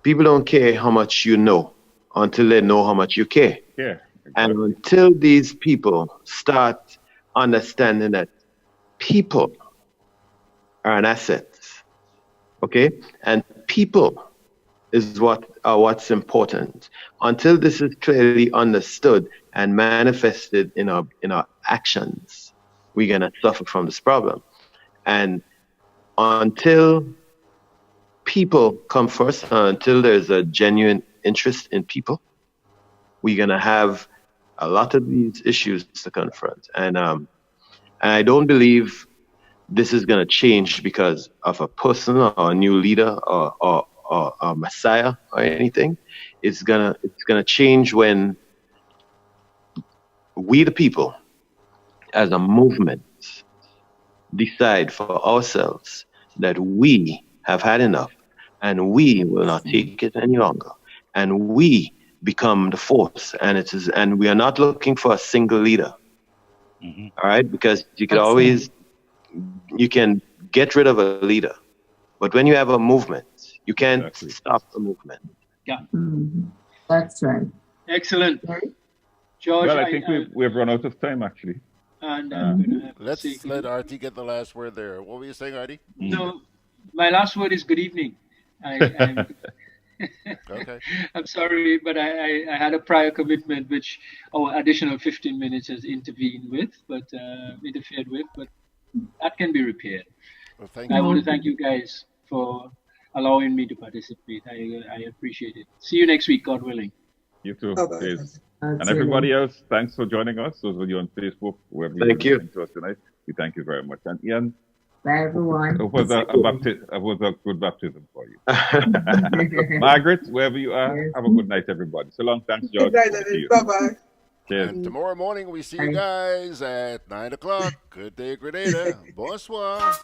people don't care how much you know until they know how much you care. Yeah. And until these people start understanding that people are an asset, okay? And people is what's important. Until this is clearly understood and manifested in our actions, we're gonna suffer from this problem. And until people come first, until there's a genuine interest in people, we're gonna have a lot of these issues to confront. And I don't believe this is gonna change because of a person or a new leader or a messiah or anything. It's gonna change when we the people as a movement decide for ourselves that we have had enough and we will not take it any longer, and we become the force. And we are not looking for a single leader. All right, because you can get rid of a leader, but when you have a movement, you can't stop the movement. Yeah, That's right. excellent, George. Well, I think we've run out of time, actually. And I'm gonna have to Let's say let Artie get the last word there. What were you saying, Artie? no. My last word is good evening. I'm Okay. I'm sorry, but I had a prior commitment which our additional 15 minutes has interfered with, but that can be repaired. Well, thank I you. want to thank you guys for allowing me to participate. I appreciate it. See you next week, God willing. You too. Bye-bye. Please. And everybody else, thanks for joining us. Those of you on Facebook, wherever you're Thank you. listening to us tonight, we thank you very much. And Ian, Bye, everyone. it was a good baptism for you. Margaret, wherever you are, have a good night, everybody. So long. Thanks, George. Good night, bye-bye. Cheers. And tomorrow morning we see you guys at 9 o'clock. Good day, Grenada. Bonsoir.